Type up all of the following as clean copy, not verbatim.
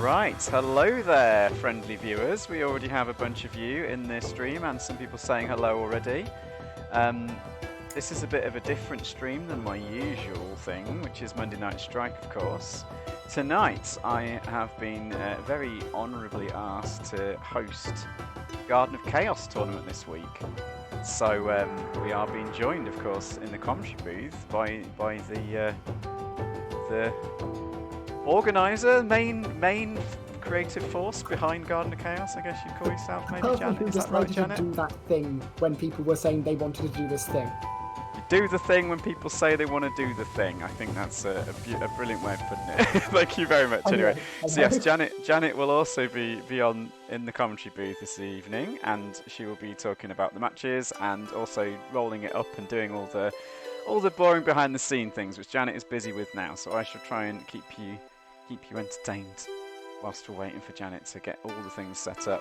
Right, hello there, friendly viewers. We already have a bunch of you in this stream and some people saying hello already. This is a bit of a different stream than my usual thing, which is Monday Night Strike, of course. Tonight, I have been very honourably asked to host Garden of Chaos tournament this week. So we are being joined, of course, in the commentary booth by the organizer, main creative force behind Garden of Chaos, I guess you'd call yourself, maybe, Janet? Is that right, Janet? To do that thing when people were saying they wanted to do this thing. You do the thing when people say they want to do the thing. I think that's a brilliant way of putting it. Thank you very much. Anyway, so yes, Janet will also be in the commentary booth this evening, and she will be talking about the matches and also rolling it up and doing all the boring behind the scene things, which Janet is busy with now. So I shall try and keep you entertained whilst we're waiting for Janet to get all the things set up.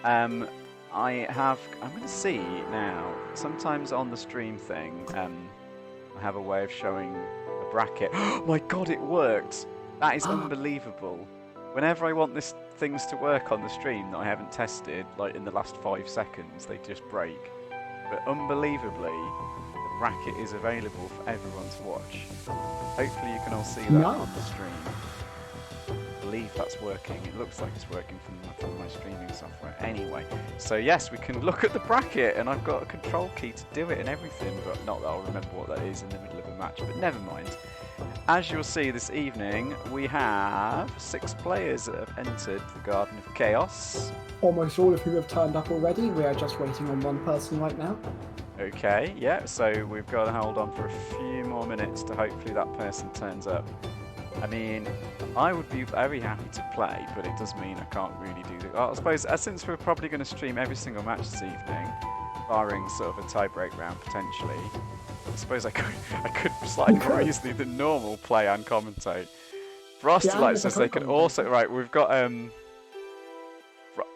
I'm going to see now, sometimes on the stream thing, I have a way of showing a bracket. Oh my god, it worked! That is unbelievable. Whenever I want things to work on the stream that I haven't tested, like in the last 5 seconds, they just break. But unbelievably, the bracket is available for everyone to watch. Hopefully you can all see that on the stream. I believe that's working. It looks like it's working from my streaming software. Anyway, so yes, we can look at the bracket, and I've got a control key to do it and everything, but not that I'll remember what that is in the middle of a match, but never mind. As you'll see this evening, we have 6 players that have entered the Garden of Chaos. Almost all of whom have turned up already. We are just waiting on one person right now. Okay, yeah, so we've got to hold on for a few more minutes to hopefully that person turns up. I mean, I would be very happy to play, but it does mean I can't really do that. Well, I suppose, since we're probably going to stream every single match this evening, barring sort of a tie-break round potentially, I suppose I could slightly more easily than normal play and commentate. Frosty Light says they can also... Right, we've got...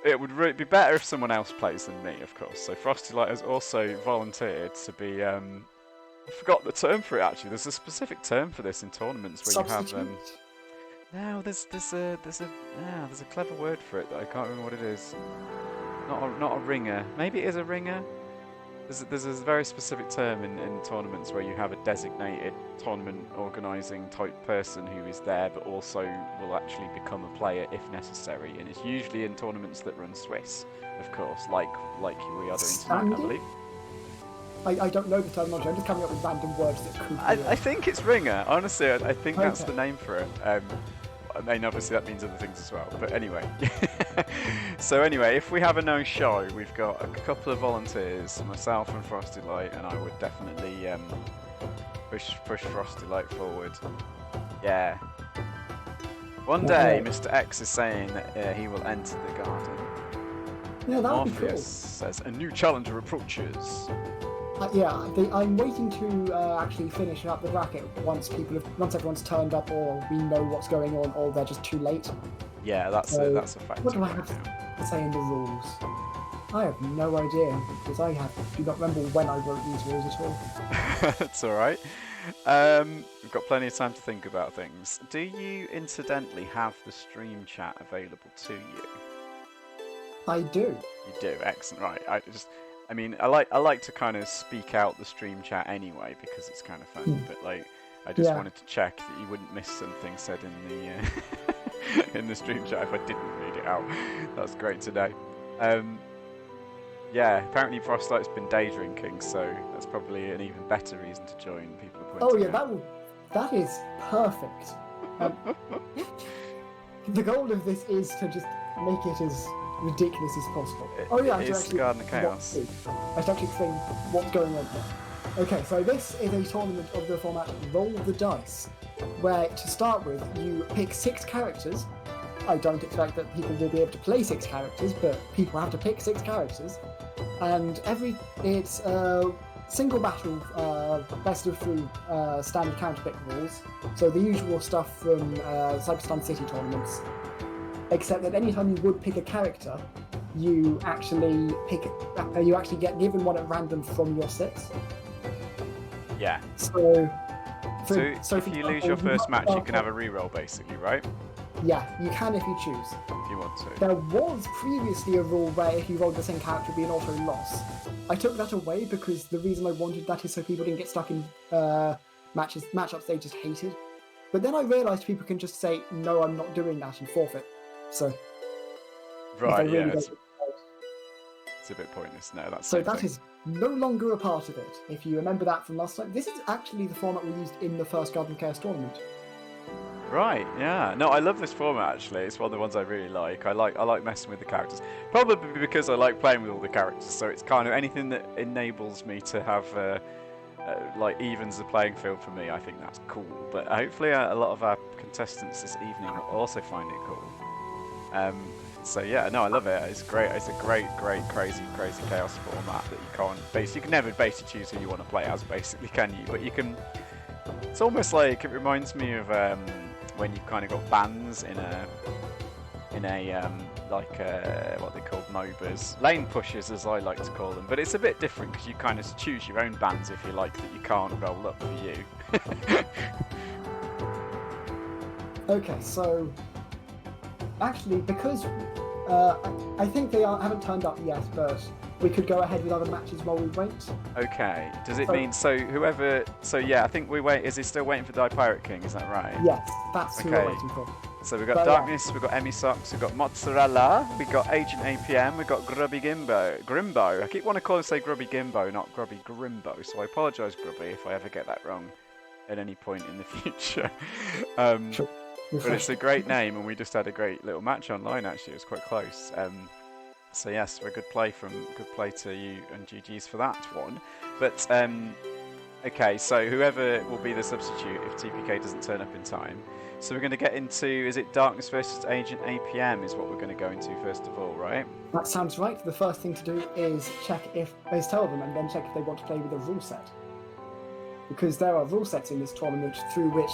It would really be better if someone else plays than me, of course. So Frosty Light has also volunteered to be... I forgot the term for it actually. There's a specific term for this in tournaments where Substitute? you have no, there's a clever word for it that I can't remember what it is. Not a ringer. Maybe it is a ringer. There's a very specific term in tournaments where you have a designated tournament organising type person who is there but also will actually become a player if necessary, and it's usually in tournaments that run Swiss, of course, like we other internet, I believe. I don't know the terminology, I'm just coming up with random words that could be I think it's ringer, honestly, I think that's the name for it. I mean, obviously that means other things as well, but anyway. So anyway, if we have a no-show, we've got a couple of volunteers, myself and Frosty Light, and I would definitely push Frosty Light forward. Yeah. One day, Mr. X is saying that he will enter the garden. Yeah, that would be cool. Says, a new challenger approaches. I'm waiting to actually finish up the bracket once everyone's turned up, or we know what's going on, or they're just too late. Yeah, that's a fact. What do I have to say in the rules? I have no idea, because I do not remember when I wrote these rules at all. That's alright. We've got plenty of time to think about things. Do you incidentally have the stream chat available to you? I do. You do, excellent. Right, I like to kind of speak out the stream chat anyway because it's kind of fun. But like, I just wanted to check that you wouldn't miss something said in the in the stream chat if I didn't read it out. That's great to know. Yeah, apparently Frostlight's been day drinking, so that's probably an even better reason to join. People are pointing out. That is perfect. The goal of this is to just make it as ridiculous as possible. It's Garden of Chaos. I should actually explain what's going on here. Okay, so this is a tournament of the format Roll the Dice, where to start with you pick 6 characters. I don't expect that people will be able to play 6 characters, but people have to pick 6 characters, and it's single battle, best of 3 standard counter pick rules. So the usual stuff from Cyberstun City tournaments. Except that anytime you would pick a character, you actually get given one at random from your 6. Yeah. So if you lose your first match, you can have a reroll, basically, right? Yeah, you can if you choose. If you want to. There was previously a rule where if you rolled the same character, it would be an auto loss. I took that away because the reason I wanted that is so people didn't get stuck in matchups they just hated. But then I realised people can just say, no, I'm not doing that, and forfeit. So, Right, really yeah, it's a bit pointless. No, that's so that is no longer a part of it. If you remember that from last time, this is actually the format we used in the first Garden Chaos tournament. Right, yeah. No, I love this format actually. It's one of the ones I really like. I like messing with the characters. Probably because I like playing with all the characters. So it's kind of anything that enables me to have like evens the playing field for me. I think that's cool. But hopefully a lot of our contestants this evening will also find it cool. So yeah, no, I love it. It's great. It's a great, crazy chaos format that you can't basically. You can never basically choose who you want to play as, basically, can you? But you can. It's almost like it reminds me of when you've kind of got bands in a what they call MOBAs, lane pushers as I like to call them. But it's a bit different because you kind of choose your own bands if you like that you can't roll up for you. Okay, so actually, because I think they haven't turned up yet, but we could go ahead with other matches while we wait. Okay. Does it mean so whoever? So yeah, I think we wait. Is he still waiting for Die Pirate King? Is that right? Yes, that's who we're waiting for. So we've got Darkness, we've got Emmy Socks, we've got Mozzarella, we've got Agent APM, we've got Grubby Grimbo. I keep wanting to call him say Grubby Gimbo, not Grubby Grimbo. So I apologise, Grubby, if I ever get that wrong at any point in the future. Sure. But it's a great name, and we just had a great little match online. Actually, it was quite close. So yes, a good play to you and GG's for that one. But okay, so whoever will be the substitute if TPK doesn't turn up in time. So we're going to get into, is it Darkness versus Agent APM is what we're going to go into first of all, right? That sounds right. The first thing to do is tell them and then check if they want to play with a rule set. Because there are rule sets in this tournament through which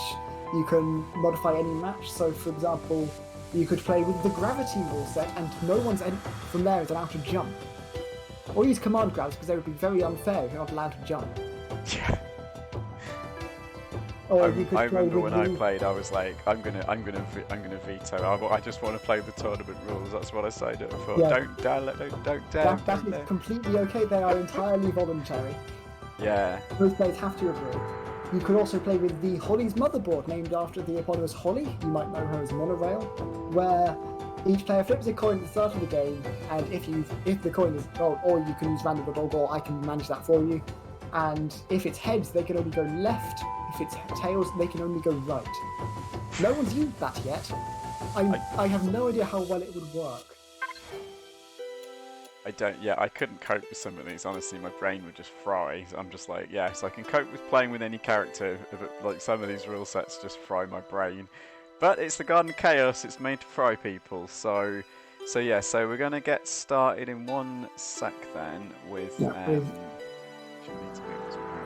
you can modify any match. So for example, you could play with the gravity rule set and no one's from there is allowed to jump. Or use command grabs because they would be very unfair if you're not allowed to jump. Yeah. Or I remember when I played, I was like, I'm gonna veto. I just want to play the tournament rules. That's what I signed up for. Yeah. Don't dare. That is completely okay. They are entirely voluntary. Yeah. Both players have to agree. You could also play with the Holly's motherboard, named after the eponymous Holly. You might know her as Monorail, where each player flips a coin at the start of the game, and if the coin is gold, or you can use random.org, or I can manage that for you. And if it's heads, they can only go left. If it's tails, they can only go right. No one's used that yet. I have no idea how well it would work. I couldn't cope with some of these, honestly, my brain would just fry. I'm just like, yes, I can cope with playing with any character, but like some of these rule sets just fry my brain. But it's the Garden of Chaos, it's made to fry people, so we're gonna get started in 1 sec then with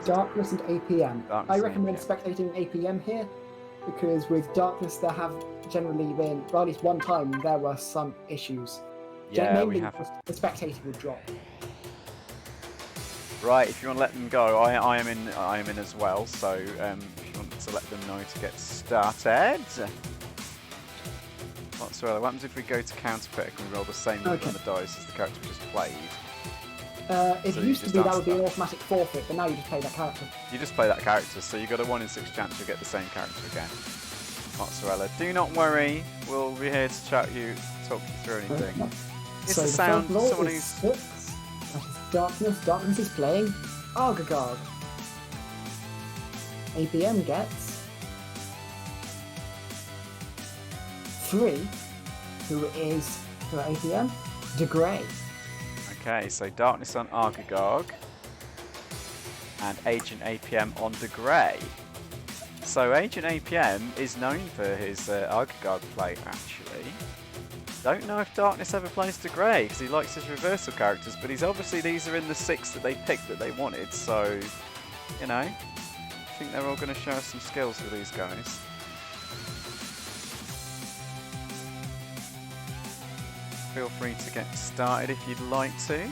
Darkness and APM. Darkness I and recommend APM. spectating APM here, because with Darkness there have generally been, well, at least one time, there were some issues. Yeah, Mainly we have. the spectator would drop. Right, if you want to let them go, I am in as well. So if you want to let them know to get started. What happens if we go to counterpick and we roll the same number on the dice as the character we just played? It used to be that would be an automatic forfeit, but now you just play that character. You just play that character, so you got a 1 in 6 chance you'll get the same character again. Mozzarella, do not worry. We'll be here to talk you through anything. It's So the the sound. first roll Someone is who's 6. That is Darkness. Darkness is playing Argagog. APM gets 3, who is for APM, DeGray. okay. So Darkness on Argagog and Agent APM on the Grey. So Agent APM is known for his Argagog play, actually. Don't know if Darkness ever plays to Grey because he likes his reversal characters, but he's obviously these are in the 6 that they picked that they wanted, so you know, I think they're all going to show us some skills with these guys. Feel free to get started if you'd like to.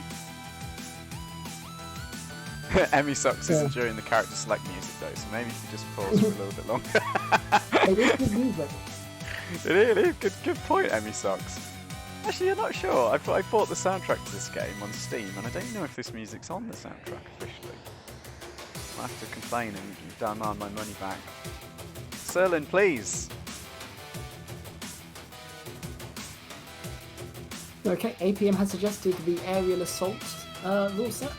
Emmy Socks isn't during the character select music though, so maybe if you just pause for a little bit longer. It is good music. Good point, Emmy Socks. Actually, I'm not sure. I bought the soundtrack to this game on Steam, and I don't know if this music's on the soundtrack officially. I'll have to complain and demand my money back. Serlin, please. Okay, APM has suggested the aerial assault rule set,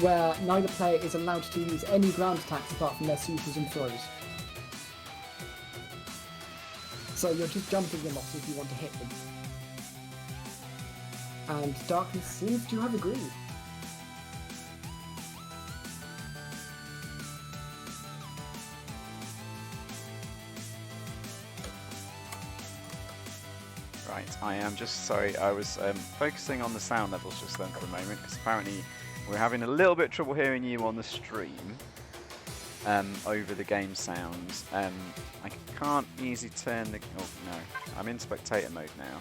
where neither player is allowed to use any ground attacks apart from their supers and throws. So you're just jumping them off if you want to hit them. And Darkness seems to have agreed. Right, I am just sorry, I was focusing on the sound levels just then for a moment, because apparently we're having a little bit of trouble hearing you on the stream over the game sounds. I can't easily turn the... Oh no, I'm in spectator mode now.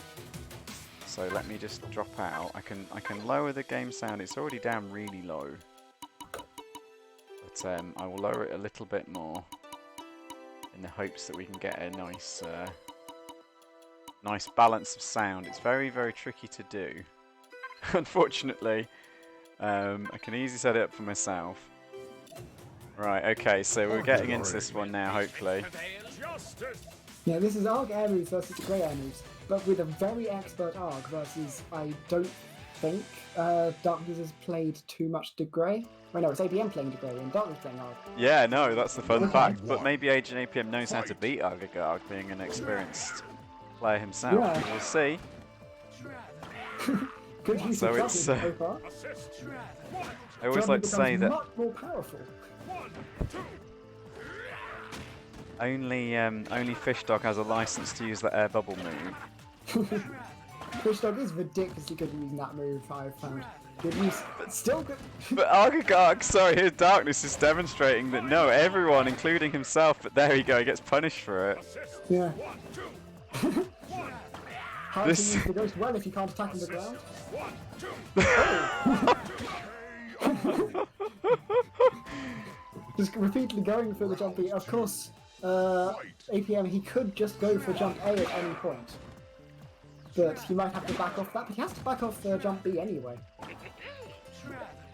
So let me just drop out. I can lower the game sound. It's already down really low, but I will lower it a little bit more in the hopes that we can get a nice nice balance of sound. It's very tricky to do. Unfortunately, I can easily set it up for myself. Right. Okay. So we're getting into this one now. Hopefully. Yeah, this is Arg air moves versus Grey air moves, but with a very expert Arg versus, I don't think Darkness has played too much de Grey. Well, no, it's APM playing de Grey and Darkness playing Arg. Yeah, no, that's the fun fact. But maybe Agent APM knows how to beat Arg, being an experienced player himself. Yeah. We'll see. Good use So of it's, so far. I always like to say that much more powerful. only Fish Dog has a license to use the air bubble move. Fish Dog is ridiculously good at using that move, I've found. Good use, but still good. But Argagog, sorry, his Darkness is demonstrating that no, everyone, including himself, but there you go, he gets punished for it. Yeah. Hard to use the ghost well if you can't attack on the ground. Oh. Just repeatedly going for the jump B. Of course, APM, he could just go for jump A at any point. But he might have to back off that, but he has to back off jump B anyway.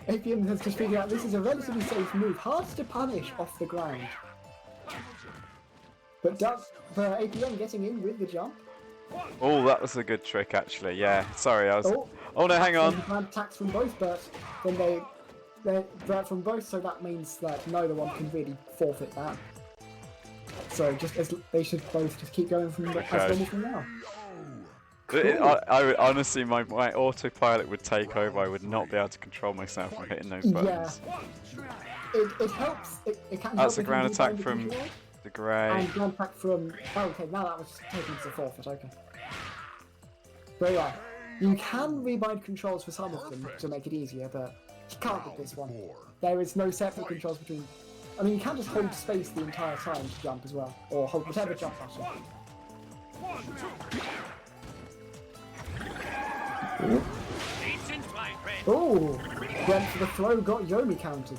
APM has just figured out this is a relatively safe move, hard to punish off the ground. But APM getting in with the jump. Oh, that was a good trick, actually. Yeah, sorry, I was... Oh no, hang on. Attacks from both, but then they're from both, so that means that neither one can really forfeit that. So they should both just keep going from as normal from now. Cool. I would honestly, my autopilot would take over. I would not be able to control myself from hitting those buttons. Yeah, it helps. It can. That's a ground attack from the Grey. And ground attack from. Oh, okay. Now that was taken as a forfeit. Okay. But yeah, you can rebind controls for some of them to make it easier, but you can't with this one. There is no separate controls between. I mean, you can just hold space the entire time to jump as well, or hold whatever jump button. Oh, went for the throw, got Yomi counted.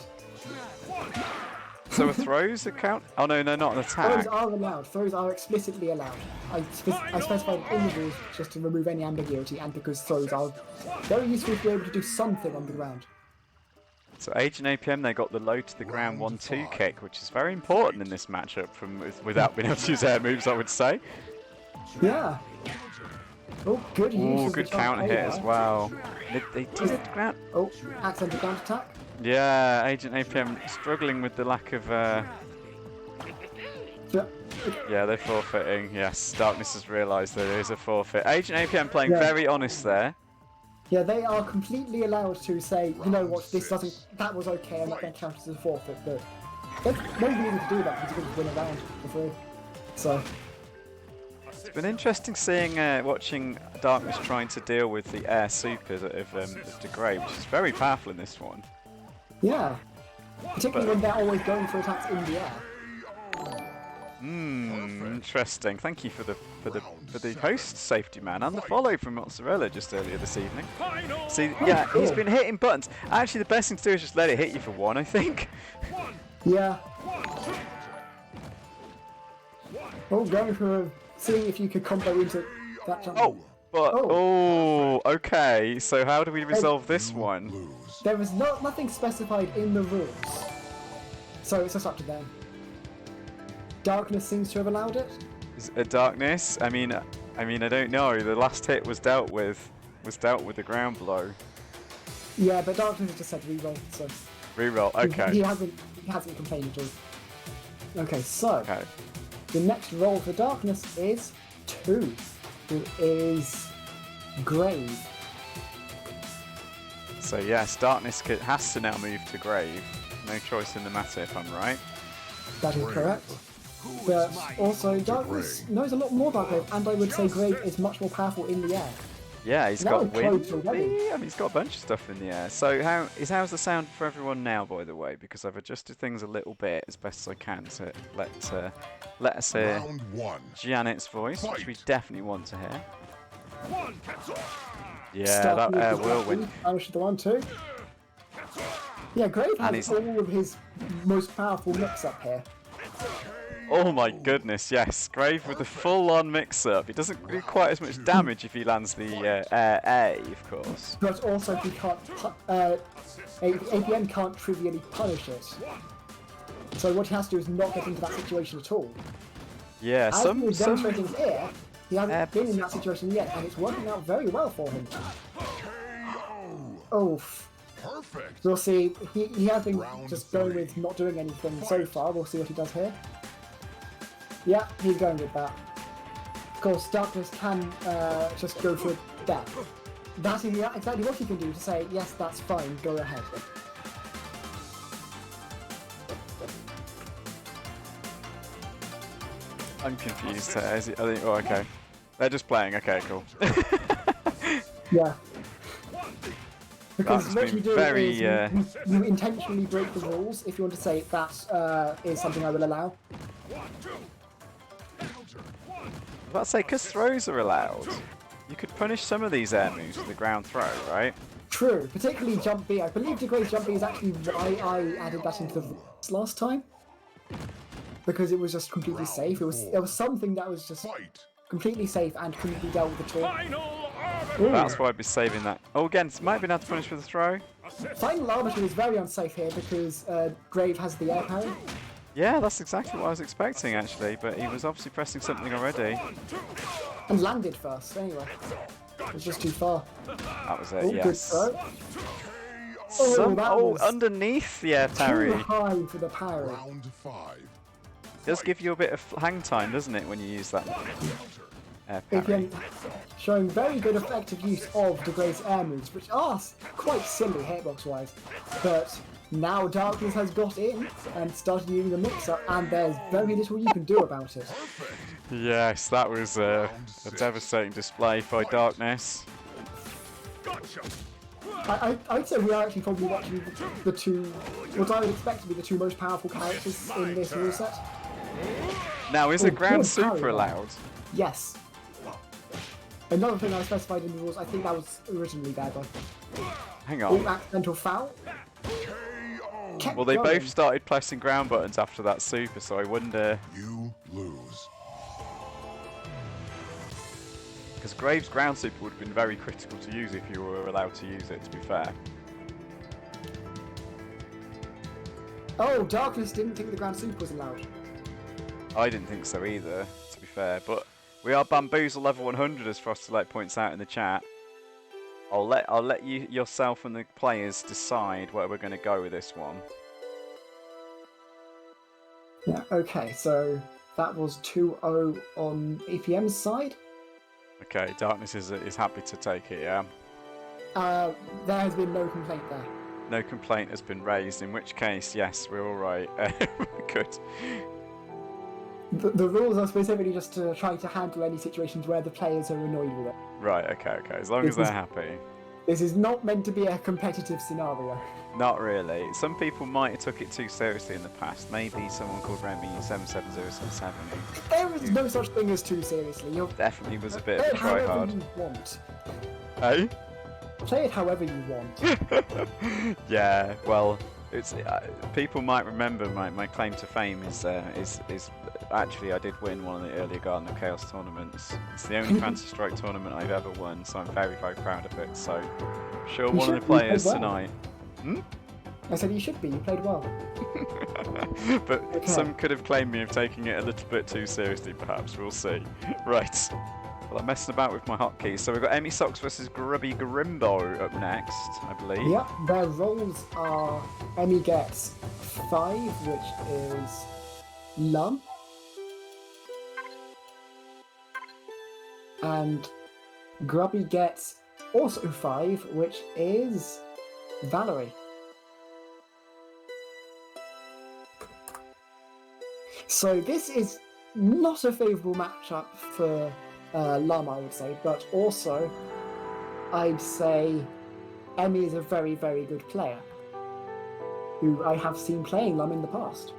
So a throw's a count? Oh no, not an attack. Throws are allowed. Throws are explicitly allowed. I specified in the rules just to remove any ambiguity, and because throws are very useful to be able to do something on the ground. So Agent APM, they got the low to the ground 1-2 kick, which is very important in this matchup without being able to use air moves, I would say. Yeah. Oh, good use. Oh, good counter hit as well. They did it ground. Oh, accidental ground attack. Yeah, Agent APM struggling with the lack of. Yeah, they're forfeiting. Yes, Darkness has realised there is a forfeit. Agent APM playing very honest there. Yeah, they are completely allowed to say, you know what, that was okay, I'm not going to count as a forfeit, but they won't be able to do that because you can win a round for free. So. It's been interesting seeing, watching Darkness trying to deal with the air supers of de Grey, which is very powerful in this one. Yeah, particularly when they're always going for attacks in the air. Interesting. Thank you for the host, Safety Man, and the follow from Mozzarella just earlier this evening. See, yeah, cool. He's been hitting buttons. Actually, the best thing to do is just let it hit you for one, I think. Yeah. Oh, going for a seeing if you could combo into that jump. Oh, but Oh. okay. So how do we resolve this one? There is nothing specified in the rules, so it's just up to them. Darkness seems to have allowed it. Is it darkness? I mean, I don't know. The last hit was dealt with the ground blow. Yeah, but Darkness has just said reroll, so. Reroll. Okay. He hasn't complained at all. Okay, so Okay. the next roll for Darkness is 2, who is Grave. So yes, darkness has to now move to grave. No choice in the matter, if I'm right. That is correct. But also, Darkness knows a lot more about Grave, and I would say Grave is much more powerful in the air. Yeah, he's Now got it wind. closed already. I mean, he's got a bunch of stuff in the air. So how's the sound for everyone now, by the way? Because I've adjusted things a little bit as best as I can to let us hear Round 1. Janet's voice, which we definitely want to hear. Yeah, Starting that with whirlwind. Irish the 1-2. Yeah, Grave And has he's- all of his most powerful mix-up here. Oh my goodness, yes. Grave with the full-on mix-up. He doesn't do quite as much damage if he lands the A, of course. But also he can't, APM can't trivially punish it. So what he has to do is not get into that situation at all. Yeah, As he some was demonstrating here, he hasn't been in that Absolutely. situation yet, and it's working out very well for him. Oh, Perfect. we'll see. He has been just going with not doing anything so far. We'll see what he does here. Yeah, he's going with that. Of course, Darkness can just go for death. That is exactly what he can do to say, yes, that's fine, go ahead. I'm confused here. Is it, I think, oh, okay. They're just playing. Okay, cool. Yeah. Because That's what been you do very, is you intentionally break the rules if you want to say that is something I will allow. I was about to say, because throws are allowed, you could punish some of these air moves with the ground throw, right? True, particularly Jump B. I believe Degray's Jump B is actually why I added that into the rules last time. Because it was just completely safe. It was something that was just completely safe and couldn't be dealt with at all. Ooh. That's why I'd be saving that. Oh, again, might be able to punish with a throw. Final Arbiter is very unsafe here because Grave has the air parry. Yeah, that's exactly what I was expecting, actually, but he was obviously pressing something already. And landed first, anyway. It was just too far. That was it, Oh, good yes. throw. Oh, that was underneath the air too parry. high for the parry. Round 5. Does give you a bit of hang time, doesn't it, when you use that air parry? APM showing very good effective use of Degray's air moves, which are quite silly hitbox-wise. But now Darkness has got in and started using the mix-up, and there's very little you can do about it. Yes, that was a devastating display by Darkness. I'd say we are actually probably watching the two, what I would expect to be the two most powerful characters in this rule set. Now, is a Oh, ground good parry super there. allowed? Yes. Another thing I specified in the rules, I think that was originally bad though. Hang Oh, on. accidental foul. Kept Well, they going. both started pressing ground buttons after that super, so I wonder... You lose. Because Graves' ground super would have been very critical to use if you were allowed to use it, to be fair. Oh, Darkness didn't think the ground super was allowed. I didn't think so either, to be fair, but we are Bamboozle level 100, as Frostylite points out in the chat. I'll let you yourself and the players decide where we're going to go with this one. Yeah, okay, so that was 2-0 on APM's side. Okay, Darkness is happy to take it, yeah? There has been no complaint there. No complaint has been raised, in which case, yes, we're all right. Good. The rules are specifically just to try to handle any situations where the players are annoyed with it. Right, okay. As long as they're happy. This is not meant to be a competitive scenario. Not really. Some people might have took it too seriously in the past. Maybe someone called Remy 77077 who There is no such thing as too seriously. You're definitely was a bit play of a it however tryhard. you want. Hey? Play it however you want. Yeah, well, it's people might remember my claim to fame is actually I did win one of the earlier Garden of Chaos tournaments. It's the only Fantasy Strike tournament I've ever won, so I'm very, very proud of it. So, I'm sure You one of should the be, you players played well. tonight. Hmm? I said you should be. You played well. But Okay. some could have claimed me of taking it a little bit too seriously, perhaps. We'll see. Right. Well, I'm messing about with my hotkeys. So we've got Emmy Socks versus Grubby Grimbo up next, I believe. Yeah, their roles are Emmy gets 5, which is Lum. And Grubby gets also 5, which is Valerie. So this is not a favourable matchup for Lum, I would say, but also I'd say Emmy is a very, very good player who I have seen playing Lum in the past.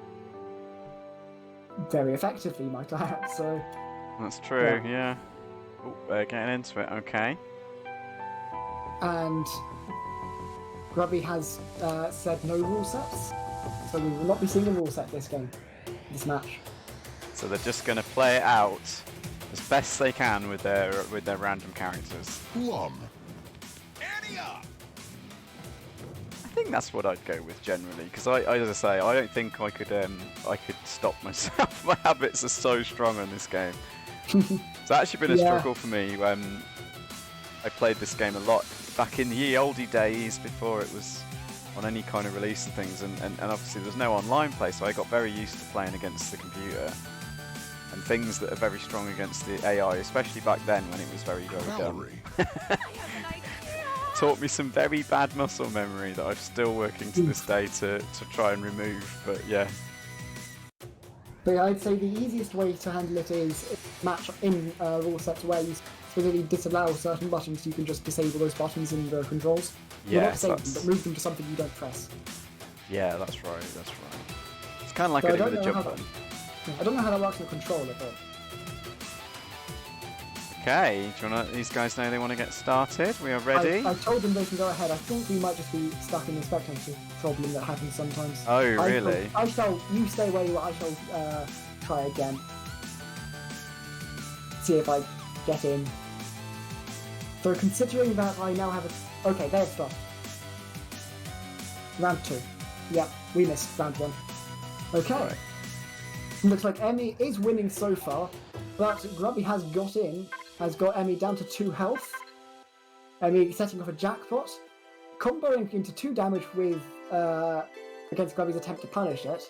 Very effectively, might I add, so... That's true, yeah. Oh, getting into it, okay. And Grubby has said no rule sets, so we will not be seeing a rule set this game, this match. So they're just going to play it out as best they can with their random characters. Plum. Ante up. I think that's what I'd go with generally, because as I say, I don't think I could stop myself. My habits are so strong on this game. It's actually been a struggle for me when I played this game a lot back in the ye olde days before it was on any kind of release and things, and obviously there's no online play, so I got very used to playing against the computer and things that are very strong against the AI, especially back then when it was very done. Taught me some very bad muscle memory that I'm still working to this day to try and remove, but yeah. But I'd say the easiest way to handle it is match in rule sets where you specifically disallow certain buttons. You can just disable those buttons in the controls. Yeah, not disable them, but move them to something you don't press. Yeah, that's right. It's kind of like it with a jump button. I don't know how that works in the controller, but... Okay, do you want to, these guys know they want to get started? We are ready. I told them they can go ahead. I think we might just be stuck in the spectator problem that happens sometimes. Oh, really? You stay where you are. I shall try again. See if I get in. So considering that I now have a... Okay, there it's done. Round 2. Yep, we missed round 1. Okay. Right. Looks like Emmy is winning so far, but Grubby has got in, has got Emmy down to 2 health. Emmy setting off a jackpot, comboing into 2 damage with against Grubby's attempt to punish it.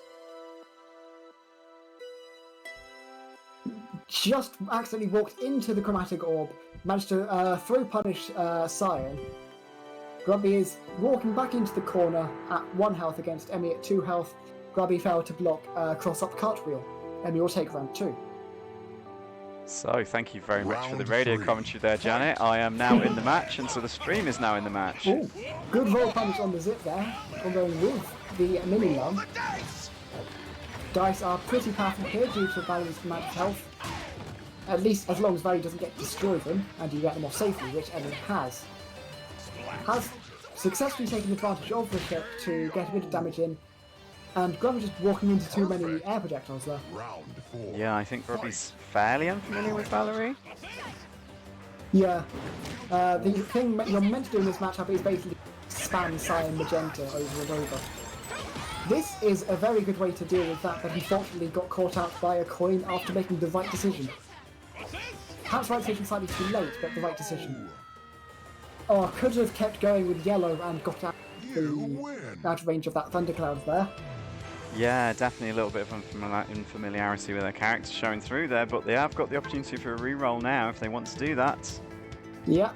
Just accidentally walked into the chromatic orb, managed to throw punish Cyan. Grubby is walking back into the corner at 1 health against Emmy at 2 health. Grubby failed to block cross-up cartwheel. Emmy will take round 2. So, thank you very much for the Round radio 3. commentary there, Janet. I am now in the match, and so the stream is now in the match. Ooh, good roll punish on the zip there, comboing with the mini lum. Dice are pretty powerful here due to Valerie's amount of health. At least as long as Valerie doesn't get to destroy them, and you get them off safely, which Emmy has. Has successfully taken advantage of the ship to get a bit of damage in, and Grubby just walking into too many air projectiles there. Round 4. Yeah, I think Robbie's fairly unfamiliar with Valerie. Yeah. The thing you're meant to do in this matchup is basically spam Cyan Magenta over and over. This is a very good way to deal with that, but unfortunately got caught out by a coin after making the right decision. Perhaps right decision slightly too late, but the right decision. Oh, could have kept going with yellow and got out of range of that thundercloud there. Yeah, definitely a little bit of unfamiliarity with their character showing through there, but they have got the opportunity for a reroll now if they want to do that. Yeah.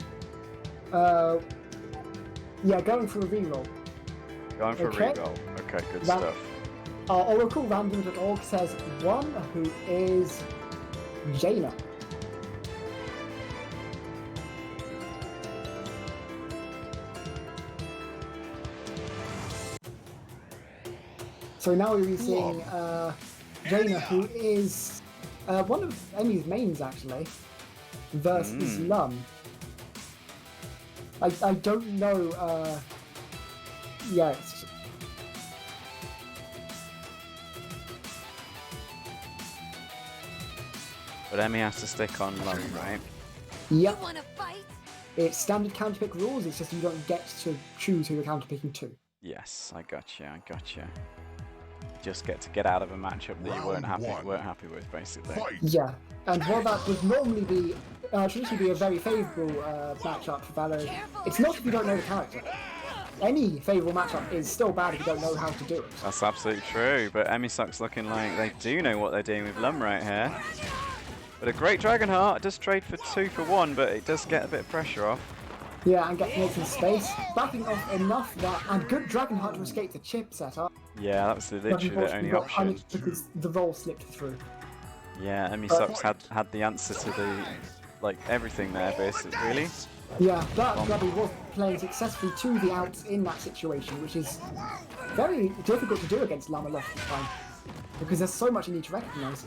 Yeah, going for a reroll. Going for a reroll. Okay, good stuff. OracleRandom.org says 1, who is Jaina. So now we'll be seeing Jaina, who is one of Emmy's mains, actually, versus Lum. I don't know... yeah, it's... But Emmy has to stick on Lum, right? Yep. Wanna fight? It's standard counterpick rules, it's just you don't get to choose who you're counterpicking to. Yes, I gotcha, I gotcha. Just get to get out of a matchup that you weren't happy with, basically. Fight. Yeah, and while that would normally be, traditionally be a very favourable matchup for Valor, it's not if you don't know the character. Any favourable matchup is still bad if you don't know how to do it. That's absolutely true, but Emmy Suck's looking like they do know what they're doing with Lum right here. But a great Dragonheart does trade for 2 for 1, but it does get a bit of pressure off. Yeah, and get to make some space, backing off enough that, and good Dragonheart to escape the chip setup. Yeah, that was literally the only option. Punished because the roll slipped through. Yeah, Emmy Sucks had the answer to the, like, everything there, basically, really. Yeah, but Grubby was playing successfully to the outs in that situation, which is very difficult to do against Lum a lot of the time, because there's so much you need to recognise.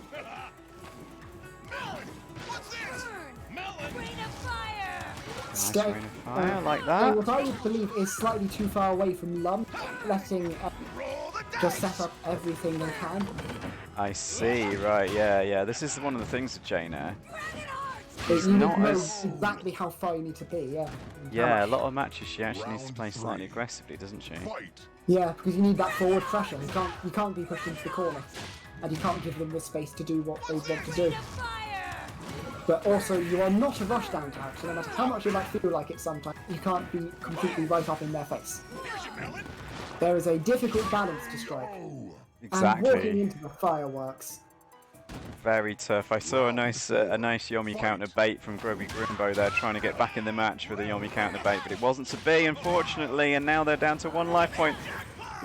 Rain of fire! Nice rain of fire, like that. What I would believe is slightly too far away from Lum, letting just set up everything they can. I see, right, yeah. This is one of the things with Jaina. She's You need not to know as... exactly how far you need to be, yeah. Yeah, a lot of matches she actually needs to play slightly aggressively, doesn't she? Fight. Yeah, because you need that forward pressure. You can't be pushed into the corner, and you can't give them the space to do what they want to do. Fire! But also, you are not a rush down tag, so no matter how much you might feel like it sometimes, you can't be completely right up in their face. There is a difficult balance to strike. And walking Exactly. into the fireworks. Very tough. I saw a nice Yomi counter bait from Grubby Grimbo there, trying to get back in the match with a Yomi counter bait, but it wasn't to be, unfortunately, and now they're down to 1 life point.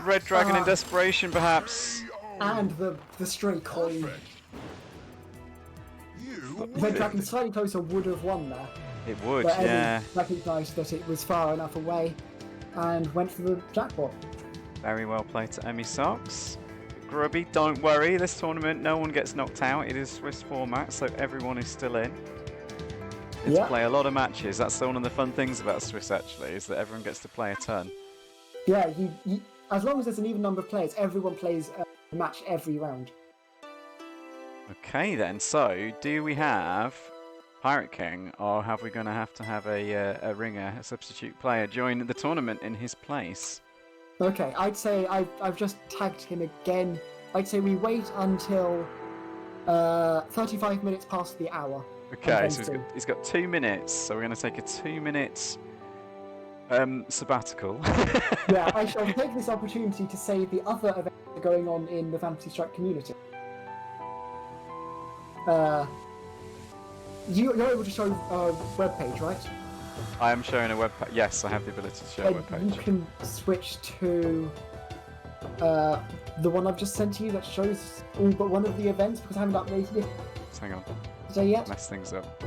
Red Dragon in desperation, perhaps. And the stray coin. You Red Dragon slightly closer would have won there. It would, But Eddie yeah. recognised that it was far enough away and went for the jackpot. Very well played to Emmy Socks. Grubby, don't worry, this tournament no one gets knocked out. It is Swiss format, so everyone is still in. Get to play a lot of matches. That's one of the fun things about Swiss, actually, is that everyone gets to play a ton. Yeah, you as long as there's an even number of players, everyone plays a match every round. Okay then, so do we have Pirate King, or have we going to have a ringer, a substitute player, join the tournament in his place? Okay, I'd say I've just tagged him again. I'd say we wait until 35 minutes past the hour. Okay, so he's got 2 minutes, so we're going to take a 2-minute sabbatical. Yeah, I shall take this opportunity to say the other events that are going on in the Fantasy Strike community. You're able to show a webpage, right? I am showing a webpage. Yes, I have the ability to show a You webpage. can switch to the one I've just sent you that shows all but one of the events because I haven't updated it Just hang on, today yet. mess things up.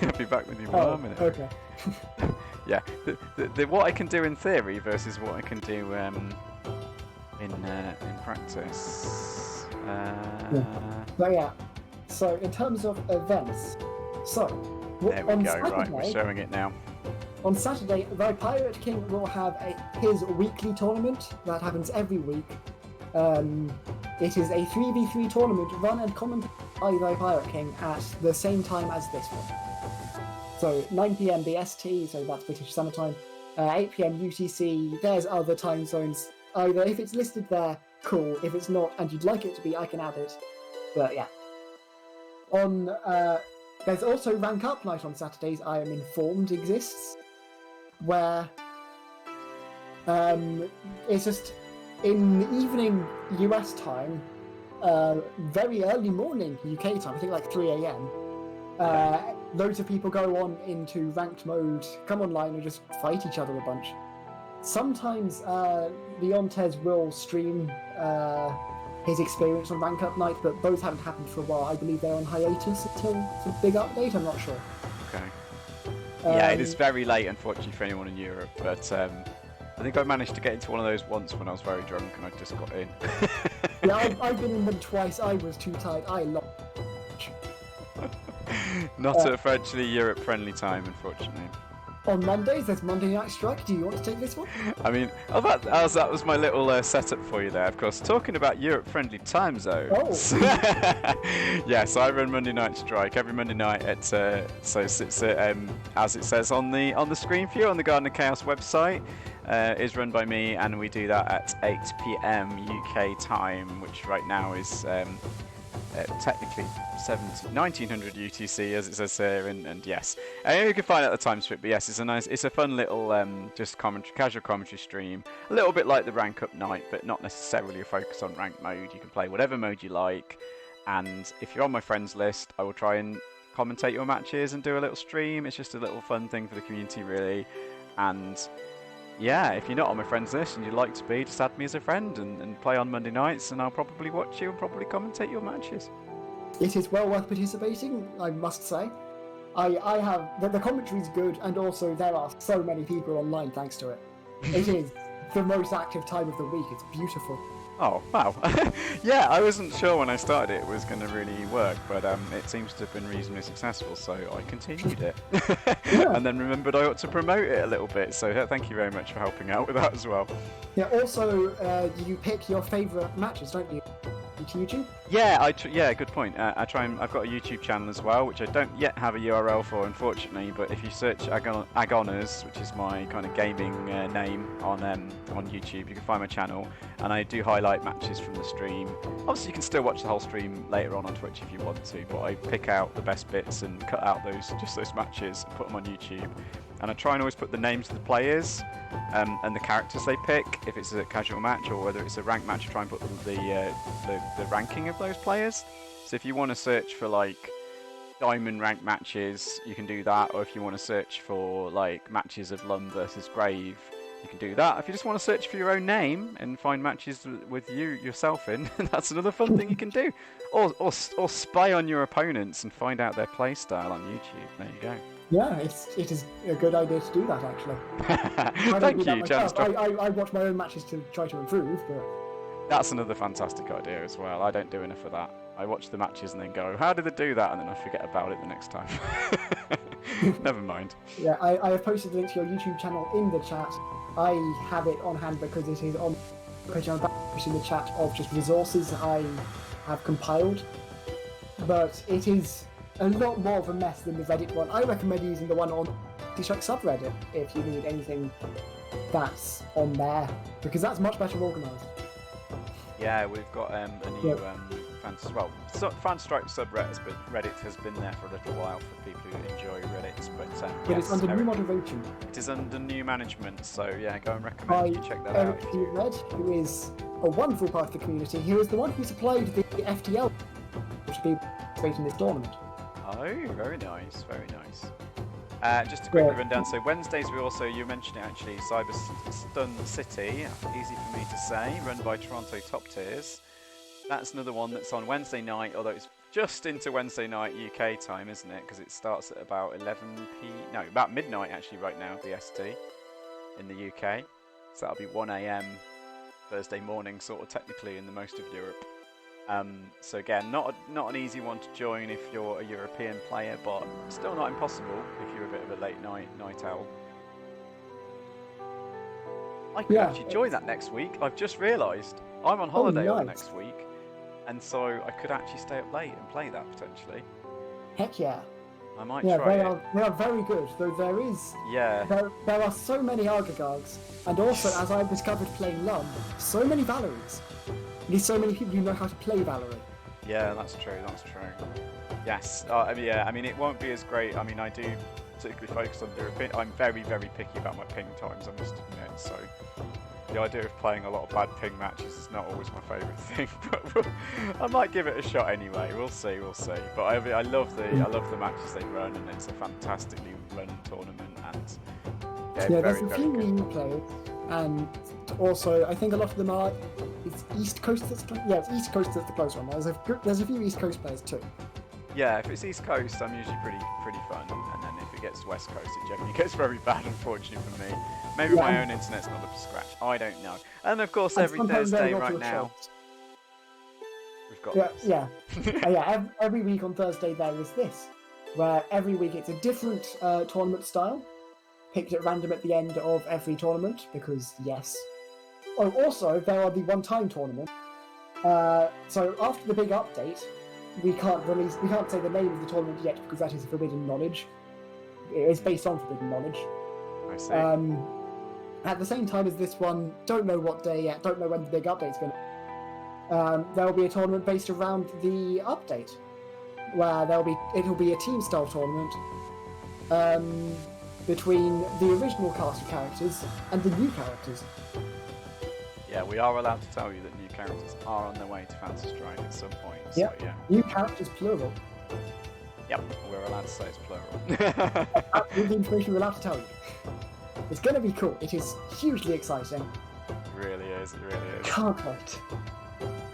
I'll be back with you in Oh, a minute. okay. Yeah, what I can do in theory versus what I can do in practice. But yeah, so in terms of events, so There we on go. Saturday, Right, we're showing it now. on Saturday, the Pirate King will have his weekly tournament that happens every week. It is a 3v3 tournament run and commentated by the Pirate King at the same time as this one. So 9 PM BST, so that's British Summer Time, 8 PM UTC, there's other time zones. Either if it's listed there, cool. If it's not and you'd like it to be, I can add it. But yeah. There's also Rank Up Night on Saturdays, I am informed exists, where it's just in the evening US time, very early morning UK time, I think like 3 AM. Loads of people go on into ranked mode, come online and just fight each other a bunch. Sometimes Leontes will stream his experience on Rank Up Night, but those haven't happened for a while. I believe they're on hiatus until some big update, I'm not sure. Okay. Yeah, it is very late, unfortunately, for anyone in Europe, but I think I managed to get into one of those once when I was very drunk and I just got in. Yeah, I've been in them twice, I was too tired, I lost. Not at a Frenchly Europe-friendly time, unfortunately. On Mondays, there's Monday Night Strike. Do you want to take this one? I mean, that was my little setup for you there. Of course, talking about Europe-friendly time zones. Oh. Yes, I run Monday Night Strike every Monday night at so it's as it says on the screen for you on the Garden of Chaos website. Is run by me, and we do that at 8 p.m. UK time, which right now is technically 1900 UTC, as it says here, and yes, you can find out the times for it. But yes, it's a fun little just casual commentary stream, a little bit like the rank up night, but not necessarily a focus on rank mode. You can play whatever mode you like, and if you're on my friends list, I will try and commentate your matches and do a little stream. It's just a little fun thing for the community, really, and. Yeah, if you're not on my friends list and you'd like to be, just add me as a friend and play on Monday nights, and I'll probably watch you and probably commentate your matches. It is well worth participating, I must say. I have the commentary's good, and also there are so many people online thanks to it. It is the most active time of the week. It's beautiful. Oh, wow. Yeah, I wasn't sure when I started it was going to really work, but it seems to have been reasonably successful, so I continued it. Yeah. And then remembered I ought to promote it a little bit, so thank you very much for helping out with that as well. Yeah, also, you pick your favourite matches, don't you? To YouTube? Yeah, yeah, good point. I've got a YouTube channel as well, which I don't yet have a URL for, unfortunately. But if you search Agoners, which is my kind of gaming name on YouTube, you can find my channel, and I do highlight matches from the stream. Obviously, you can still watch the whole stream later on Twitch if you want to, but I pick out the best bits and cut out those matches and put them on YouTube. And I try and always put the names of the players and the characters they pick, if it's a casual match or whether it's a ranked match. I try and put the ranking of those players. So if you want to search for like diamond ranked matches, you can do that. Or if you want to search for like matches of Lum versus Grave, you can do that. If you just want to search for your own name and find matches with yourself in, that's another fun thing you can do. Or spy on your opponents and find out their play style on YouTube. There you go. Yeah, it is a good idea to do that, actually. Thank you, Jan. I watch my own matches to try to improve, but... That's another fantastic idea as well. I don't do enough of that. I watch the matches and then go, how did they do that? And then I forget about it the next time. Never mind. Yeah, I have posted a link to your YouTube channel in the chat. I have it on hand because it is on page in the chat of just resources I have compiled. But it is a lot more of a mess than the Reddit one. I recommend using the one on the Strike subreddit if you need anything that's on there, because that's much better organised. Yeah, we've got a new Fan-Strike subreddit, but Reddit has been there for a little while for people who enjoy Reddit. But yes, it's under new moderation. It is under new management, so yeah, go and recommend you check that Eric out. Red, who is a wonderful part of the community, who is the one who supplied the FTL to be participating in this tournament. Oh, very nice, very nice. Just a quick rundown. So Wednesdays you mentioned it actually, Cyber Stun City, easy for me to say, run by Toronto Top Tiers. That's another one that's on Wednesday night, although it's just into Wednesday night UK time, isn't it? Because it starts at about about midnight actually right now, BST, in the UK. So that'll be 1 AM Thursday morning, sort of technically in the most of Europe. So again, not an easy one to join if you're a European player, but still not impossible if you're a bit of a late night owl. I could actually join that next week. I've just realised I'm on holiday all next week, and so I could actually stay up late and play that potentially. Heck yeah! I might try it. They are very good, though there are so many Argagargs, and also, as I've discovered playing Lum, so many Valeries. There's so many people who know how to play Valerie. Yeah, that's true. Yes, I mean, it won't be as great. I mean, I do particularly focus on European. I'm very, very picky about my ping times, I must admit. So the idea of playing a lot of bad ping matches is not always my favourite thing. But I might give it a shot anyway. We'll see. But I love the matches they run, and it's a fantastically run tournament. And there's a few new players, and also I think a lot of them are. It's East Coast that's it's East Coast that's the close one. There's a few East Coast players too. Yeah, if it's East Coast, I'm usually pretty fun, and then if it gets West Coast, it generally gets very bad, unfortunately for me. Maybe my own internet's not up to scratch. I don't know. And of course, every Thursday right now, we've got every week on Thursday there is this, where every week it's a different tournament style, picked at random at the end of every tournament, because yes. Oh, also, there are the one-time tournaments. So after the big update, we can't say the name of the tournament yet, because that is forbidden knowledge. It is based on forbidden knowledge. I see. At the same time as this one, don't know what day yet, don't know when the big update's going to there will be a tournament based around the update, where it'll be a team-style tournament between the original cast of characters and the new characters. Yeah, we are allowed to tell you that new characters are on their way to Fantasy Strike at some point. So, Yep. yeah. New characters, plural. Yep, we're allowed to say it's plural. That's the information we're allowed to tell you. It's going to be cool. It is hugely exciting. It really is. It really is. Can't wait.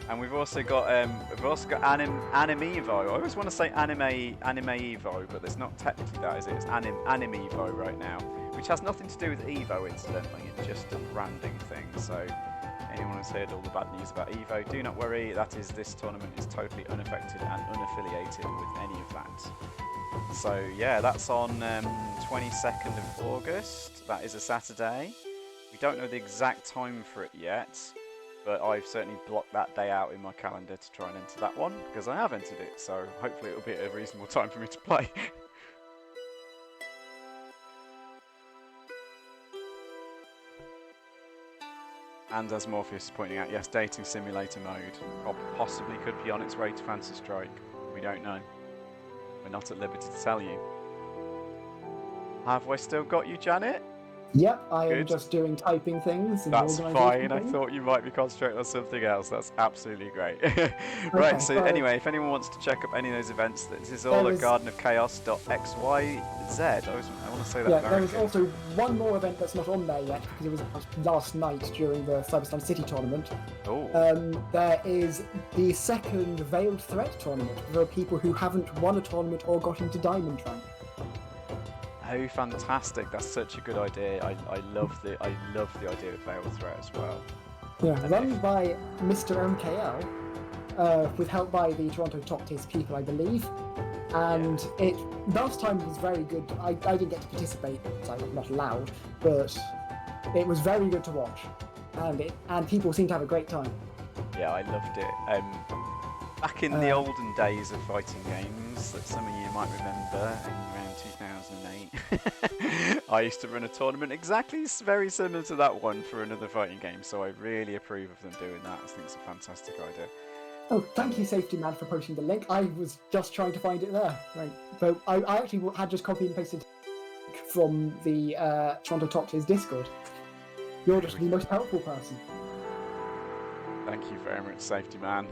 And we've also got Anime Evo. I always want to say Anime Evo, but it's not technically that, is it? It's Anime Evo right now, which has nothing to do with Evo, incidentally. It's just a branding thing. So anyone who's heard all the bad news about Evo, do not worry. This tournament is totally unaffected and unaffiliated with any of that. So yeah, that's on 22nd of August. That is a Saturday. We don't know the exact time for it yet, but I've certainly blocked that day out in my calendar to try and enter that one, because I have entered it, so hopefully it'll be at a reasonable time for me to play. And as Morpheus is pointing out, yes, dating simulator mode possibly could be on its way to Fantasy Strike. We don't know. We're not at liberty to tell you. Have I still got you, Janet? Yep, I am Good. just doing typing things. And That's organisation fine. I things. thought you might be concentrating on something else. That's absolutely great. Right, so anyway, if anyone wants to check up any of those events, this is all at gardenofchaos.xyz. I want to say that. Yeah, there very is also one more event that's not on there yet, because it was last night during the Cyberslime City tournament. Oh. There is the second Veiled Threat tournament for people who haven't won a tournament or got into Diamond rank. Oh, fantastic! That's such a good idea. I love the idea of Veiled Threat as well. Yeah, run by Mr. MKL, with help by the Toronto Top Tier people, I believe. And it last time was very good. I didn't get to participate, so I'm not allowed, but it was very good to watch, and people seem to have a great time. Yeah, I loved it. Back in the olden days of fighting games, that some of you might remember, in around 2008, I used to run a tournament very similar to that one for another fighting game, so I really approve of them doing that. I think it's a fantastic idea. Oh, thank you, Safety Man, for posting the link. I was just trying to find it there. Right, but I actually had just copied and pasted from the Toronto Top Tier's Discord. You're just the most helpful person. Thank you very much, Safety Man.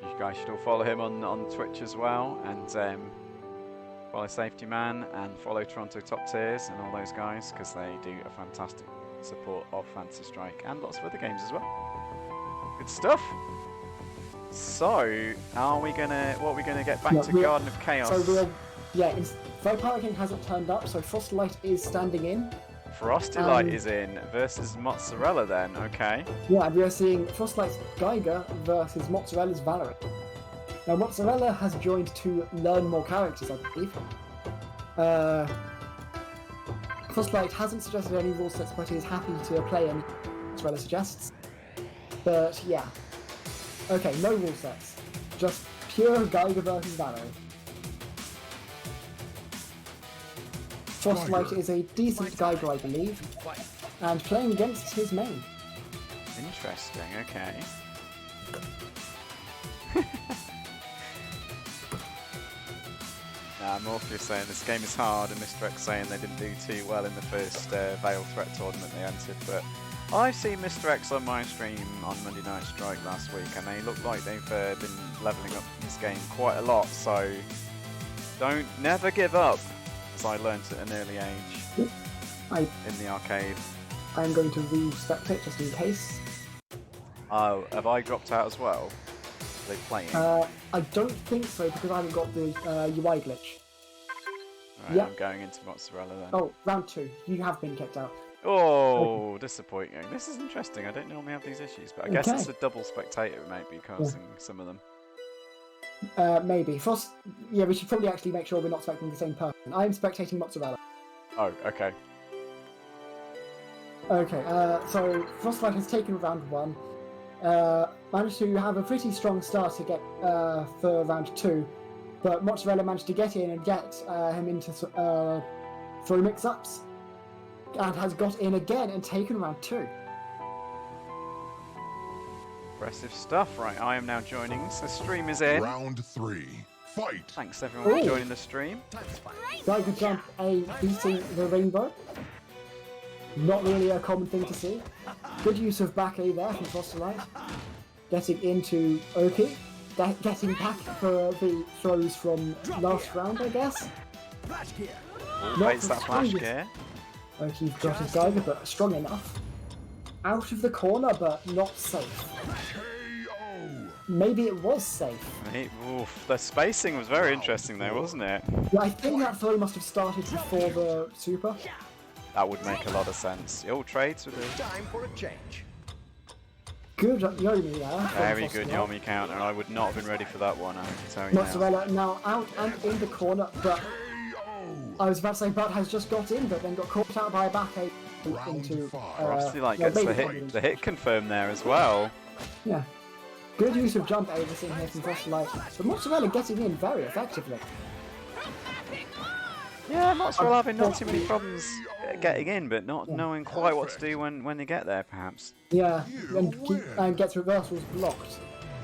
You guys should all follow him on Twitch as well, and follow Safety Man and follow Toronto Top Tiers and all those guys, because they do a fantastic support of Fantasy Strike and lots of other games as well. Good stuff. So, what are we gonna get back to Garden of Chaos? So Vampire King hasn't turned up, so Frostlight is standing in. Frostlight is in versus Mozzarella then, okay. Yeah, and we are seeing Frostlight's Geiger versus Mozzarella's Valerie. Now, Mozzarella has joined to learn more characters, I believe. Frostlight hasn't suggested any rule sets, but he is happy to play any Mozzarella suggests. But yeah. Okay, no rule sets. Just pure Geiger versus Valerie. Frostlight is a decent Geiger, I believe, and playing against his main. Interesting, okay. Morpheus saying this game is hard, and Mr. X saying they didn't do too well in the first Veiled Threat tournament they entered, but I've seen Mr. X on my stream on Monday Night Strike last week, and they look like they've been levelling up this game quite a lot, so never give up, as I learnt at an early age in the arcade. I'm going to re-spectate just in case. Oh, have I dropped out as well? Are they playing? I don't think so, because I haven't got the UI glitch. Alright, I'm going into Mozzarella then. Oh, round 2. You have been kicked out. Oh, disappointing. This is interesting. I don't normally have these issues, but I guess it's a double spectator it might be causing some of them. Maybe. We should probably actually make sure we're not spectating the same person. I'm spectating Mozzarella. Oh, okay. Okay, so Frostlight has taken round 1. Managed to have a pretty strong start to get for round 2, but Mozzarella managed to get in and get him into throw mix-ups, and has got in again and taken round 2. Impressive stuff. Right, I am now joining. So stream is in. Round 3. Fight. Thanks everyone Ooh. for joining the stream. Geiger Jump A beating the rainbow. Not really a common thing to see. Good use of back A there from Frostlight. Getting into Oki. Getting back for the throws from last round, I guess. Waits that flash gear. Oki's got his Geiger, but strong enough. Out of the corner, but not safe. KO. Maybe it was safe. Oof, the spacing was very interesting there, wasn't it? Yeah, I think that throw must have started before the super. That would make a lot of sense. All trades with the Time for a change. Good Yomi there. from very good Frostlight. Yomi counter. I would not have been ready for that one, I can tell you now. Mozzarella now out and in the corner, but I was about to say Bud has just got in, but then got caught out by a back eight into. Frosty like well, gets maybe the hit confirmed there as well. Yeah. Good use of jump Avison here from Frostlight, but Mozzarella getting in very effectively. Yeah, Mozzarella having not too many problems getting in, but not knowing quite what to do when they get there, perhaps. Yeah, and gets reversals blocked.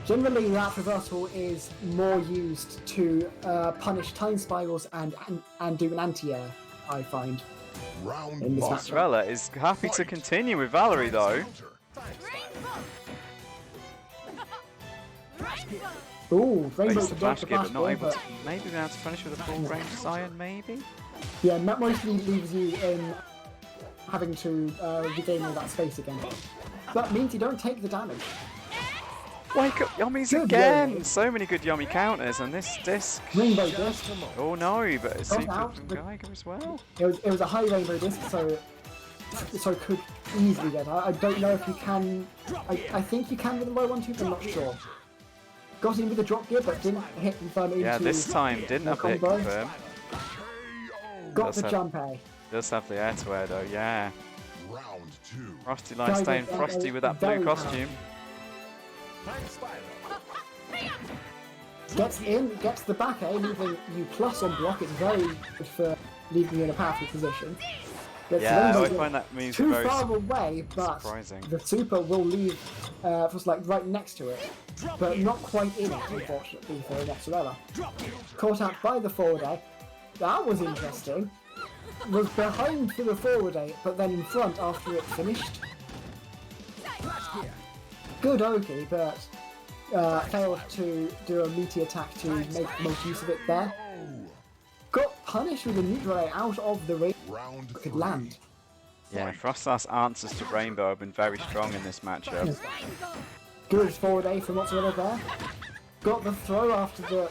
Generally, that reversal is more used to punish time spirals and do an anti-air, I find. Round In this 1. matchup. Mozzarella is happy to continue with Valerie though. Ooh, Rainbow Face to the block flash the gear, flash but not ball, able to maybe be able to finish with a full range Scion, maybe? yeah, that mostly leaves you in having to regain all that space again. But means you don't take the damage. Wake up Yummies Good again! Yomi. So many good Yummy counters, and this disc. Rainbow disc. Oh no, but it's Got super out, from but- Geiger as well. It was a high rainbow disc, so could easily get. I don't know if you can. I think you can with a low one too, but I'm not sure. Got in with the drop gear, but didn't hit confirm into. Yeah, this time didn't have the hit combo. confirm. Got Does the have- jump A. Does have the air to air though, yeah. Round 2. Frosty line Geiger staying Jump frosty A, with that very blue powerful. costume. Time spiral. Gets in, gets the back A, leaving you plus on block. It's very good for leaving you in a powerful position. Gets Yeah, rainbow I disc find that moves too very far away, but surprising. the super will leave just like right next to it, but not quite in it, unfortunately for Mozzarella. Caught out by the forward A. That was interesting. Was behind for the forward A, but then in front after it finished. Good Oki, but failed to do a meaty attack to make the most use of it there. Got punished with a neutral A out of the ring. Round Could 3. land. Yeah, Frostlass answers to Rainbow have been very strong in this matchup. Good forward A for Mozzarella there. Got the throw after the.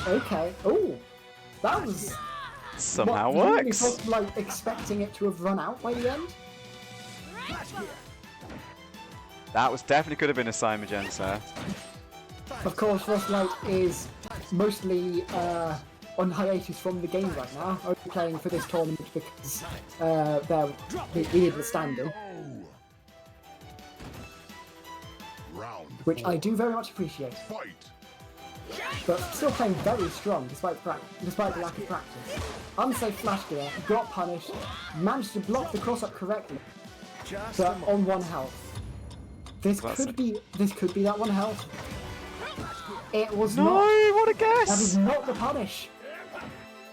Okay. Oh, that was. Somehow what, really works. was, like expecting it to have run out by the end. That was definitely could have been a Cymogen, sir. Of course, Frostlight is mostly on hiatus from the game right now, only playing for this tournament because he needed the standing, Round which 4. I do very much appreciate. Fight. But still playing very strong despite the lack of practice. Unsafe flash gear, got punished, managed to block the cross up correctly, Just but on 1 health. This That's could it. be that 1 health. It was No, not. what a That is guess! not the punish.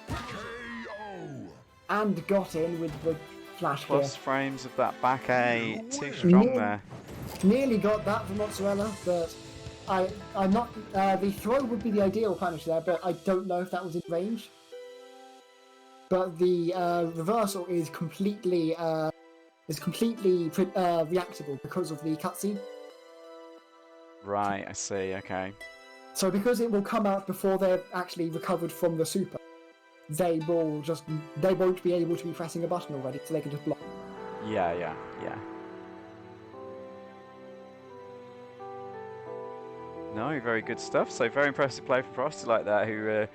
KO. And got in with the flash gear. Plus frames of that back A, too strong there. Nearly got that for Mozzarella, but I'm not. The throw would be the ideal punish there, but I don't know if that was in range. But the reversal is completely reactable because of the cutscene. Right, I see, okay. So because it will come out before they're actually recovered from the super, they won't be able to be pressing a button already, so they can just block. Yeah. No, very good stuff. So very impressive play from Frosty like that, who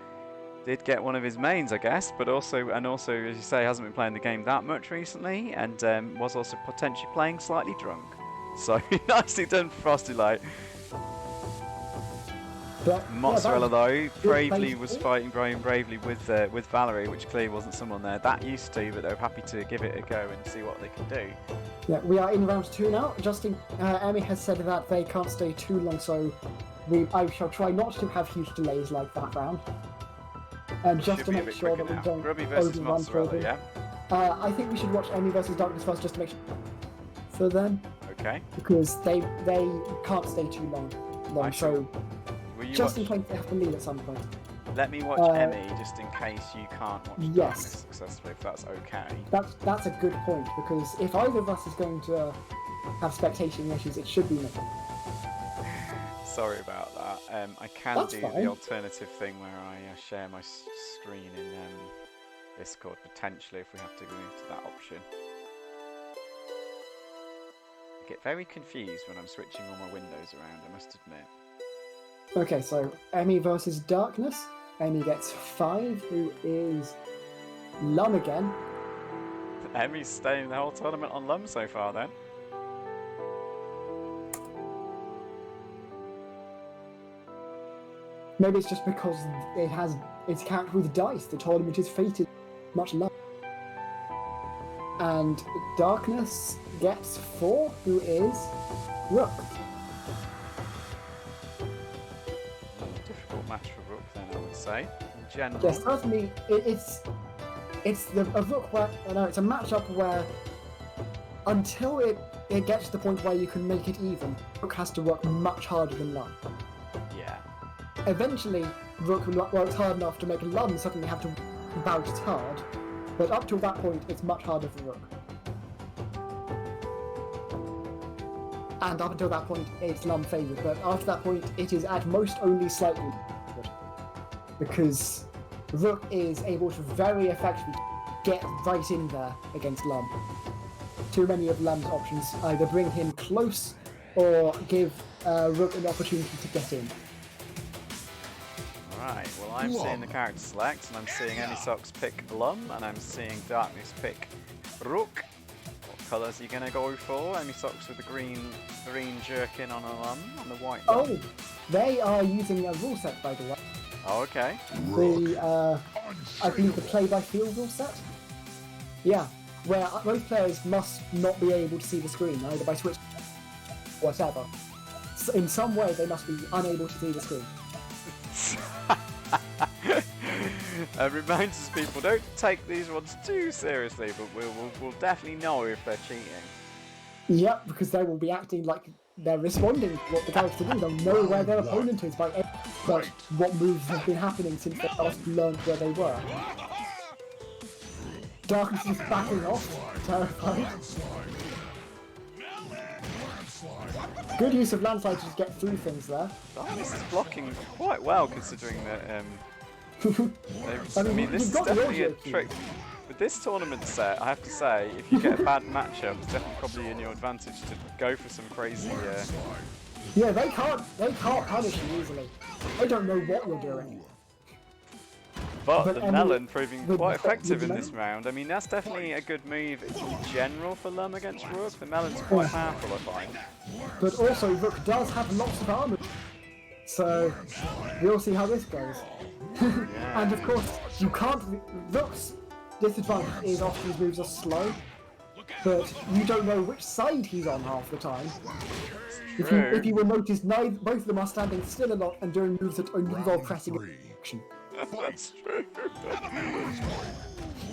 did get one of his mains, I guess, but also, as you say, hasn't been playing the game that much recently, and was also potentially playing slightly drunk. So nicely done, Frosty Light. But, Mozzarella though bravely place was too. fighting bravely with Valerie, which clearly wasn't someone there that used to, but they were happy to give it a go and see what they can do. Yeah, we are in round 2 now. Justin, Emmy has said that they can't stay too long, so I shall try not to have huge delays like that round. And just Should to be a make bit sure quicker that we now. don't Grubby versus overrun for Mozzarella, them. yeah? I think we should watch Emmy versus Darkness first, just to make sure for them, Okay. because they can't stay too long. I So Will you just in watch, case they have to leave at some point. let me watch Emmy just in case you can't watch Yes. Darkness successfully, if that's okay. That's a good point, because if either of us is going to have spectating issues, it should be me. Sorry about that. I can That's do fine. the alternative thing where I share my screen in Discord, potentially, if we have to move to that option. I get very confused when I'm switching all my windows around, I must admit. Okay, so Emmy versus Darkness. Emmy gets 5, who is Lum again. Emmy's staying the whole tournament on Lum so far then. Maybe it's just because it's character with dice. The tournament is fated much love. And Darkness gets 4, who is Rook. Difficult match for Rook then, I would say. In general. Yes, certainly it's a Rook where it's a matchup where until it gets to the point where you can make it even, Rook has to work much harder than Lum. Yeah. Eventually, Rook works hard enough to make Lum suddenly have to bout as hard, but up till that point, it's much harder for Rook. And up until that point, it's Lum favoured, but after that point, it is at most only slightly favoured. Because Rook is able to very effectively get right in there against Lum. Too many of Lum's options either bring him close or give Rook an opportunity to get in. Right, well I'm seeing the character select, and I'm seeing Emmy Socks pick Lum, and I'm seeing Darkness pick Rook. What colours are you going to go for? Emmy Socks with the green jerkin on a Lum, on the white Lum. Oh, they are using a rule set, by the way. Oh, okay. The, I believe the play-by-field rule set? Yeah, where both players must not be able to see the screen, either by switch or whatever. So in some way, they must be unable to see the screen. Reminds people, don't take these ones too seriously, but we'll definitely know if they're cheating. Yep, because they will be acting like they're responding to what the character do. They'll know where their opponent is by but what moves have been happening since they last learned where they were. Darkness is backing off, terrified. Good use of landslide to just get through things there. Darkness is blocking quite well, considering that I mean, this you've is got the definitely a audio cue. trick. With this tournament set, I have to say, if you get a bad matchup, it's definitely probably in your advantage to go for some crazy. Yeah, they can't punish you easily. They don't know what you're doing. But But, the I mean, melon proving the- quite effective the in this round. I mean, that's definitely a good move in general for Lum against Rook. The melon's quite powerful, I find. But also, Rook does have lots of armor. So, we'll see how this goes. And of course, you can't. Rook's disadvantage is often his moves are slow, but you don't know which side he's on half the time. If you will notice, both of them are standing still a lot and doing moves that only involve pressing action. That's true.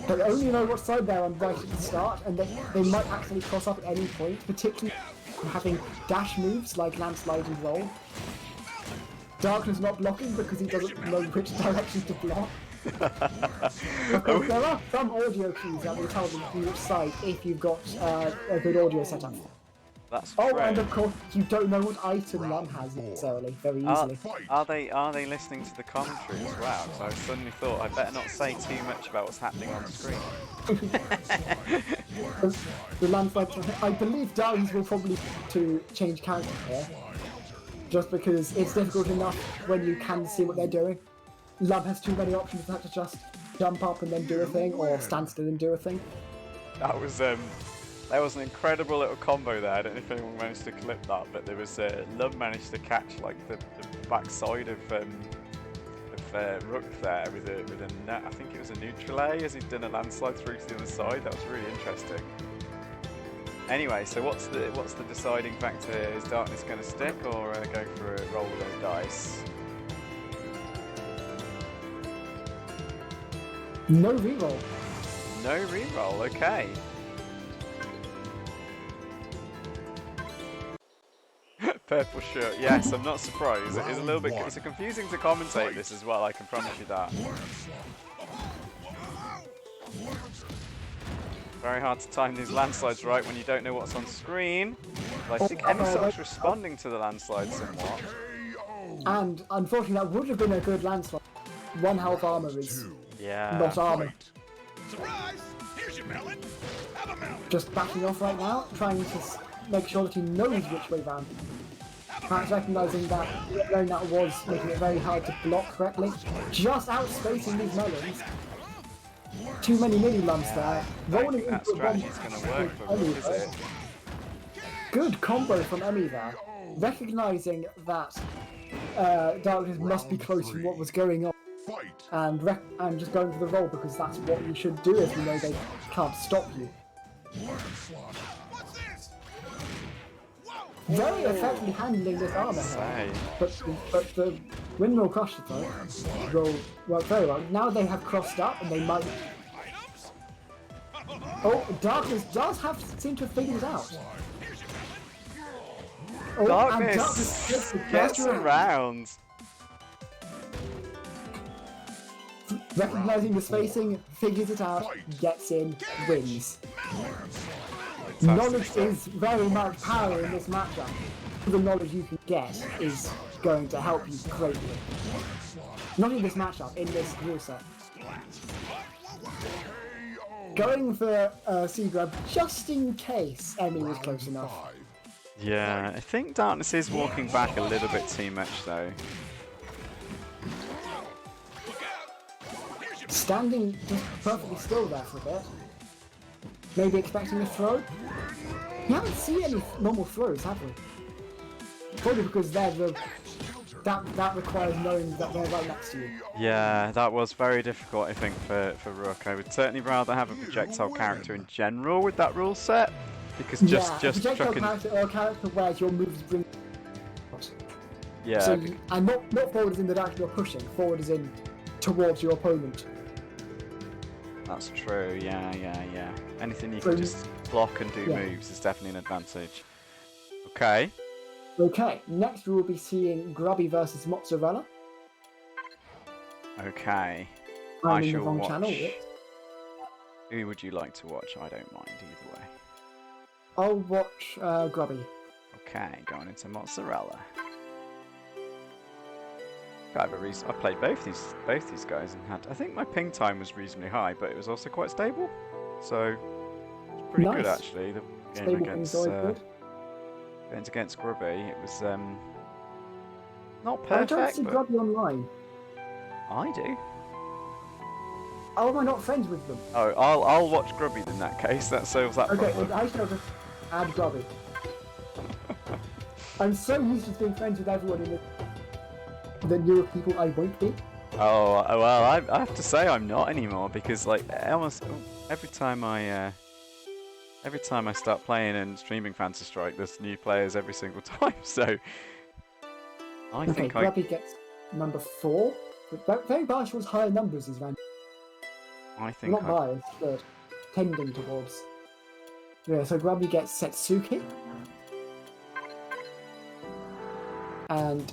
They only know what side they're on right at the start, and they might actually cross up at any point, particularly having dash moves like landslide and roll. Darkness not blocking because he doesn't know which direction to block. Of course, there are some audio cues that will tell them which side if you've got a good audio setup. That's Oh, true. and of course, you don't know what item Lum has necessarily, very easily. Are they listening to the commentary as well? So I suddenly thought I better not say too much about what's happening on the screen. The landslide, I believe Darkness will probably to change character here, just because it's difficult enough when you can see what they're doing. Love has too many options to have to just jump up and then do a thing, or stand still and do a thing. That was an incredible little combo there. I don't know if anyone managed to clip that, but there was Love managed to catch like the backside of Rook there with a net. I think it was a neutral A as he'd done a landslide through to the other side. That was really interesting. Anyway, so what's the deciding factor here? Is Darkness going to stick or go for a roll with those dice? No reroll. No reroll. Okay. Purple shirt. Yes, I'm not surprised. It is a little bit. It's confusing to commentate this as well. I can promise you that. Very hard to time these landslides right when you don't know what's on screen. But I think Emisoc's responding to the landslide somewhat. And unfortunately, that would have been a good landslide. 1 health armor is not armor. Surprise! Here's your melon. Have a melon. Just backing off right now, trying to make sure that he knows which way round. Perhaps recognising that knowing that was making it very hard to block correctly. Just outspacing these melons. Too many mini lumps there. Rolling that into a bomb. strategy's going to work for Rook, is it? Good combo from Emmy there. Recognising that Darkness must be close to what was going on. And just going for the roll because that's what you should do if you know they can't stop you. Very effectively handling this armor here. But the windmill crusher though will work very well. Now they have crossed up and they might. Oh, Darkness does seem to have figured it out. Oh, Darkness gets around. Recognizing the spacing, figures it out, gets in, wins. Fantastic Knowledge stuff. is very much power in this matchup. The knowledge you can get is going to help you greatly. Not in this matchup, in this rule set. Going for C grab just in case Emmy was close enough. Yeah, I think Darkness is walking back a little bit too much though. Standing just perfectly still there for a bit. Maybe expecting a throw? We haven't seen any normal throws, have we? Probably because they're that requires knowing that they're right next to you. Yeah, that was very difficult I think for Rook. I would certainly rather have a projectile character in general with that rule set. Because just projectile chucking... character or a character where your moves bring Yeah. so and not forward as in the direction you're pushing, forward as in towards your opponent. That's true, yeah. Anything you can just block and do Yeah. moves is definitely an advantage. Okay. Okay, next we will be seeing Grubby versus Mozzarella. Okay. I'm I in the shall wrong watch. channel. Who would you like to watch? I don't mind either way. I'll watch Grubby. Okay, going into Mozzarella. I played both these guys and had. I think my ping time was reasonably high, but it was also quite stable. So it's pretty good Nice. actually. The game Stable against ping's always good. against Grubby, it was not I don't perfect, see but Grubby online. I do. How am I not friends with them? Oh, I'll watch Grubby in that case. That solves that Okay, problem. I should just add Grubby. I'm so used to being friends with everyone in the newer people I won't be. Oh well, I have to say I'm not anymore because like almost every time I start playing and streaming Phantasy Strike, there's new players every single time. So I Okay, think Grubby gets number 4. But very biased towards higher numbers is random. I think Not biased, but tending towards. Yeah, so Grubby gets Setsuki. And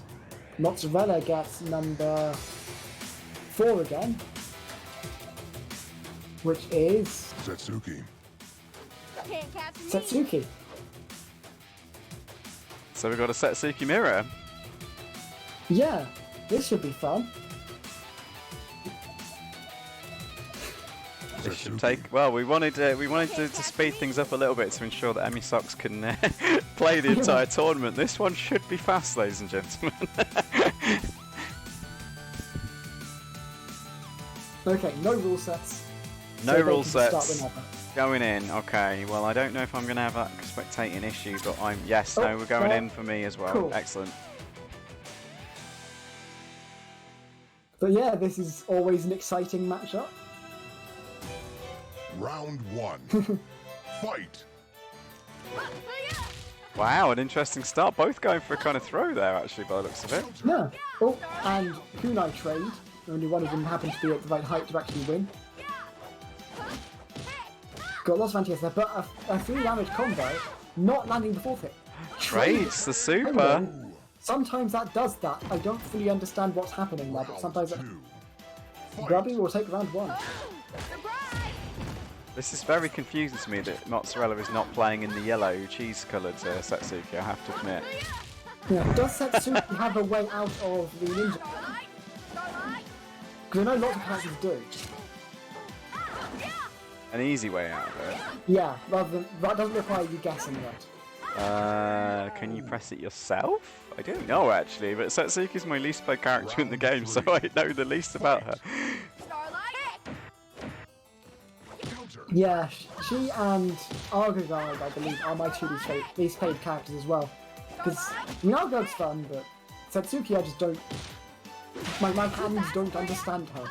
Mozzarella gets number 4 again. Which is Setsuki. Can't catch me. Setsuki. so. We've got a Setsuki mirror. Yeah, this should be fun. This should take. Well, we wanted to speed things up a little bit to ensure that Emisoc's can play the entire tournament. This one should be fast, ladies and gentlemen. Okay, no rule sets. No so they rule can start sets. whenever. Going in. Okay. Well, I don't know if I'm going to have that spectating issue, but I'm. Yes. Oh, No. We're going there. in for me as well. Cool. Excellent. But yeah, this is always an exciting matchup. Round 1. Fight. Wow, an interesting start. Both going for a kind of throw there, actually, by the looks of it. Yeah. Oh, and kunai trade. Only one of them happened to be at the right height to actually win. Got lots of anti-airs there, but a 3 damage combo, not landing the fourth hit. Trades the super. Anyway, sometimes that does that. I don't fully understand what's happening there, but Round sometimes 2. Grubby will take round 1. This is very confusing to me that Mozzarella is not playing in the yellow cheese-coloured Satsuki, I have to admit. Yeah. Does Setsuki have a way out of the ninja? Because I know lots of characters do. An easy way out of it. Yeah, rather than that doesn't require you guessing that. Can you press it yourself? I don't know actually, but Satsuki's my least played character in the game, so I know the least about her. Counter. Yeah, she and Argogard, I believe, are my two least played characters as well. Because, I mean, Argogard's fun, but Satsuki, I just don't... My hands don't understand her.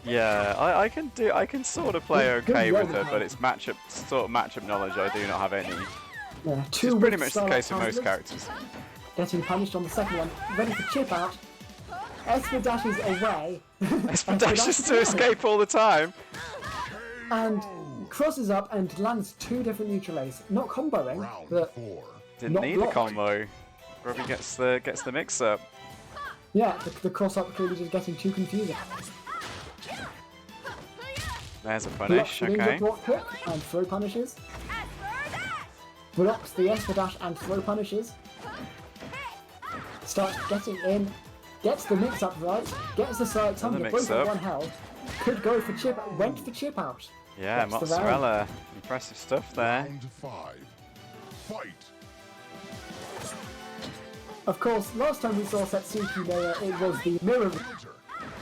Yeah, I can sort of play Good okay with roll. her, but it's sort of matchup knowledge I do not have any. Yeah, It's two pretty with much the Starlight case with most Counselors, characters. Getting punished on the second one, ready for chip out. Esper dashes away. Esper dashes to escape all the time. And crosses up and lands 2 different neutral A's. Not comboing, Round but 4. Didn't Not need blocked. a combo. Robbie gets the mix up. yeah, the cross up clearly just getting too confusing. There's a Blocks punish, the ninja okay. block kick and throw punishes. Blocks the Esper dash and throw punishes. Starts getting in. Gets the mix up right. Gets the side Another tumble mix both at up. 1 health. Could go for chip. Went for chip out. Yeah, That's the round. Mozzarella. Impressive stuff there. Round 5. Fight. Of course, last time we saw Setsuki there, it was the mirror Counter.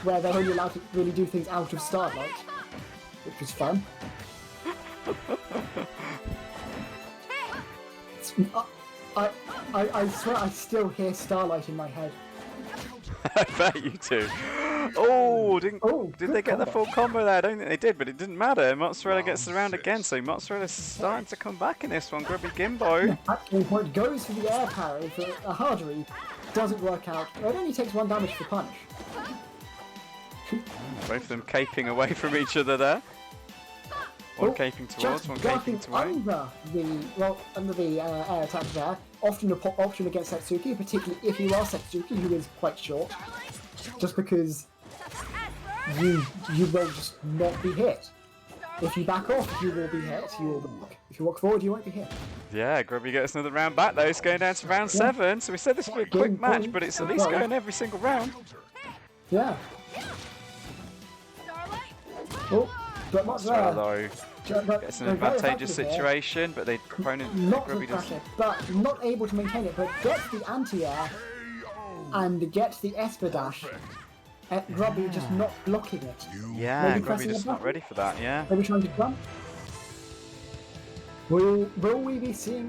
where they're only allowed to really do things out of Starlight, which was fun. I swear I still hear Starlight in my head. I bet you do. Oh, did good they get the combo. full combo there? I don't think they did, but it didn't matter. Mozzarella gets the round Round again, 6. so Mozzarella's starting to come back in this one. Grubby Gimbo. Actually, point goes for the air parry for a hard read. Doesn't work out. It only takes 1 damage for punch. Both of them caping away from each other there. One Oh, caping towards, Just one darting caping away. under the air attack there. Often a pop option against Setsuki, particularly if you are Setsuki, who is quite short. Just because you will just not be hit. If you back off, you will be hit. You will walk. If you walk forward, you won't be hit. Yeah, Grubby gets another round back though. It's going down to round 7. So we said this would be a quick Game match, point. but it's at least going every single round. Counter. Yeah. Oh, but Mozzarella Mozzarella though gets an advantageous situation, but the opponent Not Grubby with does. pressure, but not able to maintain it. But gets the anti-air and gets the Esper dash. Grubby just not blocking it. Yeah, Maybe Grubby pressing just the not button? ready for that. Yeah. Maybe trying to jump. Will we be seeing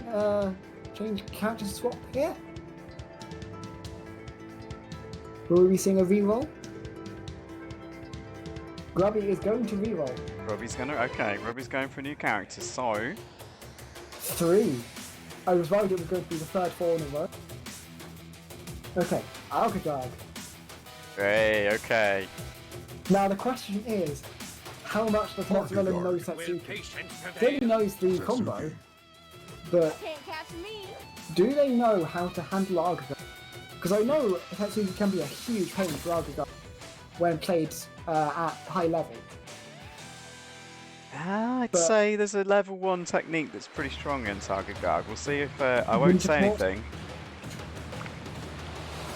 change character swap here? Will we be seeing a reroll? Grubby is going to reroll. Grubby's going for a new character. So 3. I was worried it was going to be the 3rd fall in a row. Okay, Alcadog. hey, okay. Now the question is, how much does Mozzarella know Setsuki? Clearly knows the combo, but Can't catch me. do they know how to handle Argogard? Because I know Setsuki can be a huge pain for Argogard when played at high level. I'd But- say there's a level 1 technique that's pretty strong in Target Guard. We'll see if I won't say Winter Port? anything.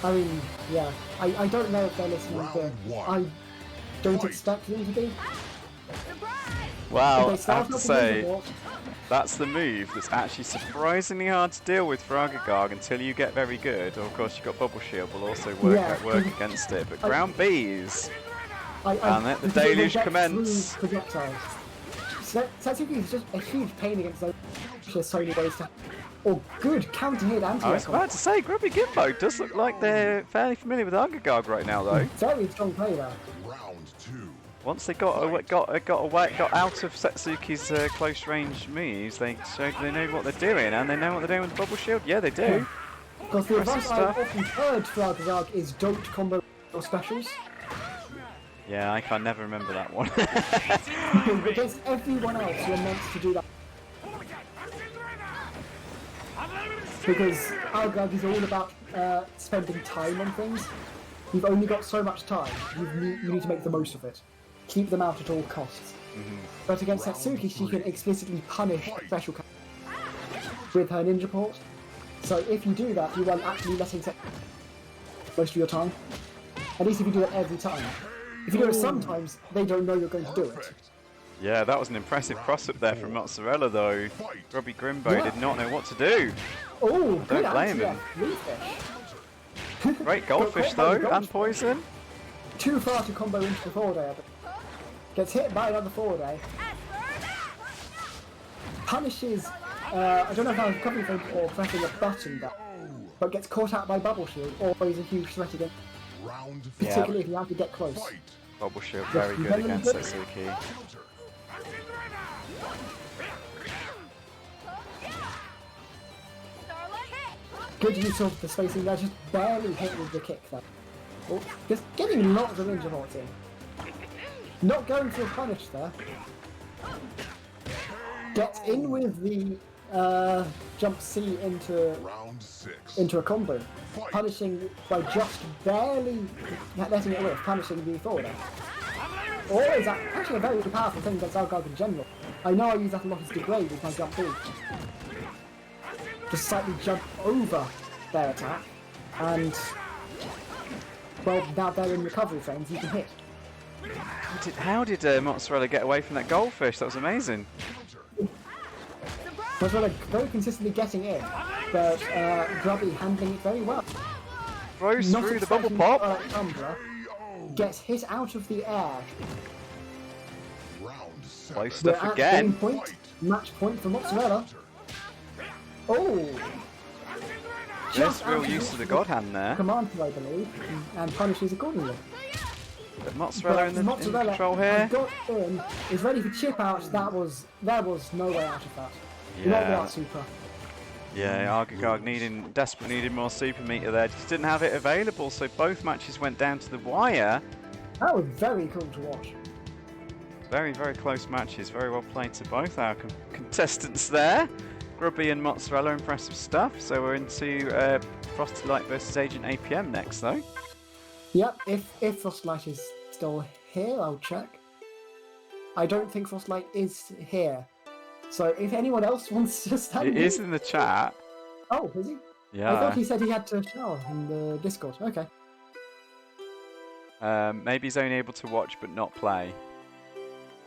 I mean, yeah, I don't know if they're listening, Round but 1. I don't Fight. expect them to be. Wow, If they I start have to off with say, Winter Port, that's the move that's actually surprisingly hard to deal with for Agagog until you get very good. Of course, you've got Bubble Shield will also work Yeah. against it. But Ground Bees, And let the because it will deluge get commence. through projectiles. Satsuki is just a huge pain against those. There's so many ways to. Oh, good counter hit anti. I was about to say, Grubby Gimbo does look like they're fairly familiar with Argagog right now, though. Very strong play there. Round 2. Once they got out of Satsuki's close range moves, they showed they know what they're doing, and they know what they're doing with the bubble shield. Yeah, they do. Because the advice I've stuff. often heard for Argazarg is don't combo your specials. Yeah, I can never remember that one. Because against everyone else, you're meant to do that. Because Argazarg is all about spending time on things. You've only got so much time. You need to make the most of it. Keep them out at all costs. But against Satsuki, she can explicitly punish special with her ninja port. So if you do that, you are actually letting most of your time. At least if you do it every time. If you do it sometimes, they don't know you're going to do it. Yeah, that was an impressive cross-up there from Mozzarella, though. Robbie Grimbo did not know what to do. Oh, good Don't blame him. Refresh. Great goldfish, though, and poison. Too far to combo into the forward air, but gets hit by another forward air. Punishes, I don't know if I was covering from or pressing a button, but gets caught out by bubble shield, always a huge threat again. Particularly if you have to get close. Bubble shield very good against Satsuki. Good use of the spacing there, just barely hit with the kick there. Oh, just getting lots of ninja ports in. Not going for a punish there. Gets in with the jump C into a combo. Punishing by just barely letting it live, punishing the forward air. Always actually a very powerful thing against Argyle in general. I know I use that a lot as degrade with my jump B. Just slightly jump over their attack, and well, now they're in recovery frames, you can hit. How did Mozzarella get away from that goldfish? That was amazing. Mozzarella very consistently getting in, but Grubby handling it very well. Throws Not through the bubble expecting pop. Tumbler, gets hit out of the air. Close We're stuff at again. game point, match point for Mozzarella. Oh! There's Just real out use of the God Hand there. command, I believe, and punishes accordingly. But Mozzarella in the Mozzarella control here. got in, is ready for chip out. There was no way out of that. Not Yeah. without super. Yeah, Argagog desperately needed more super meter there. Just didn't have it available, so both matches went down to the wire. That was very cool to watch. Very, very close matches. Very well played to both our contestants there. Grubby and Mozzarella, impressive stuff. So we're into Frosty Light versus Agent APM next, though. Yep, if Frostlight is still here, I'll check. I don't think Frostlight is here. So if anyone else wants to stand It is in the chat. Oh, is he? Yeah. I thought he said he had to shower in the Discord. Okay. Maybe he's only able to watch but not play.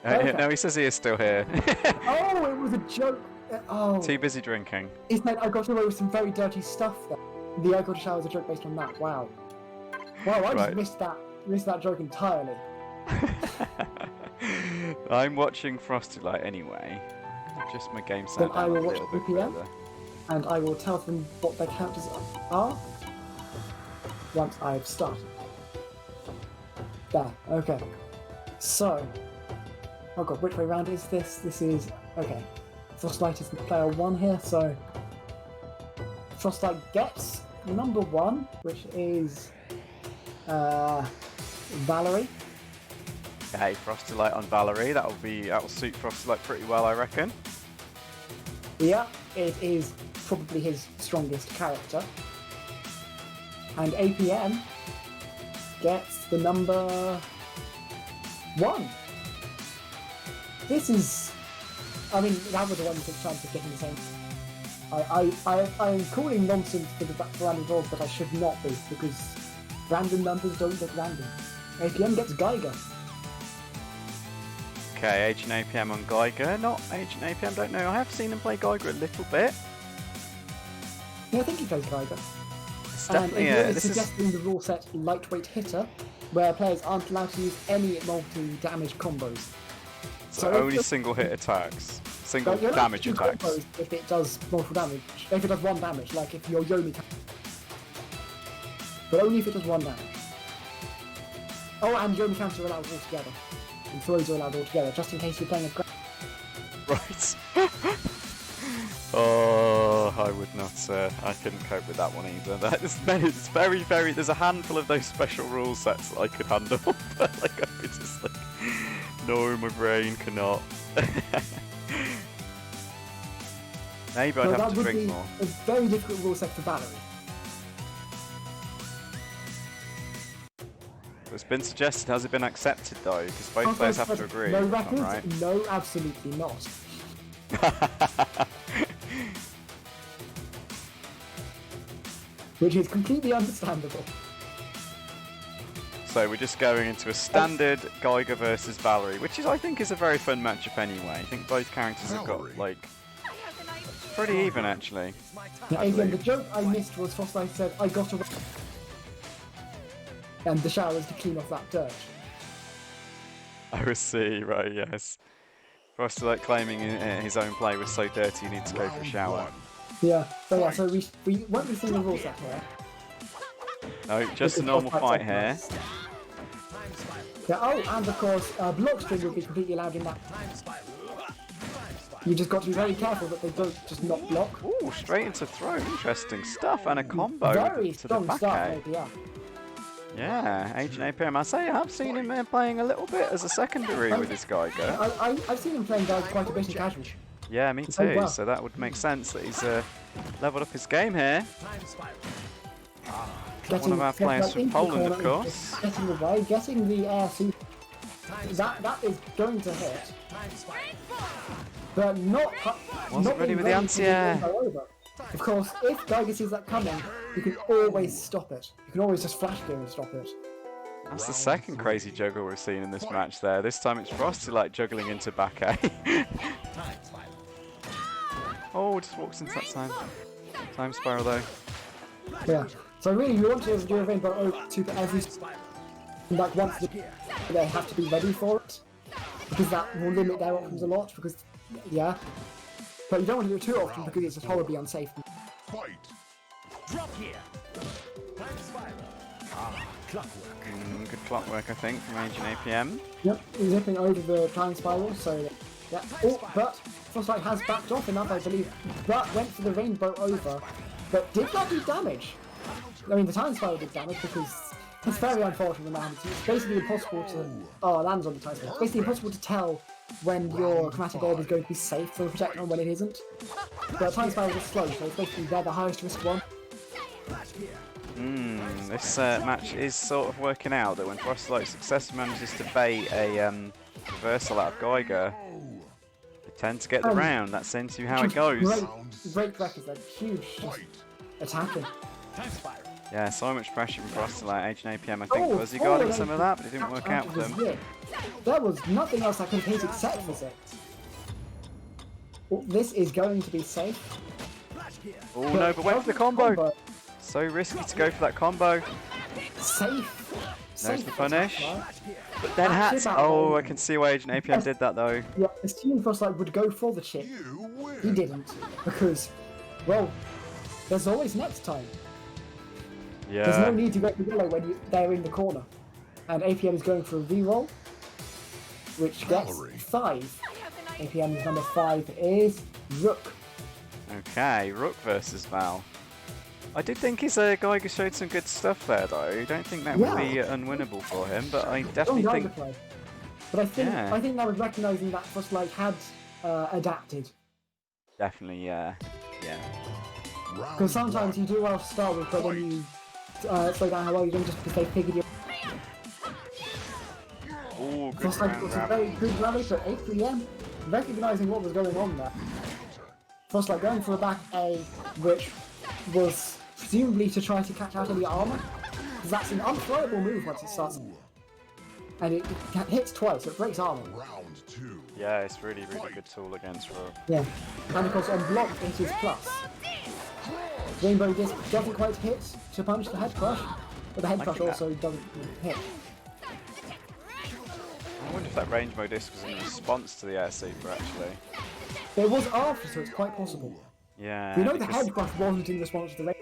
Okay. No, he says he is still here. Oh, it was a joke. Oh. Too busy drinking. He said I got away with some very dirty stuff there. The I got to shower was a joke based on that. Wow. Wow, I just missed that joke entirely. I'm watching Frosty Light anyway. Just my game Then sound I down a will watch little bit VPN. further. And I will tell them what their characters are once I've started. There, okay. So, oh god, which way round is this? This is, okay. Frostlight is player 1 here, so Frostlight gets number 1, which is Valerie. Okay, Frosty Light on Valerie. That'll suit Frosty Light pretty well, I reckon. Yeah, it is probably his strongest character. And APM gets the number 1. This is, I mean, that was the one with the chance of getting the same. I am calling nonsense for the random rolls, but I should not be, because random numbers don't look random. APM gets Geiger. Okay, Agent APM on Geiger. Not Agent APM, don't know. I have seen him play Geiger a little bit. Yeah, I think he plays Geiger. It's And definitely if a, you're this is suggesting the rule set lightweight hitter, where players aren't allowed to use any multi-damage combos. So if only the- single hit attacks, single You're allowed damage to do attacks. combos if it does multiple damage. If it does 1 damage, like if your Yomi but only if it does 1 damage. Oh, and Yomi counters are allowed altogether. And throws are allowed altogether, just in case you're playing a Right. Oh, I would not. I couldn't cope with that one either. It's very, very. There's a handful of those special rule sets that I could handle, but like I was just like, no, my brain cannot. Maybe I'd have to drink more. A very difficult rule set for Valerie. It's been suggested. Has it been accepted though? Because both players have to agree. No if I'm records? right. No, absolutely not. Which is completely understandable. So we're just going into a standard Geiger versus Valerie, which is, I think, is a very fun matchup anyway. I think both characters have got like pretty even actually. Now, again, the joke I missed was Frostlight said, "I got away," and the shower is to clean off that dirt. I see, right? Yes. Frostlight claiming his own play was so dirty he needs to go for a shower. Yeah. So yeah. So we won't be seeing the rule set here. No, just a normal fight here. Yeah. Oh, and of course, block string would be completely allowed in that. You just got to be very careful that they don't just not block. Ooh, straight into throw. Interesting stuff, and a combo Very to the strong back start, A. maybe, yeah. Yeah, Agent APM. I say I have seen him playing a little bit as a secondary with this Geiger. I've seen him playing guys quite a bit in casual. Yeah, me Oh, too. wow. So that would make sense that he's leveled up his game here. One of our players from Poland, of course. Getting away, getting the air suit. That is going to hit. But not Wasn't ready being with the to anti-air. go over. Of course, if Geiger sees that coming, you can always stop it. You can always just flash gear and stop it. That's the second crazy juggle we've seen in this match there. This time it's Frosty like juggling into back A. Oh, just walks into that time spiral though. Yeah. So really, you want to do a rainbow over to every like once they have to be ready for it, because that will limit their options a lot. Because yeah, but you don't want to do it too often because it's just horribly unsafe. Fight. Drop here. Time spiral. Clockwork. Good clockwork, I think, from Agent APM. Yep, zipping over the time spiral. So yeah. Oh, but Frostlight has backed off enough, I believe. But went for the rainbow over, but did not do damage. I mean, the time spiral did damage because it's very unfortunate man. It's basically impossible to. Oh, it lands on the time spiral. It's basically impossible to tell when your chromatic orb is going to be safe for the protection and when it isn't. But time spiral is slow, so it's basically they're the highest risk one. This match is sort of working out that when Frostlight successfully manages to bait a reversal out of Geiger, they tend to get the round. That seems to be how it goes. Great records, they're huge attacking. Time spiral. Yeah, so much pressure from Frostlight. Agent APM, I think, was he Oh, guarding they some of that, but it didn't work out for them. zip. There was nothing else I could hit except for zip. Oh, this is going to be safe. Oh no, but went for the combo. So risky to go for that combo. Safe. There's Safe the punish. attack, right? But then That hats. chip out Oh, there. I can see why Agent APM did that though. Yeah, assuming Frostlight would go for the chip, You he win. didn't. Because, well, there's always next time. There's no Yeah. need to go for yellow when they're in the corner. And APM is going for a reroll, which gets Valerie. 5. APM's number 5 is Rook. Okay, Rook versus Val. I did think his Geiger showed some good stuff there though. I don't think that would be unwinnable for him, but I definitely Strong think. Geiger play. But Yeah. I think that was recognising that Frostlight had adapted. Definitely, yeah. Round Because sometimes one. you do well to start with, but then you slow down how well you do just because they figured you. Oh, good Frostlight round was a grab. very good rally for 8 recognising what was going on there. Frostlight going for a back A, which was presumably to try to catch out any armour. Because that's an unthrowable move once it starts. And it hits twice, so it breaks armour. Round 2. Yeah, it's really good tool against Rook. Yeah. And of course on block it is plus. Rainbow Disc doesn't quite hit to punch the head crush, but the head I crush think that- also doesn't hit. wonder if that range mode disc was in response to the air super actually. It was after, so it's quite possible. Yeah. We know the because- head crush wasn't in response to the range.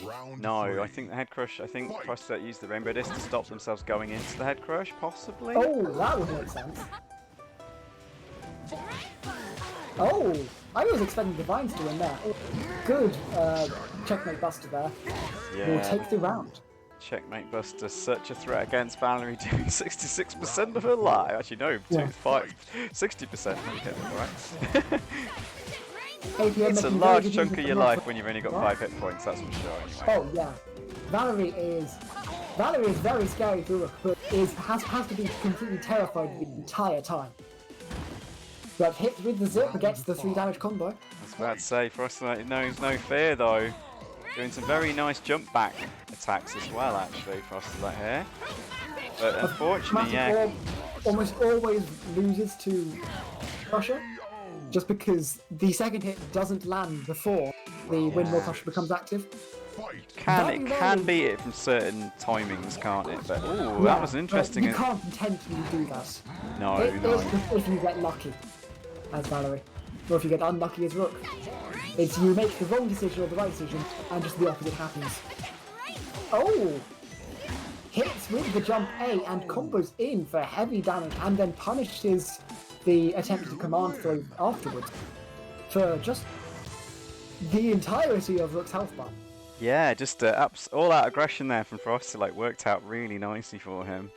Round No, three. I think the head crush. I think Frosty used the rainbow disc to stop themselves going into the head crush, possibly. Oh, that would make sense. Oh, I was expecting Divines to win there. Oh, good checkmate Buster there. Yeah. Will take the round. Checkmate Buster, such a threat against Valerie, doing 66% of her life. Actually, no, Yeah. 60%. Alright. APM It's a making very large good chunk use of your the life block. when you've only got 5 hit points, that's for sure. Anyway. Oh yeah, Valerie is very scary to look, but has to be completely terrified the entire time. But hits with the zip gets the 3 damage combo. I was about to say, Frosty knows no fear though. Doing some very nice jump back attacks as well, actually, Frosty here. But unfortunately, Magic yeah. Orb almost always loses to Crusher, just because the second hit doesn't land before the Windmill Crusher becomes active. It can beat it from certain timings, can't it? But ooh, that was an interesting. You can't intentionally do that. No, It no. is if you get lucky as Valerie, or if you get unlucky as Rook. It's you make the wrong decision or the right decision, and just the opposite happens. Oh! Hits with the jump A and combos in for heavy damage, and then punishes the attempted command throw afterwards for just the entirety of Rook's health bar. Yeah, just all that aggression there from Frosty worked out really nicely for him.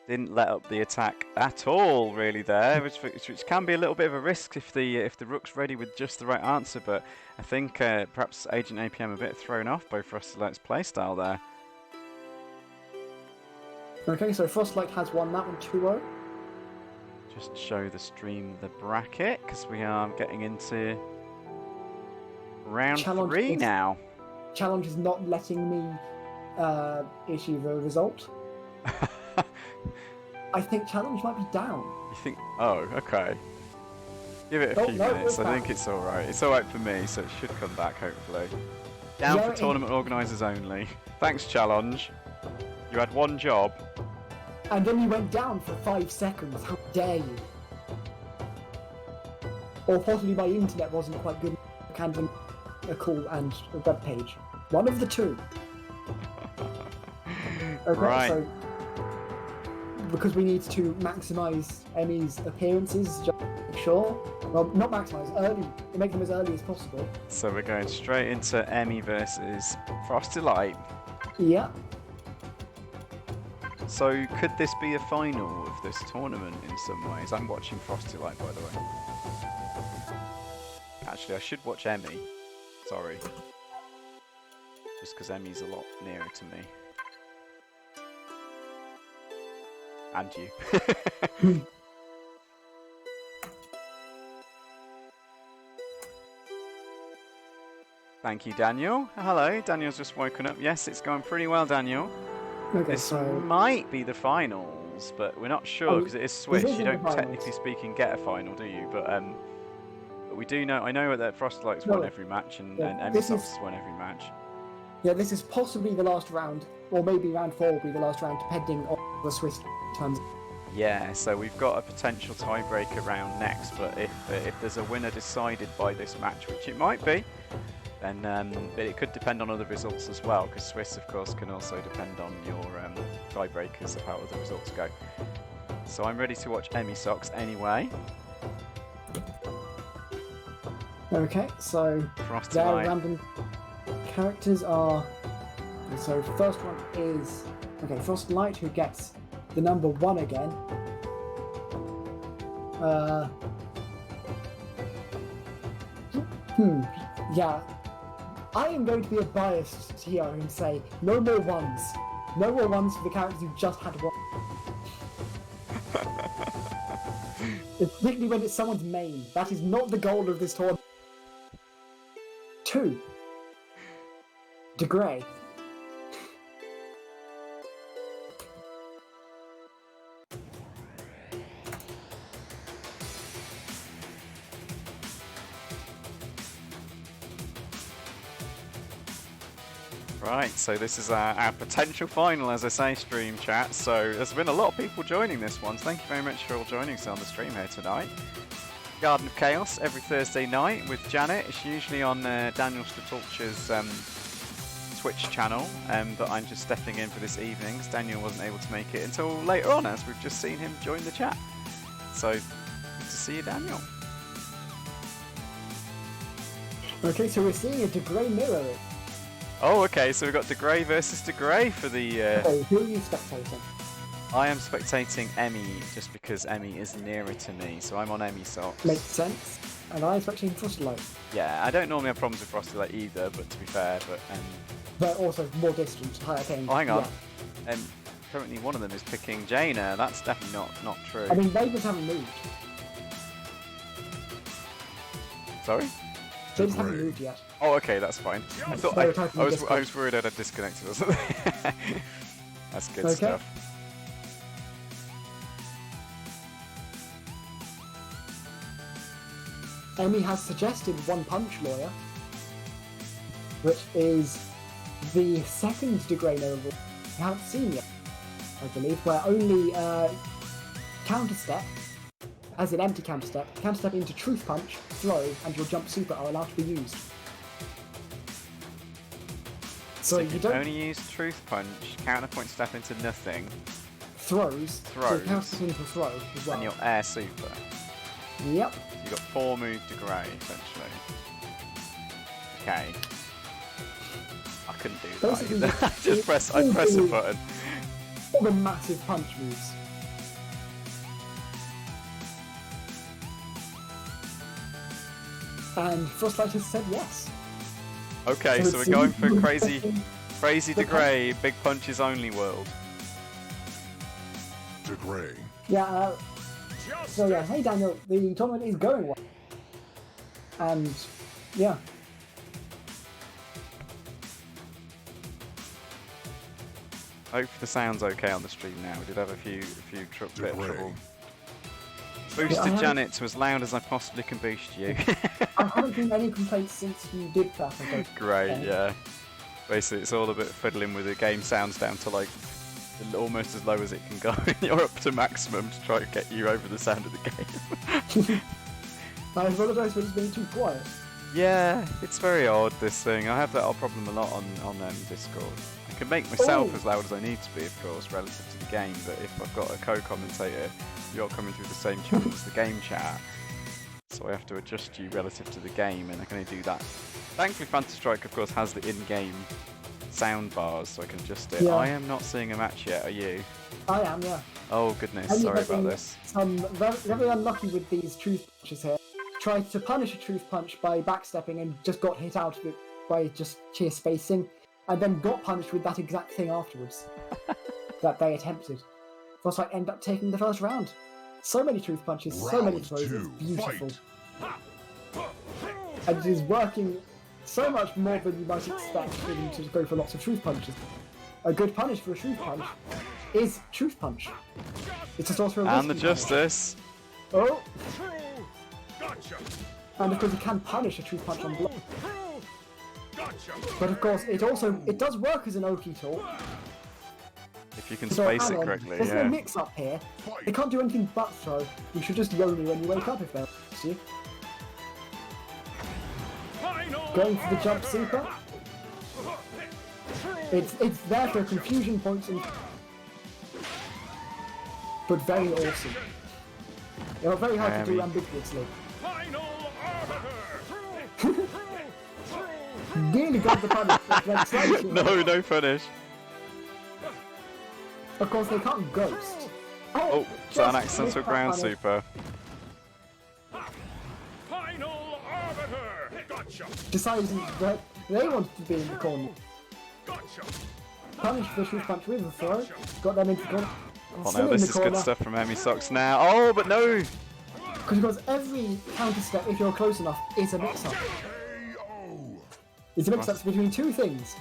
Didn't let up the attack at all, really there, which can be a little bit of a risk if the Rook's ready with just the right answer. But I think perhaps Agent APM a bit thrown off by Frostlight's playstyle there. Okay, so Frostlight has won that one 2-0. Just show the stream the bracket because we are getting into round Challenge 3 is- now. Challenge is not letting me issue the result. I think Challenge might be down. You think? Oh, okay. Give it a Oh, few no, minutes. it's I back. think it's all right. It's all right for me, so it should come back hopefully. Down Yeah, for it- tournament organisers only. Thanks, Challenge. You had one job. And then you went down for 5 seconds. How dare you? Or possibly my internet wasn't quite good enough to handle a call and a web page. One of the two. Okay, Right. so because we need to maximise Emmy's appearances, just to make sure. Well, not maximise, early. Make them as early as possible. So we're going straight into Emmy versus Frosty Light. Yeah. So could this be a final of this tournament in some ways? I'm watching Frosty Light, by the way. Actually, I should watch Emmy. Sorry. Just because Emmy's a lot nearer to me. And you. Thank you, Daniel. Hello, Daniel's just woken up. Yes, it's going pretty well, Daniel. Okay, This so might be the finals, but we're not sure Oh, because it is Swiss. this You isn't don't, the finals. technically speaking, get a final, do you? But we do know. I know that Frostlight's No, won every match, and, yeah, and Emmy this Soft's is- won every match. yeah, this is possibly the last round, or maybe round 4 will be the last round, depending on the Swiss times. Yeah, so we've got a potential tiebreaker round next, but if there's a winner decided by this match, which it might be, then but it could depend on other results as well, because Swiss, of course, can also depend on your tiebreakers of how other results go. So I'm ready to watch Emmy Socks anyway. Okay, so Frosty their Light. random characters are. So first one is Frost Light, who gets the number 1 again. Yeah. I am going to be a biased here and say no more ones. No more ones for the characters who just had 1. Particularly when it's someone's main. That is not the goal of this tournament. 2. DeGray. Right, so this is our potential final, as I say, stream chat. So there's been a lot of people joining this one. So thank you very much for all joining us on the stream here tonight. Garden of Chaos every Thursday night with Janet. It's usually on Daniel Stratorch's Twitch channel, but I'm just stepping in for this evening because Daniel wasn't able to make it until later on, as we've just seen him join the chat. So good to see you, Daniel. Okay, so we're seeing a De Grey mirror. Oh, okay, so we've got De Grey versus De Grey for the... Okay, who are you spectating? I am spectating Emmy, just because Emmy is nearer to me, so I'm on Emmy socks. Makes sense. And I'm spectating Frosted Light. Yeah, I don't normally have problems with Frosted Light either, but to be fair, But also more distant, higher paying. Oh, hang on. Yeah. Currently one of them is picking Jaina. That's definitely not true. I mean, they just haven't moved. Sorry? They just haven't moved yet. Oh, okay, that's fine. I thought I was worried I'd disconnected or something. That's good Okay. stuff. Emmy has suggested One Punch Lawyer, which is the second De Grey mirror we haven't seen yet, I believe, where only counter step, as in empty counter step into Truth Punch, throw, and your jump super are allowed to be used. So you don't only use Truth Punch, counterpoint step into nothing, throws. So counter step into throw as well. and your air super. Yep. So you've got 4 moves to Grey, essentially. Okay. I couldn't do that Basically, either. I press a button. All the massive punch moves. And Frostlight has said yes. Okay, so we're going for crazy De Grey, big punches only world. De Grey. Yeah, so yeah, hey Daniel, the tournament is going well. And, yeah. Hope the sound's okay on the stream now. We did have a few bit of trouble. Boosted Janet to as loud as I possibly can boost you. I haven't seen any complaints since you did that. I don't Great, think. yeah. Basically, it's all a bit fiddling with the game sounds down to like almost as low as it can go. You're up to maximum to try to get you over the sound of the game. I apologise for just being too quiet. Yeah, it's very odd, this thing. I have that problem a lot on Discord. I can make myself as loud as I need to be, of course, relative to the game, but if I've got a co-commentator, you're coming through the same channel as the game chat, so I have to adjust you relative to the game, and I can only do that. Thankfully, Phantom Strike, of course, has the in-game sound bars, so I can adjust it. Yeah. I am not seeing a match yet, are you? I am, yeah. Oh, goodness, And sorry you've about been this. Very, very unlucky with these truth punches here. Tried to punish a truth punch by backstepping and just got hit out of it by just sheer spacing, and then got punished with that exact thing afterwards that they attempted. Frostlight end up taking the first round. So many truth punches, so many Round throws, it's 2, beautiful. fight. And it is working so much more than you might expect for them to go for lots of truth punches. A good punish for a truth punch is truth punch. It's just also a And the risky punch. justice. Oh! Gotcha. And of course you can punish a truth punch on block. Gotcha. But of course it does work as an Oki tool. If you can So space hang it on, correctly, there's no yeah. mix up here. They can't do anything but throw. You should just yoni when you wake up if they're you. Going for the jump super. It's there for confusion points and but very awesome. They are very hard to do ambiguously. Final Nearly got the punish, but then slightly. No punish. Of course they can't ghost. Oh, is that an accidental ground punish. super? Final arbiter. Gotcha. Deciding that they wanted to be in the corner. Gotcha. Punish the truth punch with a throw. Got them into the corner. Oh Still no, in this the is good corner. stuff from Hemi Socks now. Oh, but no! Because every counter step, if you're close enough, is a mix-up. KO. It's a mix-up between two things.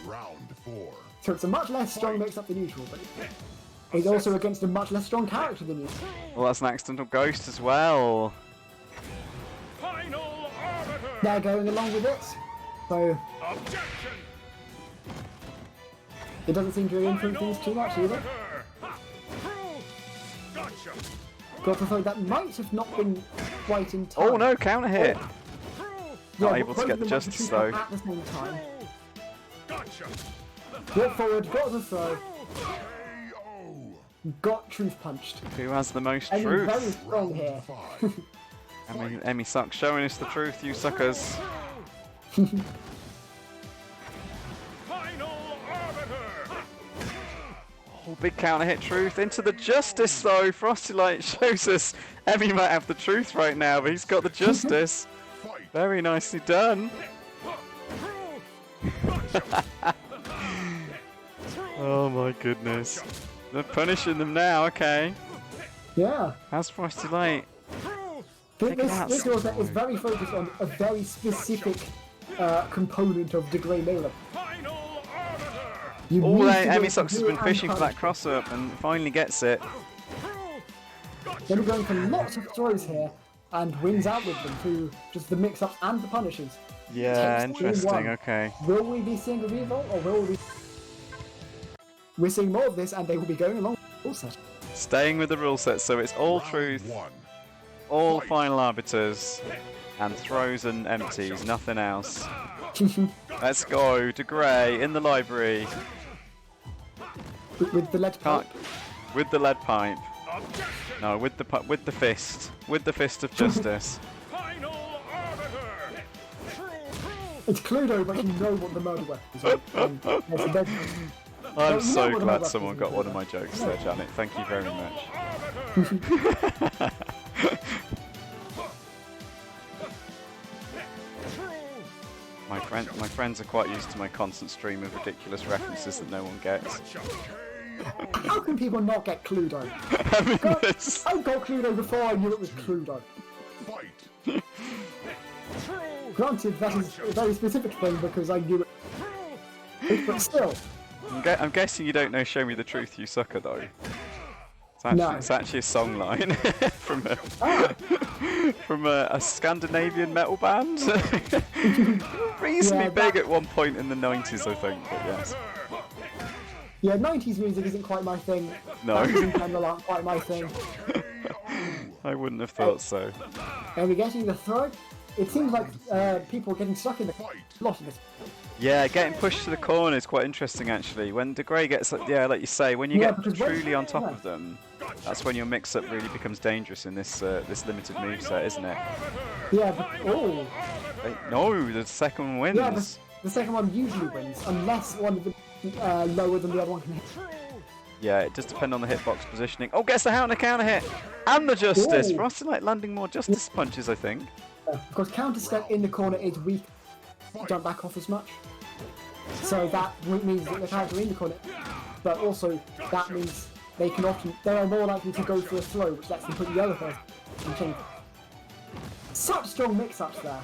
Round 4. So it's a much less strong mix-up than usual, but it's also against a much less strong character than usual. Well, that's an accidental ghost as well. Final arbiter. They're going along with it. So Objection! it doesn't seem to influence things too much either. Gotcha! Got to say that might have not been quite in time. Oh no, counter hit! Yeah, Not able to both get of the them went to justice shoot though. at the same time. Gotcha! Got forward, got the throw, KO. got truth punched. Who has the most And very truth? strong here. Emmy sucks showing us the truth, you suckers. Final arbiter! Oh, big counter hit truth into the justice though. Frosty Light shows us Emmy might have the truth right now, but he's got the justice. Fight. Very nicely done. Oh my goodness. They're punishing them now, okay. Yeah. How's Frosty Light? This was is very focused on a very specific component of the Grey Mailer. Final arbiter! You All need day, to Emmy be Socks has able been to fishing for that punch. cross up and finally gets it. Then we're going for lots of throws here and wins out with them through just the mix-ups and the punishes. Yeah, Takes 2 in interesting, 1. okay. Will we be seeing a revolt or will we? We're seeing more of this and they will be going along with the rule set. Staying with the rule set, so it's all Round truth, 1. all final arbiters, and throws and empties, nothing else. Let's go to Grey in the library. With the lead Can't, pipe. with the lead pipe. Objection! No, with the fist of justice. Final arbiter! It's Cluedo, but you know what the murder weapon is. Right? And there's a dead- I'm you so know what glad the someone got one of my jokes there, Janet. Thank you very much. Arbiter! My friends are quite used to my constant stream of ridiculous references that no one gets. How can people not get Cluedo? I mean, it's, I got Cluedo before I knew it was Cluedo. Fight. Granted, that is a very specific thing because I knew it. But still, I'm guessing you don't know "Show Me the Truth, You Sucker" though. No. It's actually a song line from a Scandinavian metal band. Reasonably Yeah, big at one point in the 90s, I think. But yes. yeah, 90s music isn't quite my thing. No. Bands in general aren't quite my thing. I wouldn't have thought so. And we're getting the throw. It seems like people are getting stuck in the lot of this. Yeah, getting pushed to the corner is quite interesting actually. When De Grey gets, yeah, like you say, when you Yeah, get because when- truly on top yeah. of them, that's when your mix-up really becomes dangerous in this this limited moveset, isn't it? Yeah, but oh, No, the second one yeah, wins. the second one usually wins unless one of them lower than the other one can hit. Yeah, it does depend on the hitbox positioning. Oh, gets the counter hit! And the justice! Ooh. Frosty like landing more justice punches, I think. Of course, counter step in the corner is weak. Don't back off as much. So that means that the character in the corner, but also that means they are more likely to go for a throw, which lets them put the other person in change. Such strong mix-ups there.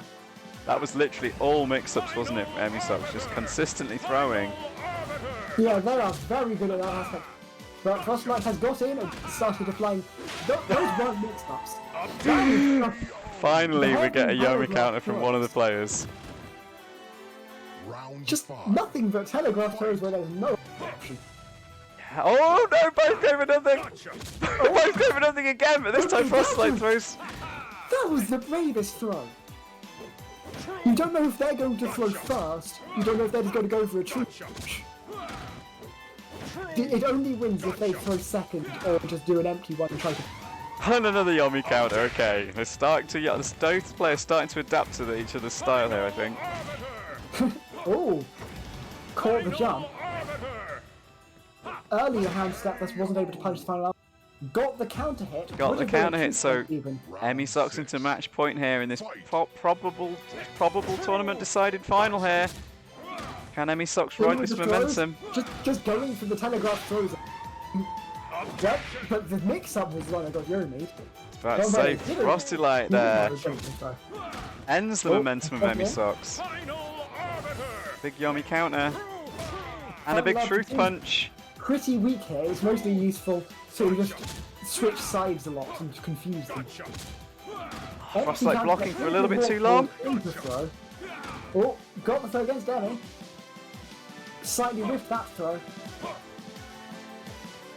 That was literally all mix-ups, wasn't it, from Emmy Socks? Just consistently throwing. Yeah, they are very good at that aspect. But Frostlight has got in and started applying those weren't mix-ups. Finally, we get a Heavy Yomi counter from one of the throws. players. Round Just 5. nothing but telegraph throws where there's no option. Oh no, both go for nothing! Both go for nothing again, but this time Frostlight throws... That was the bravest throw. You don't know if they're going to throw first. You don't know if they're just going to go for a true punch. It only wins if they throw second or just do an empty one and try to. And another Yomi counter, okay. They're starting to... Both players starting to adapt to each other's style here, I think. Oh, caught the jump. Earlier hand step that wasn't able to punch the final out. Got the counter hit. Got would the have been a counter hit, so even. Emmy Socks into match point here in this probable tournament decided final here. Can Emmy Socks ride With this the throws, momentum? Just going for the telegraph throws. Yep, but the mix-up was one I got Yomi. About to say, Frosty Light there ends the Oh, momentum of Emmy okay. Socks. Final arbiter! Big Yomi counter. And a big Love to truth see. punch. Pretty weak here. It's mostly useful to just switch sides a lot and confuse them. Frostlight blocking for a little bit too long. Oh, got the throw against Demi. Slightly whiffed that throw.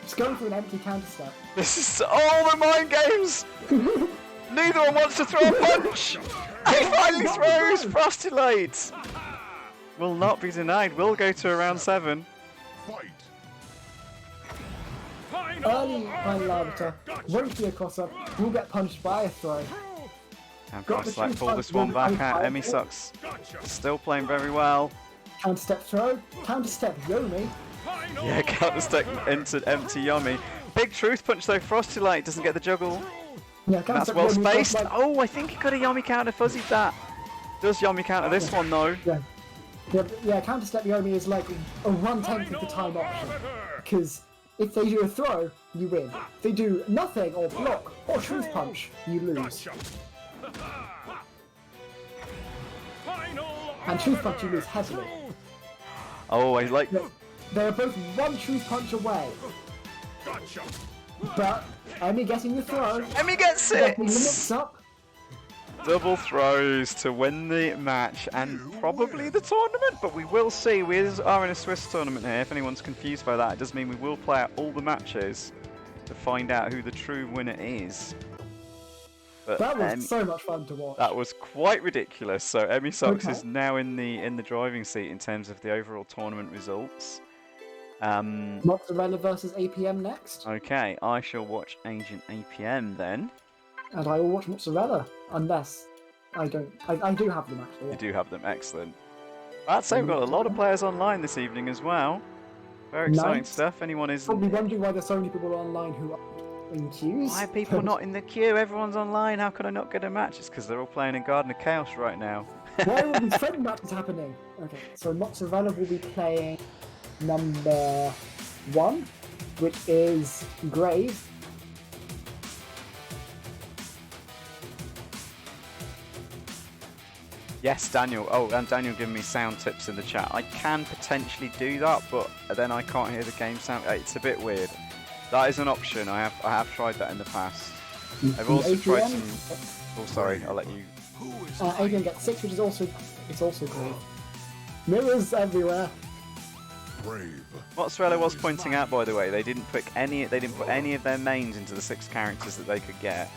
Just going for an empty counter step. This is all the mind games! Neither one wants to throw a punch! He finally throws! Frosty Light! Will not be denied. Will go to around 7. Fight. Early final arbiter. Won't be a cross-up. Will get punched by a throw. And Got the Frosty Light shoot pull punch this one with back a out. five. Emmy sucks. Still playing very well. Counter step throw. Counter step Yomi. Yeah, counter step into empty Yomi. Big truth punch though. Frosty Light doesn't get the juggle. Yeah, counter That's step well Yomi does spaced. like- Oh, I think he got a Yomi counter fuzzied that. Does Yomi counter this one though? Yeah, counter step Yomi is like a 1/10 of the time option. Because if they do a throw, you win. If they do nothing or block or truth punch, you lose. And truth punch you lose heavily. Oh, I like. They are both one truth punch away. But Emmy getting the throw, Emmy gets getting the it! mix up. Double throws to win the match and probably the tournament, but we will see. We are in a Swiss tournament here. If anyone's confused by that, it does mean we will play out all the matches to find out who the true winner is. But That was so much fun to watch. that was quite ridiculous. So Emmy Socks Okay. is now in the driving seat in terms of the overall tournament results. Mozzarella versus APM next, Okay, I shall watch Agent APM then. and I will watch Mozzarella, unless I don't. I do have them actually. You Yeah. do have them, excellent. I'd say we've got a lot of players online this evening as well. Very exciting Nice. stuff. Anyone is... Probably wondering why there's so many people online who are in queues. Why are people not in the queue? Everyone's online. How could I not get a match? It's because they're all playing in Garden of Chaos right now. Why are all these friend matches happening? Okay, so Mozzarella will be playing number 1, which is Grave. Yes, Daniel. Oh, and Daniel giving me sound tips in the chat. I can potentially do that, but then I can't hear the game sound. It's a bit weird. That is an option. I have tried that in the past. I've also tried some... Oh, sorry. I'll let you... Adrian gets 6, which is also Grave. Mirrors everywhere. Brave. Mozzarella was pointing out, by the way, they didn't put any of their mains into the 6 characters that they could get.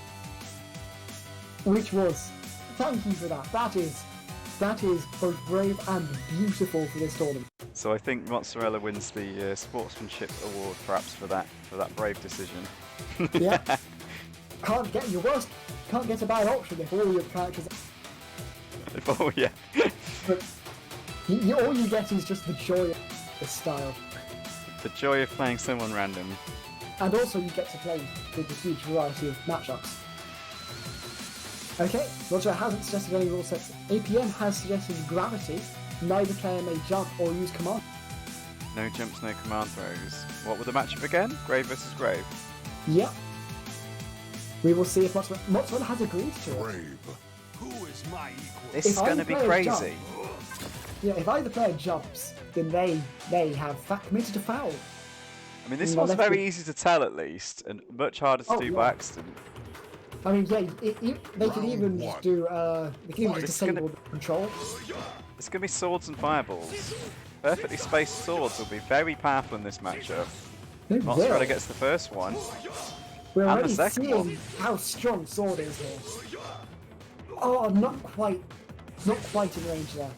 Which was, thank you for that. That is both brave and beautiful for this tournament. So I think Mozzarella wins the sportsmanship award, perhaps for that brave decision. Yeah. Can't get a bad option if all your characters. Oh yeah. But all you get is just the joy of the style, The joy of playing someone random. and also you get to play with a huge variety of matchups. Okay, Roger hasn't suggested any rule sets. APM has suggested gravity. Neither player may jump or use command. No jumps, no command throws. What were the matchup again? Grave versus Grave. Yep. We will see if Mozzarella has agreed to it. Brave. Who is my equal? This is If going to either be player crazy. Yeah, if either player jumps, then they have committed a foul. I mean, this No, one's let's very be- easy to tell at least, and much harder to Oh, do yeah. by accident. I mean, yeah, they can Round even one. just do, they can even It's just gonna- disable the control. It's going to be swords and fireballs. Perfectly spaced swords will be very powerful in this matchup. They Mozzarella will. gets the first one. We're and the already second seeing one. how strong Sword is here. Oh, not quite in range there.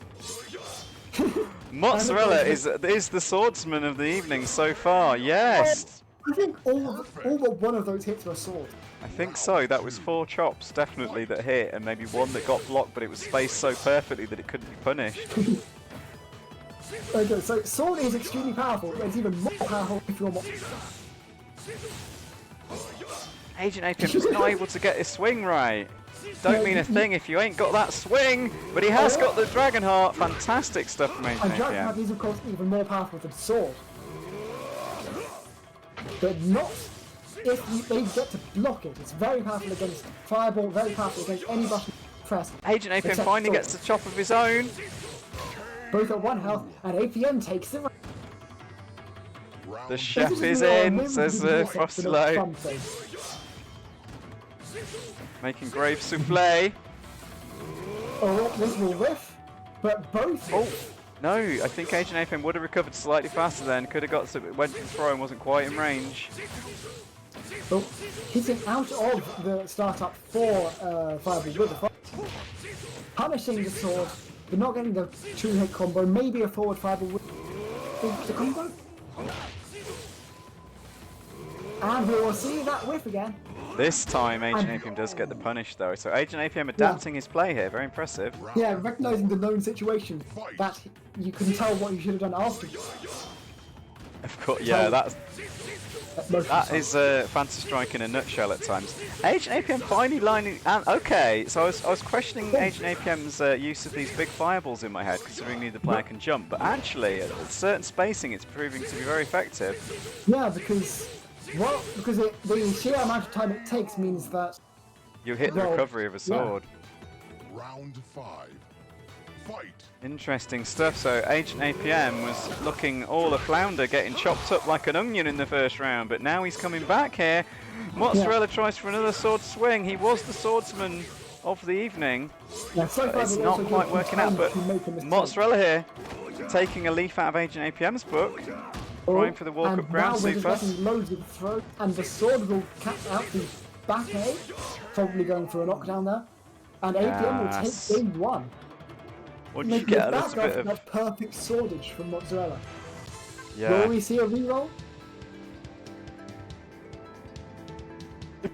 Mozzarella is the swordsman of the evening so far. Yes, I think all but one of those hits were Sword. I think so. That was 4 chops definitely that hit, and maybe 1 that got blocked, but it was spaced so perfectly that it couldn't be punished. Okay, so Sword is extremely powerful, but it's even more powerful if you're Agent APM just not able to get his swing right. Don't mean a thing if you ain't got that swing, but he has got the Dragon Heart. Fantastic stuff from Agent And Dragon Heart APM. is of course even more powerful than Sword. But not if they get to block it. It's very powerful against Fireball, very powerful against any button press. Agent APM Except finally Sword. gets the chop of his own. Both at 1 health, and APM takes the Round The This chef is is really in, our says women's Frosty fun Light. thing. Making grave souffle. Oh, this will whiff. But both. Oh, no, I think Agent APM would have recovered slightly faster then. Could have got to, went for the throw and wasn't quite in range. Oh, hitting out of the startup for Fireball with the fire. Punishing the sword, but not getting the 2-hit combo. Maybe a forward Fireball with the combo. And we will see that whiff again. This time Agent APM does get the punish though. So Agent APM adapting his play here, very impressive. Yeah, recognizing the known situation that you can tell what you should have done after. Of course, yeah, that is Fantasy Strike in a nutshell at times. Agent APM finally lining, and okay, so I was questioning Agent APM's use of these big fireballs in my head, considering neither player can jump, but actually at certain spacing it's proving to be very effective. Yeah, because the sheer amount of time it takes means that You hit the recovery of a sword. Round 5. Fight. Interesting stuff. So Agent APM was looking all a flounder, getting chopped up like an onion in the first round, but now he's coming back here. Mozzarella tries for another sword swing. He was the swordsman of the evening. Yeah, so far It's not quite working out, but Mozzarella here taking a leaf out of Agent APM's book, trying for the walk-up ground super. super. Getting loads of throw, and the sword will catch out the back A, probably going for a knockdown there, and APM will take game 1. What did you get? A That's little bit of that perfect swordage from Mozzarella. yeah. Will we see a reroll?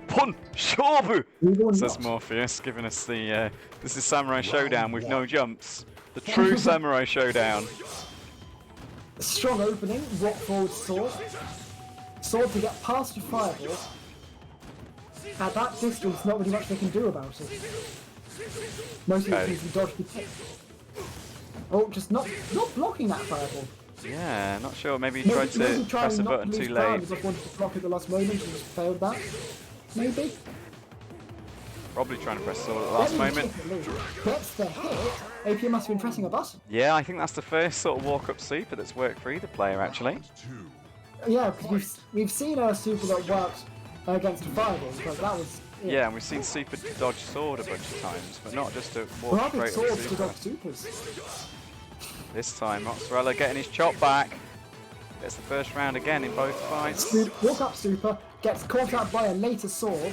Pun Shobu Reroll says not. Morpheus, giving us the this is Samurai Showdown with no jumps. The true Samurai Showdown. Strong opening, rock forward sword. Sword to get past your fireball. At that distance, not really much they can do about it. Most of the things can dodge the kick. Oh, just not blocking that fireball. Yeah, not sure. Maybe he tried to press a button too late. Just wanted to block at the last moment and just failed that. Maybe. Probably trying to press sword at the last moment. Gets the hit. APM must have been pressing a button. Yeah, I think that's the first sort of walk-up super that's worked for either player actually. Round 2. Yeah, because we've seen a super that worked against a fireball, but that was. Yeah, and we've seen super dodge sword a bunch of times, but not just to walk Rather straight up swords to super. dodge supers. This time, Mozzarella getting his chop back. Gets the first round again in both fights. Walk up super, gets caught out by a later sword.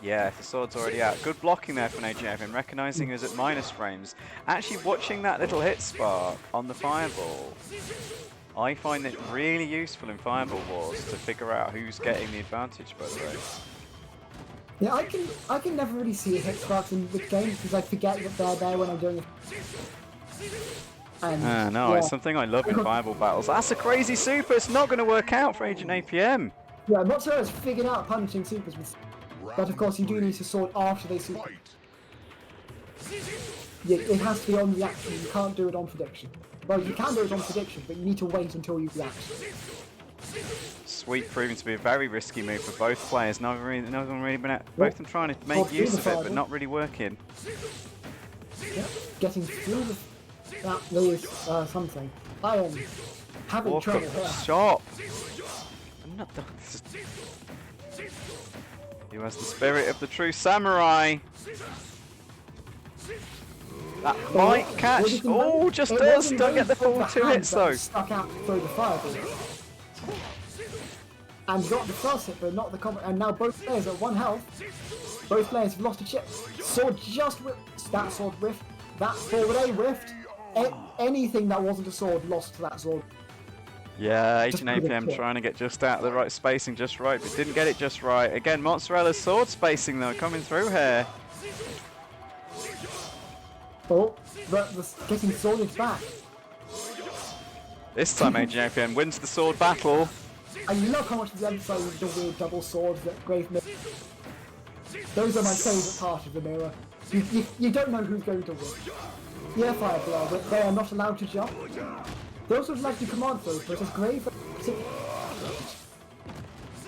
Yeah, the sword's already out. Good blocking there from AGFM, recognising he was at minus frames. Actually watching that little hit spark on the fireball, I find it really useful in Fireball Wars to figure out who's getting the advantage, by the way. Yeah, I can never really see hit sparks in the game because I forget that they're there when I'm doing it. And, No, yeah. it's something I love in Fireball battles. That's a crazy super, it's not going to work out for Agent APM. Yeah, Mozzarella has figured out punishing supers with. But of course, you do need to sword after they super. Fight. Yeah, it has to be on reaction. You can't do it on prediction. Well, you can do it on prediction, but you need to wait until you react. Sweep proving to be a very risky move for both players. No one really been at, both of them trying to make use of it, but not really working. Yeah, getting through that is something. I am having Walk trouble up here. shop. Another. Who has the spirit of the true samurai? That might catch. Oh, just does. Don't get the full 2 hits though. Stuck out through the fireball. And got the first hit, but not the combo. And now both players at 1 health. Both players have lost a chip. Sword just whiffed. That sword whiffed. That forward A whiffed. Anything that wasn't a sword lost to that sword. Yeah, Just Agent put it APM quick. trying to get just out of the right spacing just right, but didn't get it just right. Again, Mozzarella's sword spacing though, coming through here. Oh, but getting swordage back. This time Agent APM wins the sword battle. And you love how much the emphasize with the weird double swords that Grave made. Those are my favourite part of the mirror. You don't know who's going to win. Yeah, Fireblower, but they are not allowed to jump. They also would like to command throws, but as Grave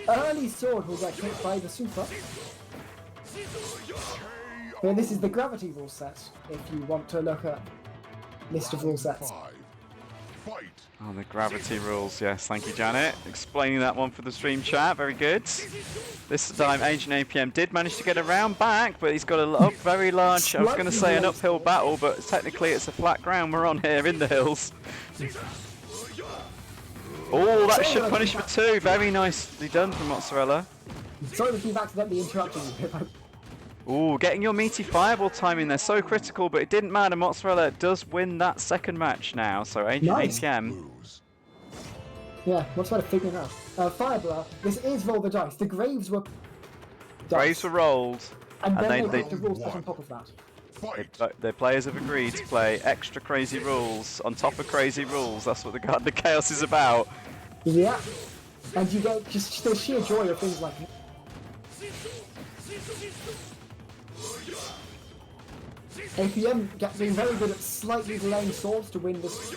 early sword will get hit by the super. But this is the gravity rule set, if you want to look at list of rule sets. 5. Fight. Oh, the gravity rules, yes, thank you, Janet. Explaining that one for the stream chat, very good. This time, Agent APM did manage to get around back, but he's got a very large, I was going to say an uphill battle, but technically it's a flat ground we're on here in the hills. Oh, that should punish for 2. Very nicely done from Mozzarella. Sorry to be accidentally interrupting you. Ooh, getting your meaty fireball timing there, so critical, but it didn't matter. Mozzarella does win that second match now, so Agent APM. Lose. Yeah, what's about to figure it out? Fireball, this is roll the dice. The graves were... Graves were rolled, And then and they put the rules back on top of that. Fight. the players have agreed to play extra crazy rules on top of crazy rules. That's what the chaos is about. Yeah. And you get just the sheer joy of things like... APM being very good at slightly delaying swords to win this.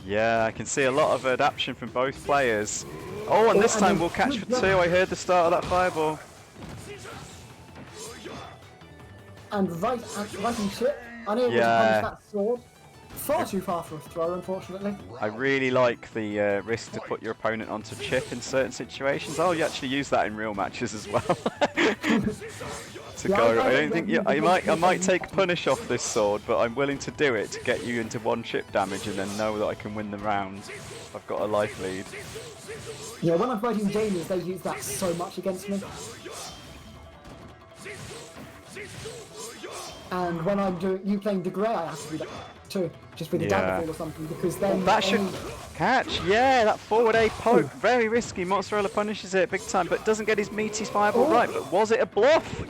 Yeah, I can see a lot of adaptation from both players. Oh, and this time we'll catch for 2. I heard the start of that fireball. And right in shit, unable to punish that sword. Far too far for a throw, unfortunately. I really like the risk to put your opponent onto chip in certain situations. Oh, you actually use that in real matches as well. To go. I don't think I might take punish off this sword, but I'm willing to do it to get you into 1 chip damage and then know that I can win the round. I've got a life lead. Yeah, when I'm fighting Jamies, they use that so much against me. And when I'm playing De Grey, I have to do that too, just with the dagger fall or something, because then that should catch. Yeah, that forward A poke, very risky. Mozzarella punishes it big time, but doesn't get his meaty fireball right. But was it a bluff?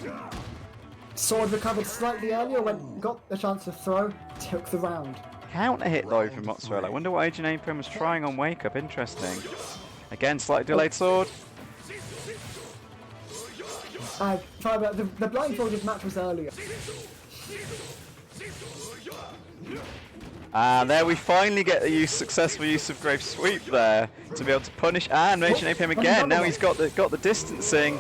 Sword recovered slightly earlier, got a chance to throw, took the round. Counter hit though from Mozzarella. I wonder what Agent APM was trying on Wake Up. Interesting. Again, slightly delayed sword. The blindfolded match was earlier. And there we finally get the successful use of Grave Sweep there to be able to punish and Agent APM again. Now he's got the distancing,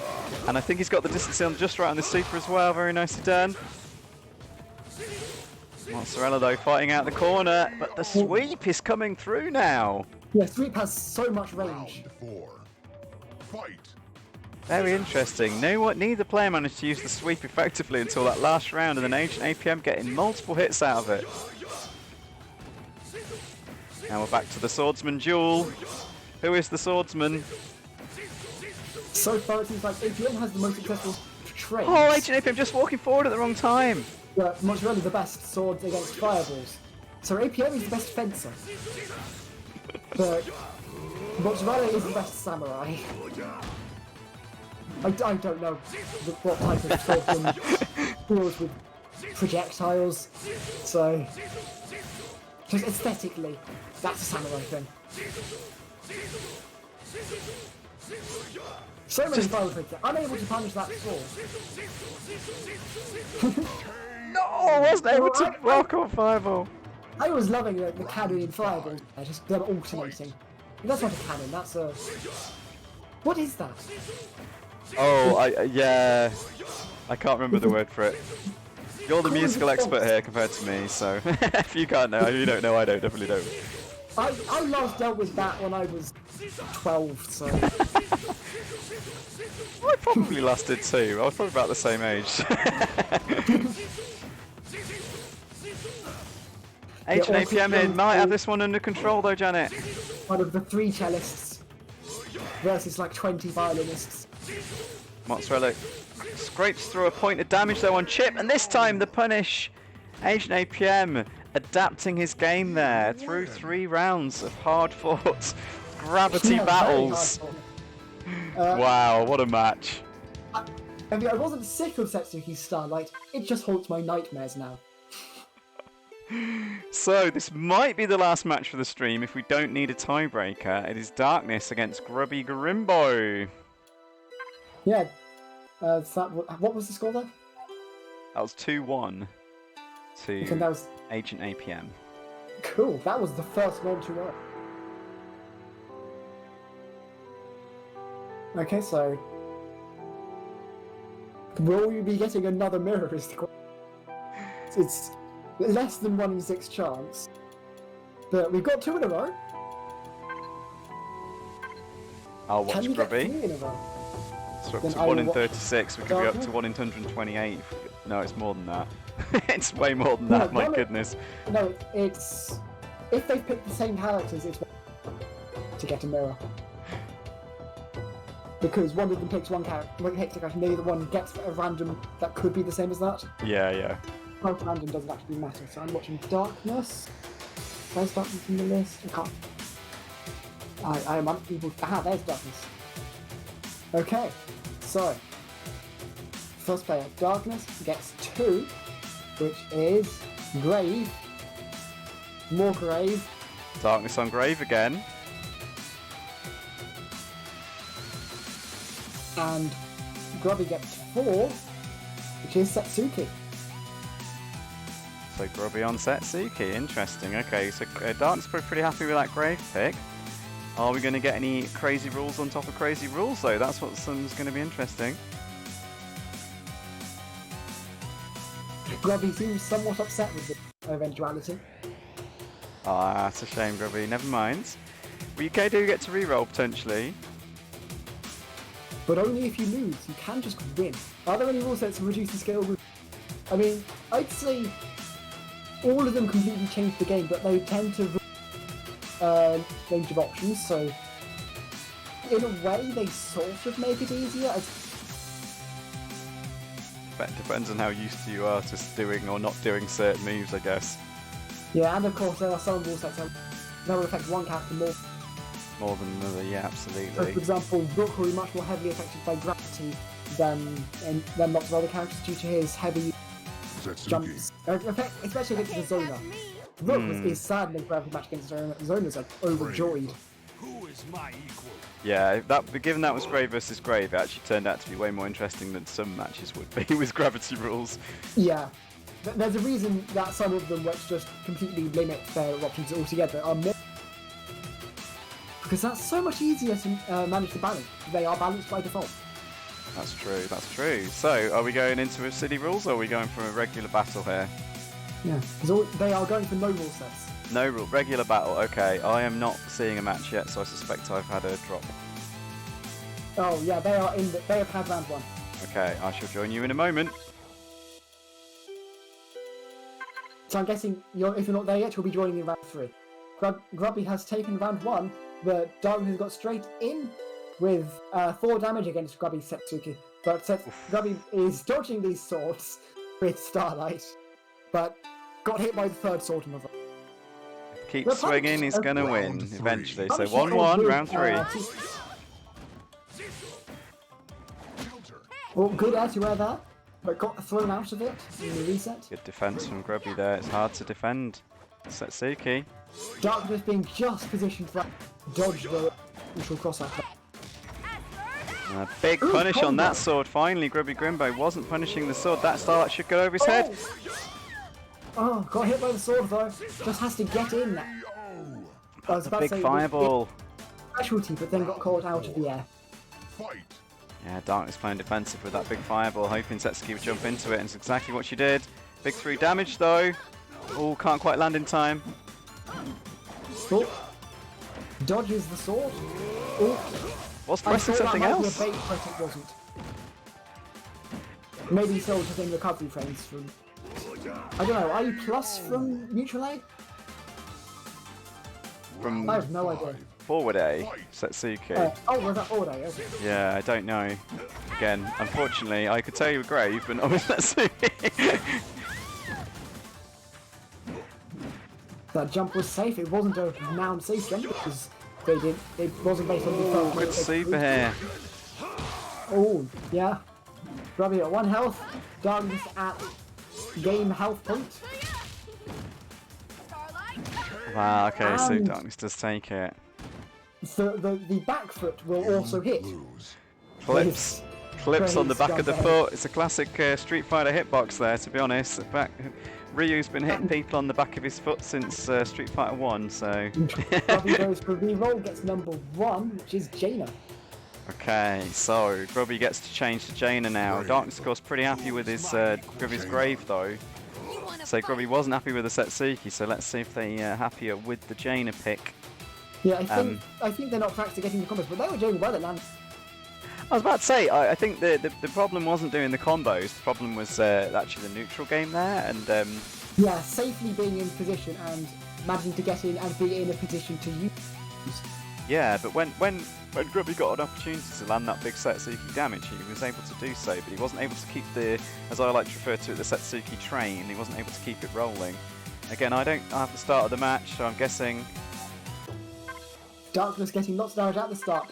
and I think he's got the distancing just right on the super as well. Very nicely done. Mozzarella though fighting out the corner, but the sweep is coming through now. Yeah, sweep has so much range. Round 4. Fight. Very interesting. Neither player managed to use the sweep effectively until that last round, and then Agent APM getting multiple hits out of it. Now we're back to the swordsman duel. Who is the swordsman? So far it seems like APM has the most successful trades. Oh, Agent APM just walking forward at the wrong time. Yeah, Mozzarella the best swords against fireballs. So APM is the best fencer. But Mozzarella is the best samurai. I don't know what type of swordsman deals with projectiles, so just aesthetically, that's a samurai thing. So many fire tricks, unable to punish that sword. No, I wasn't able to block on fireball. I was loving the cannon and fireballs. Just them alternating. That's not a cannon. That's a. What is that? Oh, yeah. I can't remember the word for it. You're the musical expert here compared to me, so if you can't know, if you don't know, I definitely don't. I last dealt with that when I was 12, so. I probably lasted too. I was probably about the same age. Agent APM in might have this one under control though, Janet. One of the 3 cellists versus like 20 violinists. Mozzarella scrapes through a point of damage though on Chip, and this time the punish. Agent APM adapting his game there through 3 rounds of hard-fought gravity battles. Wow, what a match. I mean, I wasn't sick of Setsuki's Starlight, it just haunts my nightmares now. So, this might be the last match for the stream if we don't need a tiebreaker. It is Darkness against Grubby Garimbo. Yeah, what was the score there? That was 2-1 to that was... Agent APM. Cool, that was the first one to work. Okay, so... will you be getting another mirror is the question. It's less than 1 in 6 chance. But we've got 2 in a row. I'll Can watch you get Grubby. 3 in a row? So up Then to I 1 will in watch 36. We could be up to Darker. 1 in 128. No, it's more than that. It's way more than No, that. My one of- goodness. No, it's if they pick the same characters, it's to get a mirror. Because one of them picks one character, one picks a character, maybe the one gets a random that could be the same as that. Yeah, yeah. Both random doesn't actually matter. So I'm watching Darkness. Where's Darkness in the list? I can't. I am unable. Aha, there's Darkness. Okay, so first player, Darkness, gets 2, which is Grave, more Grave, Darkness on Grave again. and Grubby gets 4, which is Setsuki. So Grubby on Setsuki. Interesting. Okay, so Darkness probably pretty happy with that Grave pick. Are we going to get any crazy rules on top of crazy rules though? That's what's going to be interesting. Grubby seems somewhat upset with the eventuality. Ah, that's a shame, Grubby. Never mind. We do get to reroll potentially. But only if you lose, you can just win. Are there any rule sets to reduce the scale? I mean, I'd say all of them completely change the game, but they tend to range of options, so in a way they sort of make it easier. Depends on how used to you are to doing or not doing certain moves, I guess. Yeah, and of course there are some rule sets that will affect one character more. More than another, yeah, So, absolutely. for example, Brook will be much more heavily affected by gravity than lots of other characters due to his heavy Setsuki. jumps, especially against the Zona. Rook is sad in the gravity match against Zona. Zona's like overjoyed. Who is my equal? Yeah, given that was Grave versus Grave, it actually turned out to be way more interesting than some matches would be with gravity rules. Yeah. There's a reason that some of them, which just completely limit their options altogether, are more. Because that's so much easier to manage the balance. They are balanced by default. That's true, that's true. So, are we going into a city rules or are we going for a regular battle here? Yeah. Because they are going for no rule sets. No rule, regular battle, okay. I am not seeing a match yet, so I suspect I've had a drop. Oh yeah, they have had round 1. Okay, I shall join you in a moment. So I'm guessing if you're not there yet, you'll be joining in round 3. Grubby has taken round 1, but Darwin has got straight in with 4 damage against Grubby Setsuki. But Grubby is dodging these swords with Starlight, but got hit by the 3rd sword in the row. Keep Well, swinging, he's punch. gonna Round win three. eventually. So Punch 1-1, with, round 3. Well, good anti-wear there, but got thrown out of it in the reset. Good defense from Grubby there. It's hard to defend. Setsuki. Darkness being just positioned to dodge the neutral crossout. A big Ooh, punish on combo. that sword. Finally, Grubby Grimbo wasn't punishing the sword. That Starlight should go over his head. Oh, got hit by the sword though. Just has to get in there. I was A about big to say, fireball. specialty, but then got caught out of the air. Fight. Yeah, Darkness playing defensive with that big fireball, hoping Setsuki would jump into it, and it's exactly what she did. Big 3 damage though. Oh, can't quite land in time. Oh. Dodges the sword. Oh. Was I pressing thought that something might be else. a bait, but it wasn't. Maybe sold within recovery frames from. I don't know. Are you plus from neutral A? From I have no idea. forward A, Setsuki. Oh, was that all day? Okay. Yeah, I don't know. Again, unfortunately, I could tell you were Grave, but not with Setsuki. That jump was safe. It wasn't a noun safe jump because they did. It wasn't based on the default. Good super here. Oh, yeah. Grubby at 1 health. Darkness at game health point. Starlight. Wow, okay, so And- Darkness does take it. The back foot will also hit. Lose. Clips. Clips on the back of the Scumbag. foot. It's a classic Street Fighter hitbox there, to be honest. Ryu's been hitting people on the back of his foot since Street Fighter 1, so... Grubby goes for reroll, gets number 1, which is Jaina. Okay, so Grubby gets to change to Jaina now. Darkness, of course, pretty happy with his Grubby's Grave, though. You wanna say Grubby wasn't happy with the Setsuki, so let's see if they happier with the Jaina pick. Yeah, I think they're not practicing getting the combos, but they were doing well at land. I was about to say, I think the problem wasn't doing the combos, the problem was actually the neutral game there, and Yeah, safely being in position and managing to get in and be in a position to use. yeah, but when Grubby got an opportunity to land that big Setsuki damage, he was able to do so, but he wasn't able to keep the, as I like to refer to it, the Setsuki train, he wasn't able to keep it rolling. Again, I don't have the start of the match, so I'm guessing... Darkness getting lots of damage at the start.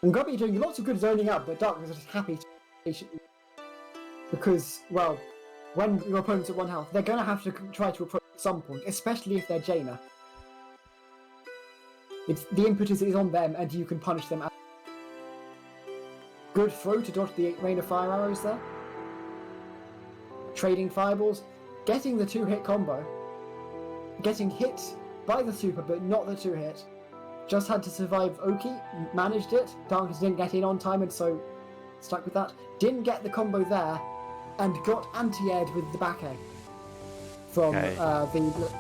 And Grubby doing lots of good zoning up, but Darkness is just happy to because, well, when your opponent's at 1 health, they're going to have to try to approach at some point, especially if they're Jaina. The impetus is on them, and you can punish them. Good throw to dodge the rain of fire arrows there. Trading fireballs, getting the 2-hit combo, getting hit by the super, but not the 2-hit. Just had to survive Oki, managed it. Darkness didn't get in on time, and so stuck with that. Didn't get the combo there, and got anti-aired with the back air from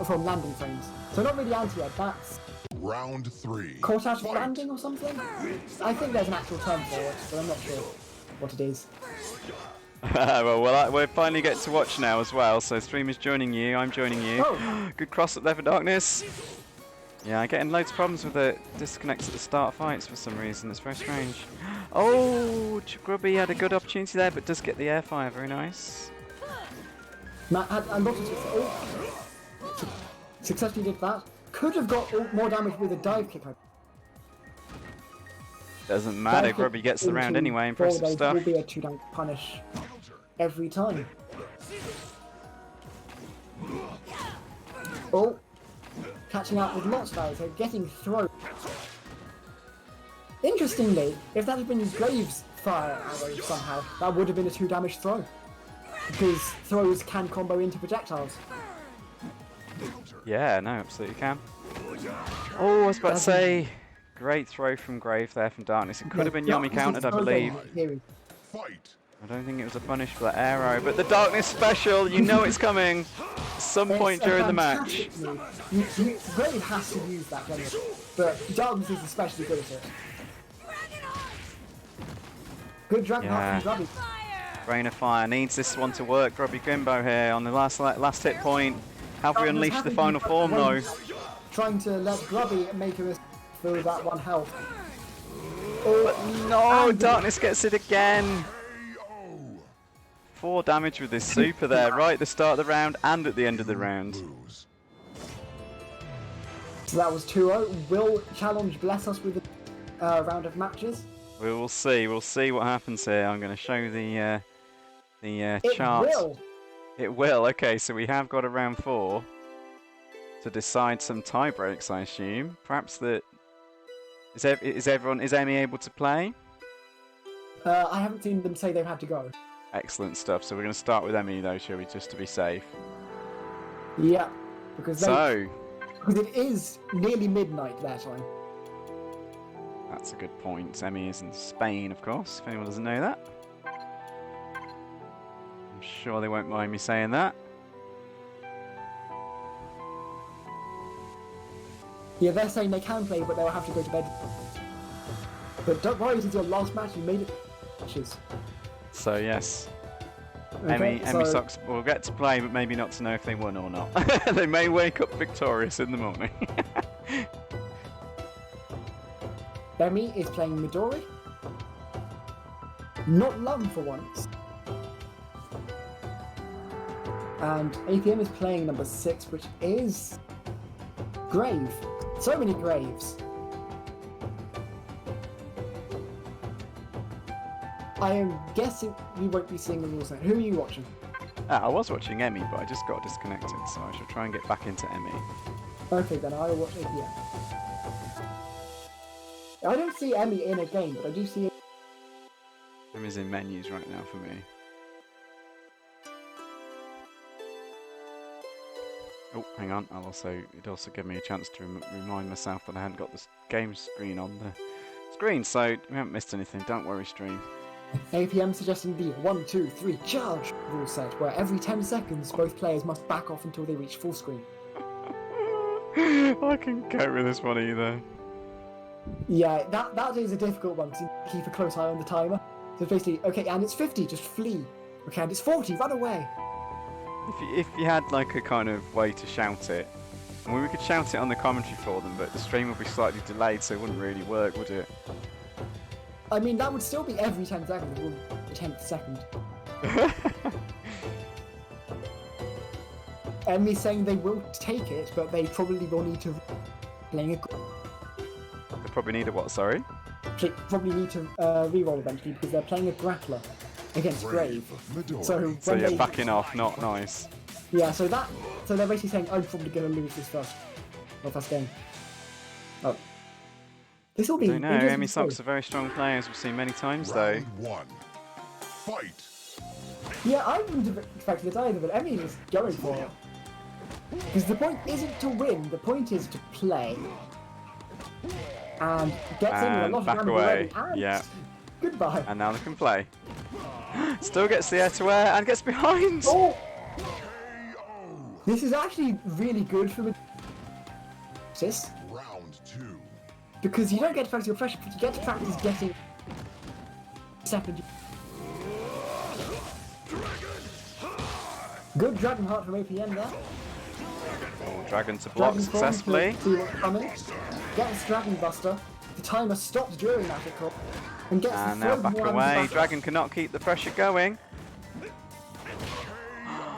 from landing frames. So not really anti-aired. That's Round 3. caught out of Fight. landing or something. I think there's an actual term for it, but I'm not sure what it is. well, we finally get to watch now as well, so streamer's joining you, I'm joining you. Oh. Good cross up there for Darkness. Yeah, I'm getting loads of problems with the disconnects at the start of fights for some reason, it's very strange. Oh, Grubby had a good opportunity there, but does get the air fire, very nice. Matt had a lot of successfully did that. Could have got more damage with a dive kick. Doesn't matter, Dive kick Grubby gets the round into anyway, impressive forward stuff. will be a 2-dunk punish every time. Oh, catching up with lots of arrows, so getting thrown. Interestingly, if that had been Graves' fire arrow somehow, that would have been a 2-damage throw. Because throws can combo into projectiles. Yeah, no, absolutely can. Oh, I was about to say, great throw from Grave there from Darkness. It could have been Yomi countered, I believe. Fight. I don't think it was a punish for that arrow, but the Darkness special, you know it's coming at some point during the match. Grave has to use that generally, but Darkness is especially good at it. Good drag from Grubby. Rain of Fire needs this one to work. Grubby Grimbo here on the last hit point. Have we unleashed the final form though? Trying to let Grubby make a mistake for that 1 health. But no, Darkness gets it again. 4 damage with this super there, right at the start of the round and at the end of the round. So that was 2-0. Will Challenge bless us with a round of matches? We will see. We'll see what happens here. I'm going to show the It chart. will. It will. Okay, so we have got a round 4 to decide some tie breaks, I assume. Perhaps that is Emmy able to play? I haven't seen them say they've had to go. Excellent stuff. So we're going to start with Emmy though, shall we, just to be safe? Yeah, because it is nearly midnight their time. That's a good point. Emmy is in Spain, of course, if anyone doesn't know that. I'm sure they won't mind me saying that. Yeah, they're saying they can play, but they'll have to go to bed. But don't worry, this is your last match. You made it. Matches. So yes, Okay, Emmy Sox will get to play, but maybe not to know if they won or not. They may wake up victorious in the morning. Emmy is playing Midori. Not Lum for once. And APM is playing number 6, which is Grave. So many Graves. I am guessing we won't be seeing the rules now. Who are you watching? I was watching Emmy, but I just got disconnected, so I shall try and get back into Emmy. Okay, then I will watch APM. I don't see Emmy in a game, but I do see. Emmy's in menus right now for me. Oh, hang on. It also gave me a chance to remind myself that I hadn't got this game screen on the screen, so we haven't missed anything. Don't worry, stream. APM suggesting the 1, 2, 3 charge rule set, where every 10 seconds both players must back off until they reach full screen. I can cope with this one either. Yeah, that is a difficult one to keep a close eye on the timer. So it's basically, okay, and it's 50, just flee. Okay, and it's 40, run away. If you had like a kind of way to shout it, I mean, we could shout it on the commentary for them, but the stream would be slightly delayed, so it wouldn't really work, would it? I mean, that would still be every 10 seconds, it wouldn't be the 10th second. Emmy's saying they will take it, but they probably will need to playing a They probably need a what, sorry? probably need to reroll eventually because they're playing a grappler against Grave. Midori. So So when yeah, they, backing off, not nice. yeah, so they're basically saying I'm probably going to lose this first game. Oh, this will be. I don't know, interesting Amy to Sock's see. a very strong player, as we've seen many times though. Round 1. Fight. Yeah, I wouldn't have expected it either, but Emmy is going for it. Because the point isn't to win, the point is to play. And gets in with a And lot of back damage away, already, and yeah. goodbye. And now they can play. Still gets the air to air and gets behind! Oh! This is actually really good for the assist, Round 2. because you don't get to practice your pressure, but you get to practice getting second. Good Dragon Heart from APM there. Oh, Dragon to block Dragon Form successfully. to see what's coming. Gets Dragon Buster. The timer stops during that of course, and gets And the now throw back one away. back. Dragon cannot keep the pressure going.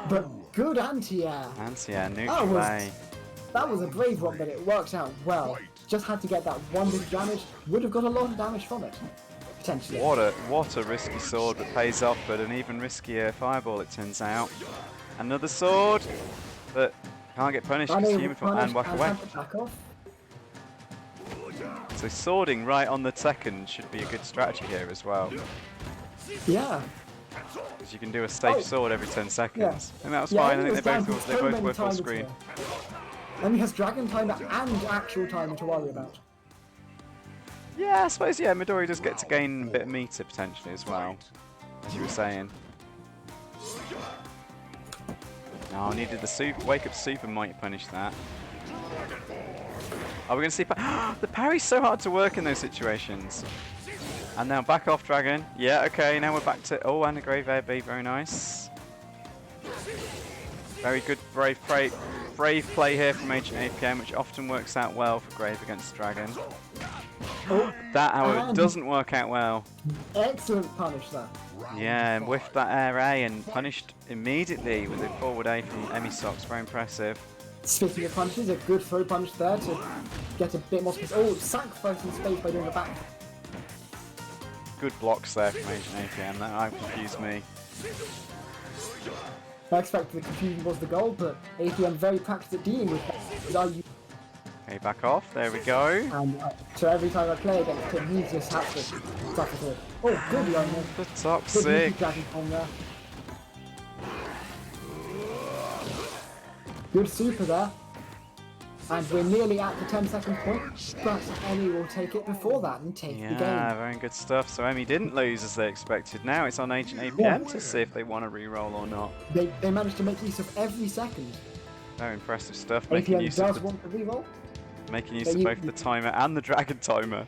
But good anti-air. Anti-air, That neutral was- A. That was a brave one, but it worked out well. Just had to get that one bit of damage. Would have got a lot of damage from it. Potentially. What a risky sword that pays off, but an even riskier fireball it turns out. Another sword, but can't get punished because Unable human to punish and walk and away. have to back off. So swording right on the second should be a good strategy here as well, Yeah. because you can do a safe Oh. sword every 10 seconds. And that was Yeah, fine. I Amy think was they down both to they so both many were full timers screen. here. Amy has Dragon Timer and actual timer to worry about. Yeah, I suppose yeah. Midori does get to gain a bit of meter potentially as well, as you were saying. No, I needed the wake up super might punish that. Are we going to see the parry's so hard to work in those situations. And now back off Dragon. Yeah, okay, now we're back to and a Grave Air B, very nice. Very good brave play here from Agent APM, which often works out well for Grave against Dragon. That, however, And- doesn't work out well. Excellent punish there. Yeah, and whiffed that air A and punished immediately with a forward A from Emmy Socks. Very impressive. Speaking of punches, a good throw punch there to get a bit more space. Oh, sacrificing space by doing a back. Good blocks there from Agent APM. That confused me. I expected the confusion was the goal, but APM very practiced at dealing with that. Okay, back off. There we go. And so every time I play against him, he just has to suffer through it. Oh, good Yono. The Good toxic. Dragon Form there. Good super there. And we're nearly at the 10-second point, but Emmy will take it before that and take the Yeah, game. very good stuff. So Emmy didn't lose as they expected. Now it's on Agent APM to see if they want to re-roll or not. They managed to make use of every second. Very impressive stuff. Making APM use does of the, want to reroll. making use but of you- both the timer and the Dragon timer.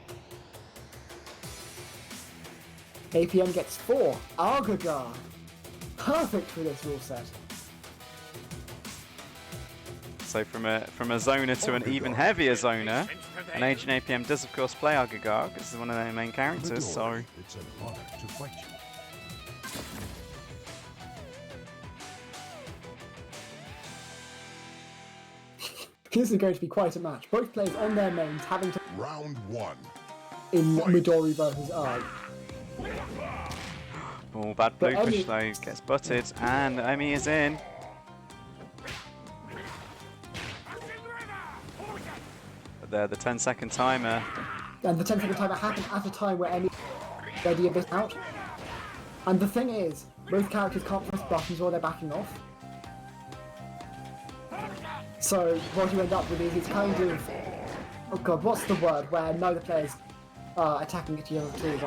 APM gets 4. Argagar. Perfect for this rule set. So from a zoner to an even heavier zoner, and Agent APM does of course play Argagar because he's one of their main characters. So It's an honor to fight you. This is going to be quite a match. Both players on their mains having to Round 1. in Midori versus I. oh, bad But blue push Emmy- though gets butted, and Emmy is in. But there, the 10-second timer. And the 10-second timer happened at a time where Emmy ready a bit out. And the thing is, both characters can't press buttons while they're backing off. So what you end up with is it's kind of, oh god, what's the word where neither players are attacking each other too.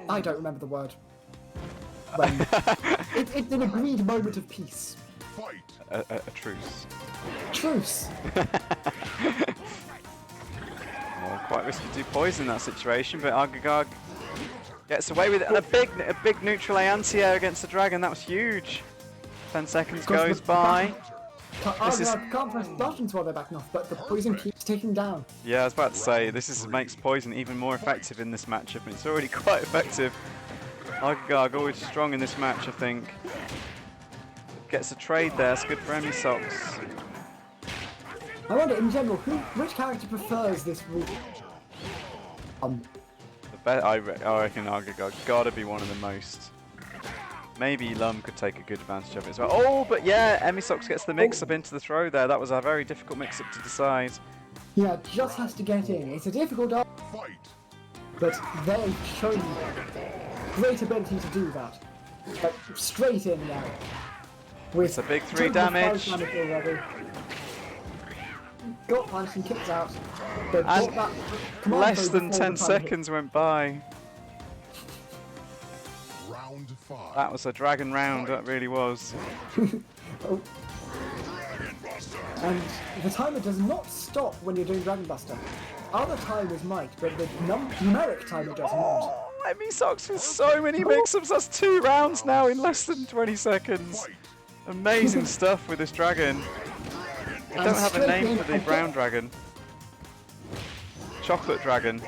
I don't remember the word. When it's an agreed moment of peace. Fight. A truce. Truce. Well, quite risky to do poison in that situation, but Argagog gets away with it. And a big neutral anti-air against the dragon. That was huge. 10 seconds goes by. Can't press buttons while they're backing off, but the poison keeps ticking down. Yeah, I was about to say, makes poison even more effective in this matchup, and it's already quite effective. Argagog always strong in this match, I think. Gets a trade there, it's good for Emisox. I wonder, in general, which character prefers this rule? I reckon Argagog gotta be one of the most. Maybe Lum could take a good advantage of it as well. Oh, but yeah, Emisox gets the mix-up into the throw there. That was a very difficult mix-up to decide. Yeah, just has to get in. It's a difficult Fight. but they've shown great ability to do that. Like, straight in now. It's a big 3 damage. Already. Got punch and kicks out. And less than 10 seconds went by. Round 5. That was a dragon round, that really was. Oh. And the timer does not stop when you're doing Dragon Buster. Other timers might, but the numeric timer does not. Oh, Emisox with so many mix-ups. That's 2 rounds now in less than 20 seconds. Amazing stuff with this dragon. I don't have a name for the brown dragon. Chocolate dragon.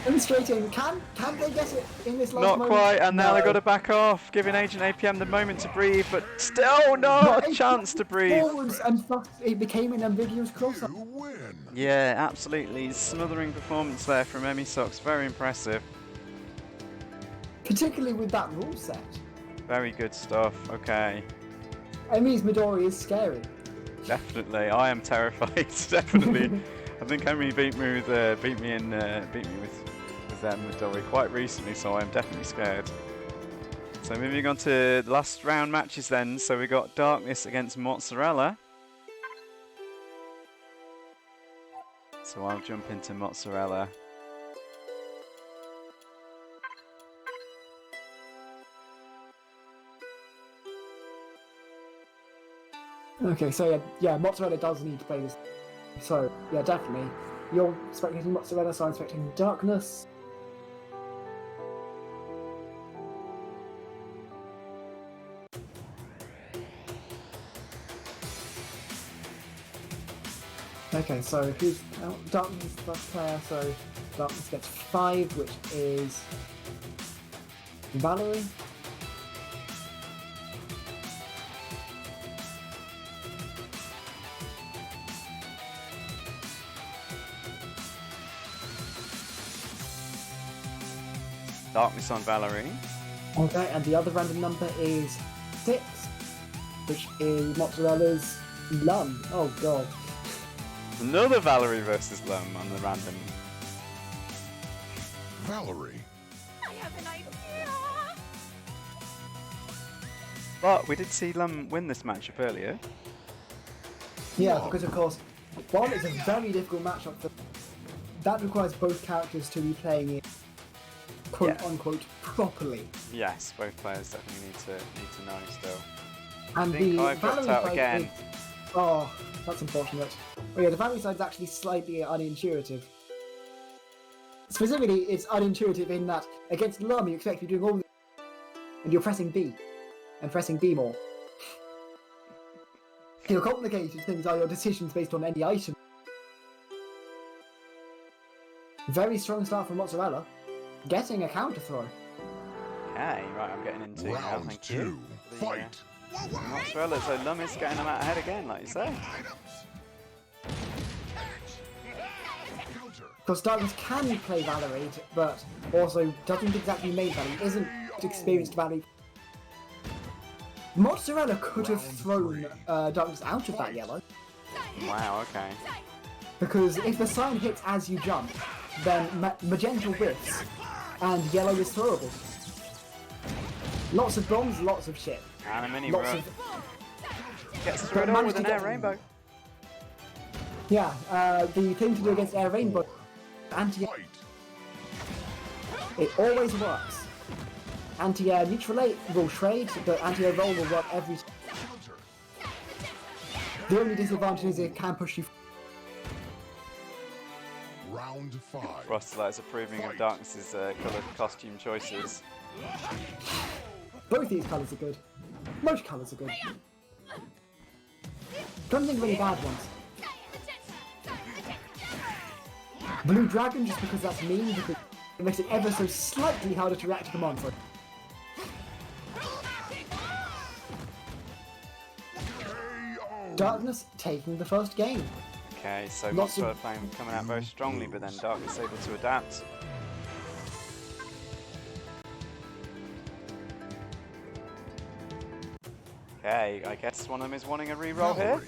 Demonstrating, can they get it in this last Not moment? quite, and now No. they've got to back off, giving Agent APM the moment to breathe, but still not a chance to breathe. Forwards, and thus it became an ambiguous cross-up. You win. Yeah, absolutely smothering performance there from Emisox. Very impressive. Particularly with that rule set. Very good stuff. Okay. Emi's Midori is scary. Definitely, I am terrified. Definitely, I think Emi beat me with Midori quite recently, so I am definitely scared. So moving on to the last round matches then. So we got Darkness against Mozzarella. So I'll jump into Mozzarella. Okay, so yeah, Mozzarella does need to play this. So yeah, definitely. You're expecting Mozzarella, so I'm expecting Darkness. Okay, so who's Darkness is the first player, so Darkness gets 5, which is Valerie. Darkness on Valerie. Okay, and the other random number is 6, which is Mozzarella's Lum. Oh god. Another Valerie versus Lum on the random. Valerie. I have an idea. But we did see Lum win this matchup earlier. Yeah, because of course, one is a very difficult matchup. That requires both characters to be playing it quote unquote properly. Yes, both players definitely need to know still. And I think the I've dropped Valerie out side again. is- oh, that's unfortunate. Oh yeah, the Valerie side is actually slightly unintuitive. Specifically, it's unintuitive in that against Lum you expect to be doing all and you're pressing B. And pressing B more. Your complicated things are your decisions based on any item. Very strong start from Mozzarella. Getting a counter throw. Okay, right, I'm getting into now, Round thank 2. you. Fight. Mozzarella, so Lum is getting them out ahead again, like you say. Counter. Because Darkness can play Valerie, but also doesn't exactly make Valerie, isn't experienced Valerie. Mozzarella could have thrown Darkness out of that yellow, Wow, okay. because if the sign hits as you jump, then magenta whiffs, and yellow is throwable. Lots of bombs, lots of shit. And a mini Lots run. of... Gets but through it all managed with to an get air them. rainbow. Yeah, the thing to do against Air Rainbow, anti Fight. it always works. Anti-air neutral will trade, but anti-air roll will work every. The only disadvantage is it can push you. Round 5. Frostlight's approving of Darkness's coloured costume choices. Both these colours are good. Most colours are good. Don't think of any bad ones. Blue Dragon, just because that's mean, because it makes it ever so slightly harder to react to command for it. Darkness taking the first game. Okay, so Lots of- Mozzarella playing coming out very strongly, but then Darkness able to adapt. Okay, I guess one of them is wanting a reroll here. Valerie.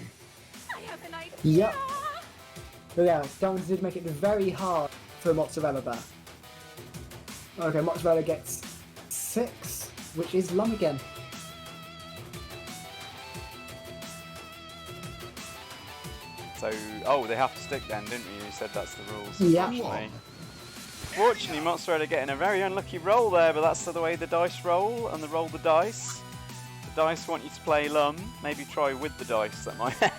I have an idea. Yep. But yeah, Darkness did make it very hard for Mozzarella there. Okay, Mozzarella gets 6, which is Lum again. So, oh, they have to stick then, didn't you? You said that's the rules. Yeah. Unfortunately. Fortunately, Mozzarella getting a very unlucky roll there, but that's the way the dice roll, and they roll the dice. The dice want you to play Lum. Maybe try with the dice. That might. I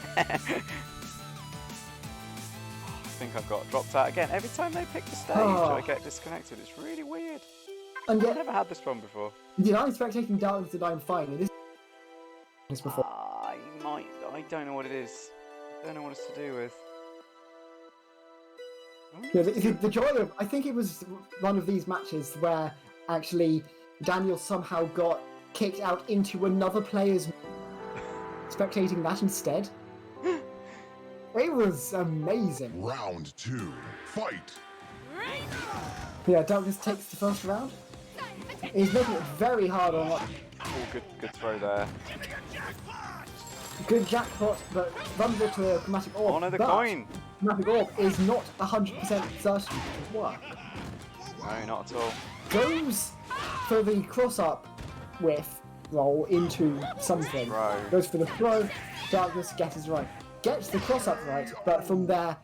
think I've got dropped out again. Every time they pick the stage, Oh. I get disconnected. It's really weird. And I've yet, never had this problem before. did I expect taking Darkness to die finally? This before. I don't know what it is. I don't know what it's to do with. Yeah, the joy of, I think it was one of these matches where actually Daniel somehow got kicked out into another player's spectating that instead. It was amazing. Round 2. Fight. Yeah, Darkness takes the first round. He's making it very hard on what. Oh, good throw there. Good jackpot, but runs into a chromatic orb. Oh no, the but coin! Chromatic orb is not 100% certain to work. No, not at all. Goes for the cross-up with roll into something. Throw. Goes for the throw, Darkness guesses right. Gets the cross-up right, but from there,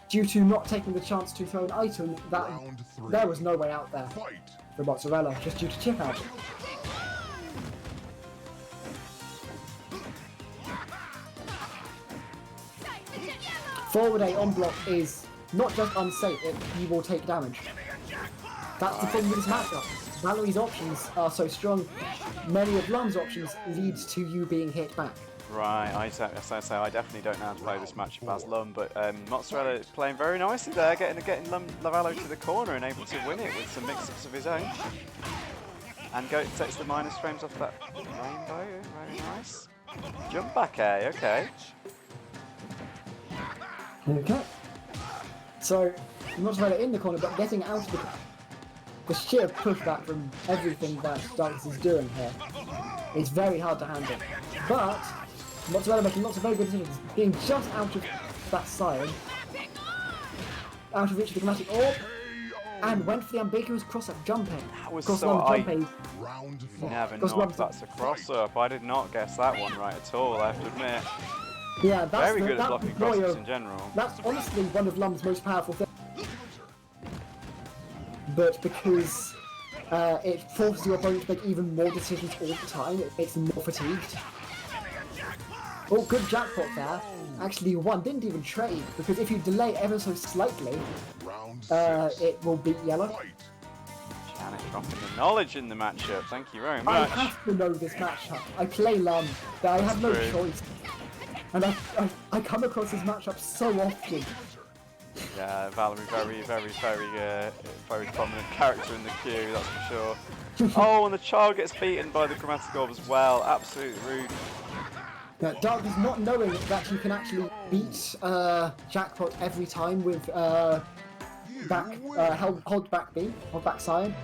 due to not taking the chance to throw an item, that Round 3. there was no way out there Fight. for Mozzarella, just due to chip out. Forward A on block is not just unsafe, you will take damage. That's the thing with this matchup. Valerie's options are so strong, many of Lum's options lead to you being hit back. Right, I definitely don't know how to play this matchup as Lum, but Mozzarella is playing very nicely there, getting Lavallo to the corner and able to win it with some mix-ups of his own. And takes the minus frames off that rainbow, very nice. Jump back A, okay. Okay. So, Mozzarella in the corner, but getting out of the sheer pushback from everything that Darkness is doing here is very hard to handle. But, Mozzarella making lots of very good decisions, being just out of that side, out of reach of the chromatic orb, and went for the ambiguous cross-up jump in. That was Cross so jump in. Round 5. Never Because know Lum's- if that's a cross-up. I did not guess that one right at all, I have to admit. Yeah, that's Very good at that's blocking the joy cross-ups of- in general. That's honestly one of Lum's most powerful things. But because it forces your opponent to make even more decisions all the time, it makes them more fatigued. Oh, good jackpot there. Actually, one didn't even trade, because if you delay ever so slightly, Round 6. it will beat yellow. Fight. Janet dropping the knowledge in the matchup, thank you very I much. have to know this matchup. I play Lum, but I have no true. choice. And I come across this matchup so often. Yeah, Valerie, very prominent character in the queue, that's for sure. Oh, and the child gets beaten by the chromatic orb as well. Absolutely rude. Darkness not knowing that you can actually beat jackpot every time with hold back B, hold back Scion,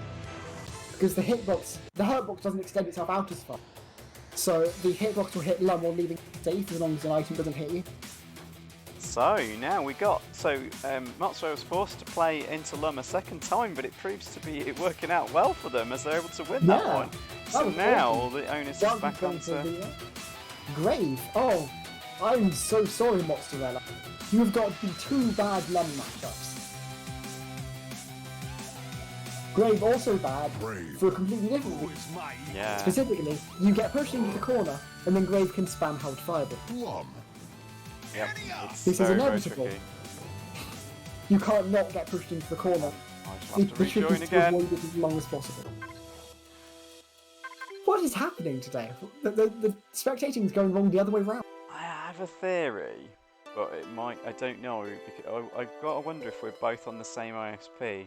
because the hurtbox doesn't extend itself out as far. So the hitbox will hit Lum while leaving it safe as long as an item doesn't hit you. So now Mozzarella was forced to play into Lum a second time, but it proves to be working out well for them as they're able to win that Yeah, one. that So was now awesome. the onus is Darkness back going onto. to the Grave. Oh, I'm so sorry, Mozzarella. You've got the two bad Lum matchups. Grave also bad Brave. for a completely different reason. Who is my Yeah. Specifically, you get pushed into the corner, and then Grave can spam Hold Fireball. Plum. Yep. It's This is very, very inevitable. tricky. You can't not get pushed into the corner. I just The have to trick rejoin is to again. avoid it as long as possible. What is happening today? The spectating is going wrong the other way round. I have a theory, but it might. I don't know. Because I've got to wonder if we're both on the same ISP,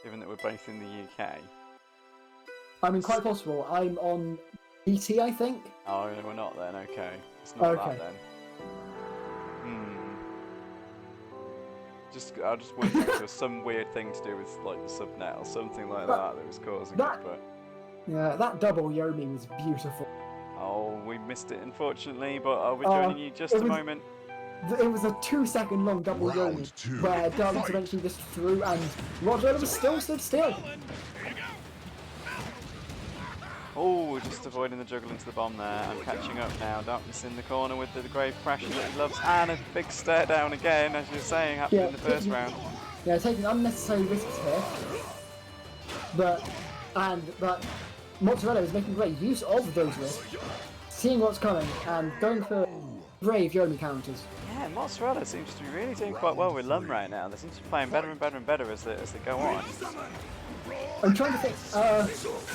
given that we're both in the UK. I mean, quite possible. I'm on BT, I think. Oh, no, we're not then. Okay, it's not Okay. that then. I just wondered if there was some weird thing to do with like the subnet or something like that that was causing that- it. But Yeah, that double Yomi was beautiful. oh, we missed it unfortunately. But I'll be Oh, joining you just it a was- moment. It was a 2-second long double Round Yomi two, where Darkness fight. eventually just threw and Roger was still stood still. Oh, we're just avoiding the juggle into the bomb there. I'm catching up now. Darkness in the corner with the Grave crashing that he loves, and a big stare down again, as you were saying, happened Yeah, in the first round. Yeah, taking unnecessary risks here. But Mozzarella is making great use of those risks, seeing what's coming and going for brave Yomi counters. Yeah, Mozzarella seems to be really doing quite well with Lum right now. They seem to be playing better and better and better as they go on. I'm trying to think.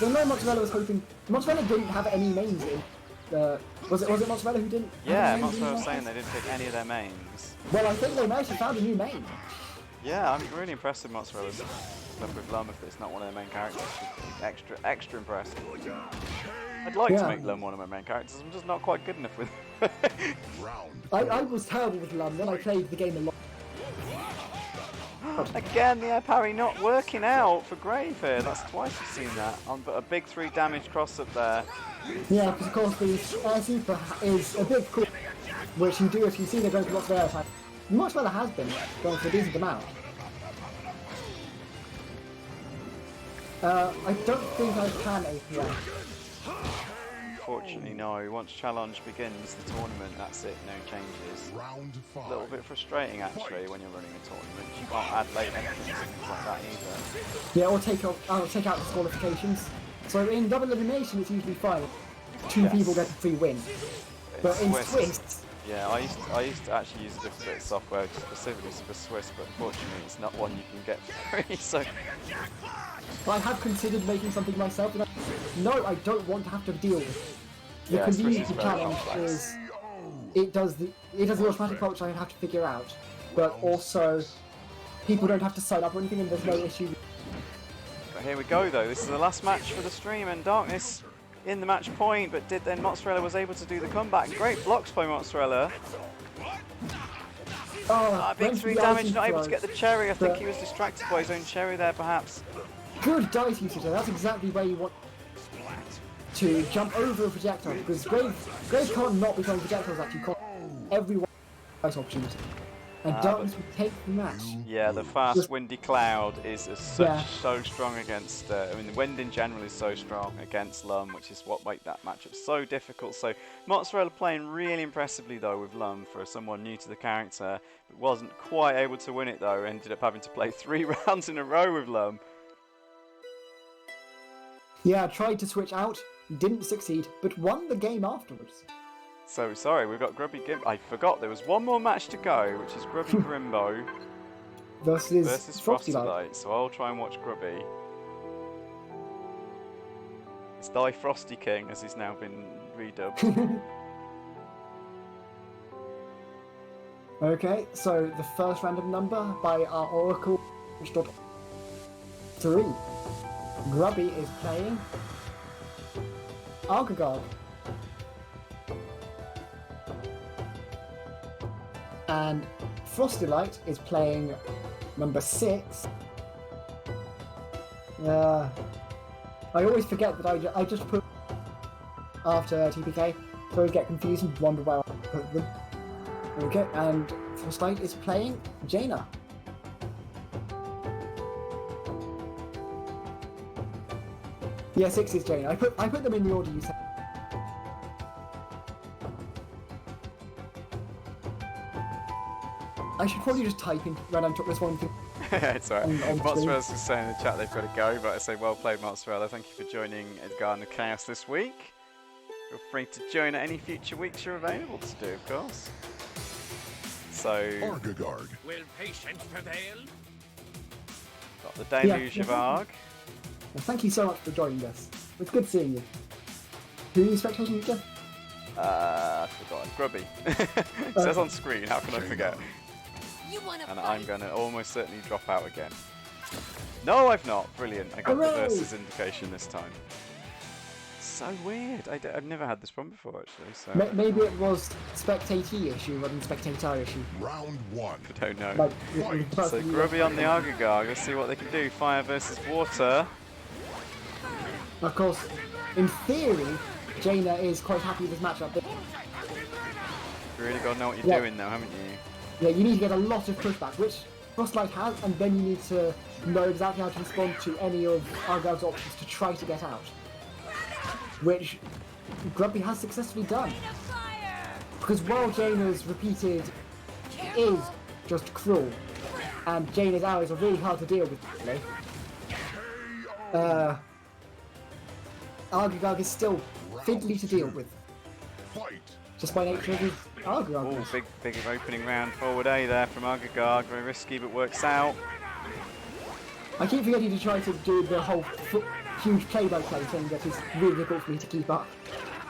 The no Mozzarella was hoping. Mozzarella didn't have any mains in. Was it Mozzarella who didn't? Yeah, have any mains in Mozzarella was that? saying they didn't pick any of their mains. Well, I think they might have found a new main. Yeah, I'm really impressed with Mozzarella's stuff with Lum if it's not one of their main characters. Extra impressive. I'd like to Yeah. make Lum one of my main characters, I'm just not quite good enough with Round. I was terrible with Lum, then I played the game a lot. Again, the air parry not working out for Grave here. That's twice we've seen that. But a big 3 damage cross up there. Yeah, because of course the air super is a big cool, which you do if you see they're going for lots of air attack. Mozzarella has been going for a decent amount. I don't think I can APM. Unfortunately, no. Once challenge begins the tournament, that's it. No changes. Round A little 5. bit frustrating actually when you're running a tournament. You can't add late entrants and things like that either. Yeah, or take out the qualifications. So in double elimination, it's usually fine. Two Yes. people get a free win. But in Swiss. Swiss, Yeah, I used to actually use a different bit of software specifically for Swiss, but unfortunately it's not one you can get for free. So I have considered making something myself, and no, I don't want to have to deal with it. The yeah, Swiss convenience is of very challenge complex. is it does the automatic approach I have to figure out, but also people don't have to sign up or anything, and there's no issue. But here we go though. This is the last match for the stream, and Darkness in the match point, but then Mozzarella was able to do the comeback. Great blocks by Mozzarella. Oh, Big went for 3 the damage, item not able to throw. get the cherry. I think But- he was distracted by his own cherry there, perhaps. Good dice usage there. That's exactly where you want to jump over a projectile, because Grave can't not be throwing projectiles at you. Everyone has opportunity. And Darkness will take the match. Yeah, the fast, Just- windy cloud is Yeah. so strong against. I mean, the wind in general is so strong against Lum, which is what made that matchup so difficult. So Mozzarella playing really impressively though with Lum for someone new to the character, but wasn't quite able to win it though. Ended up having to play 3 rounds in a row with Lum. Yeah, tried to switch out, didn't succeed, but won the game afterwards. So sorry, we've got Grubby Gimbo. I forgot there was one more match to go, which is Grubby Grimbo Versus Frosty Light. Light. So I'll try and watch Grubby. It's Die Frosty King, as he's now been redubbed. Okay, so the first random number by our Oracle, which got 3. Grubby is playing Argagog. And Frosty Light is playing number 6. I always forget that I just put after TPK, so I get confused and wonder where I put them. Okay, and Frosty Light is playing Jaina. Yeah, 6 is Jaina. I put them in the order you said. I should probably just type in random took this one thing. It's alright. on Mozzarella's just saying in the chat they've got to go, but I say well played, Mozzarella. Thank you for joining Garden of Chaos this week. Feel free to join at any future weeks you're available to do, of course. So, Argagard. Will patience prevail? got the Deluge of Arg. Well, thank you so much for joining us. It's good seeing you. Who are you spectating again? I forgot. Grubby. It says on screen, how can I forget? You wanna And fight? I'm going to almost certainly drop out again. No, I've not. Brilliant. I got the Hooray! versus indication this time. So weird. I've never had this problem before, actually. So Maybe it was spectatee issue rather than spectator issue. Round 1. I don't know. Like, So Grubby on the Argagar. Let's see what they can do. Fire versus water. Of course, in theory, Jaina is quite happy with this matchup. But You really got to know what you're Yeah. doing, though, haven't you? yeah, you need to get a lot of pushback, which Frostlight has, and then you need to know exactly how to respond to any of Argyle's options to try to get out. Which Grumpy has successfully done. Rain of fire! Because while Jaina's repeated is just cruel, and Jaina's arrows are really hard to deal with, really, Argagog is still fiddly to deal with, Fight. just by nature of his Argagog. Oh, big opening round forward A there from Argagar. Very risky, but works out. I keep forgetting to try to do the whole huge play-by-play thing that is really difficult for me to keep up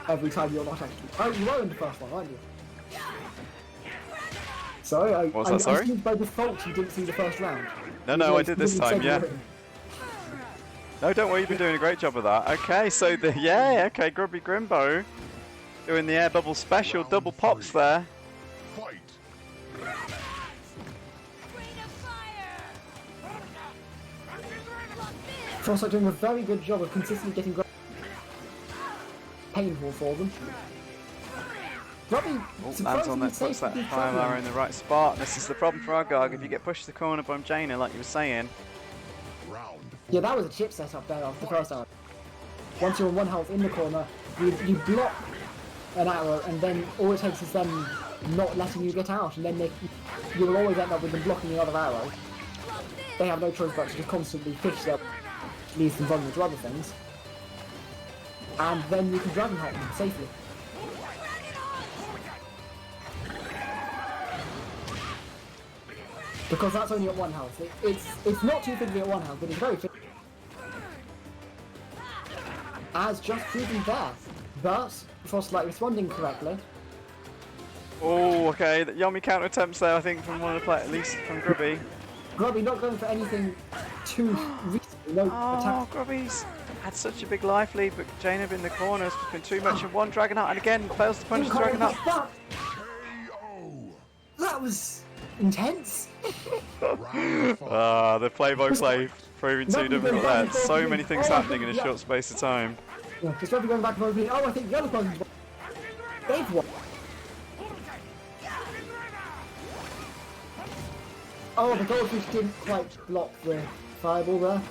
every time you're not actually... Oh, you were in the first one, aren't you? Sorry, What was that, sorry? I assumed by default you didn't see the first round. No, I did this You time, said you yeah. were in. No, don't worry, you've been doing a great job of that. Okay, so okay, Grubby Grimbo doing the air bubble special, double pops there. Fight. Rain of fire! Block this! Frostlight doing a very good job of consistently getting painful for them. Robbie, Oh, lands on surprisingly that, puts safe that with the fire traveling. arrow in the right spot. This is the problem for Argog. If you get pushed to the corner by Jaina, like you were saying, Round 4. Yeah, that was a chip setup there after the first arrow. Once you're on 1 health in the corner, you block an arrow, and then all it takes is them not letting you get out, and then you will always end up with them blocking the other arrow. They have no choice but to just constantly fish their leaves them vulnerable to other things. And then you can dragon hop them safely. Because that's only at 1 health. It's not too fiddly at 1 health, but it's very fiddly. As just proven there. But, Frostlight responding correctly. oh, okay, the yummy counter attempts there, I think, from one of the players, at least from Grubby. Grubby not going for anything too risky, no Oh, attack. Grubby's had such a big life lead, but Jaina in the corner has been too much of one Dragon Heart, and again fails to punish the Dragon Heart. But KO. that was intense. Round 5. The play-by-play proving too Nothing difficult going there. back, So going many things forward, happening in a yeah. short space of time. Yeah, just Grubby going back and forth. Oh, I think the other person's won. They've won. Oh, the goldfish didn't quite block the fireball there.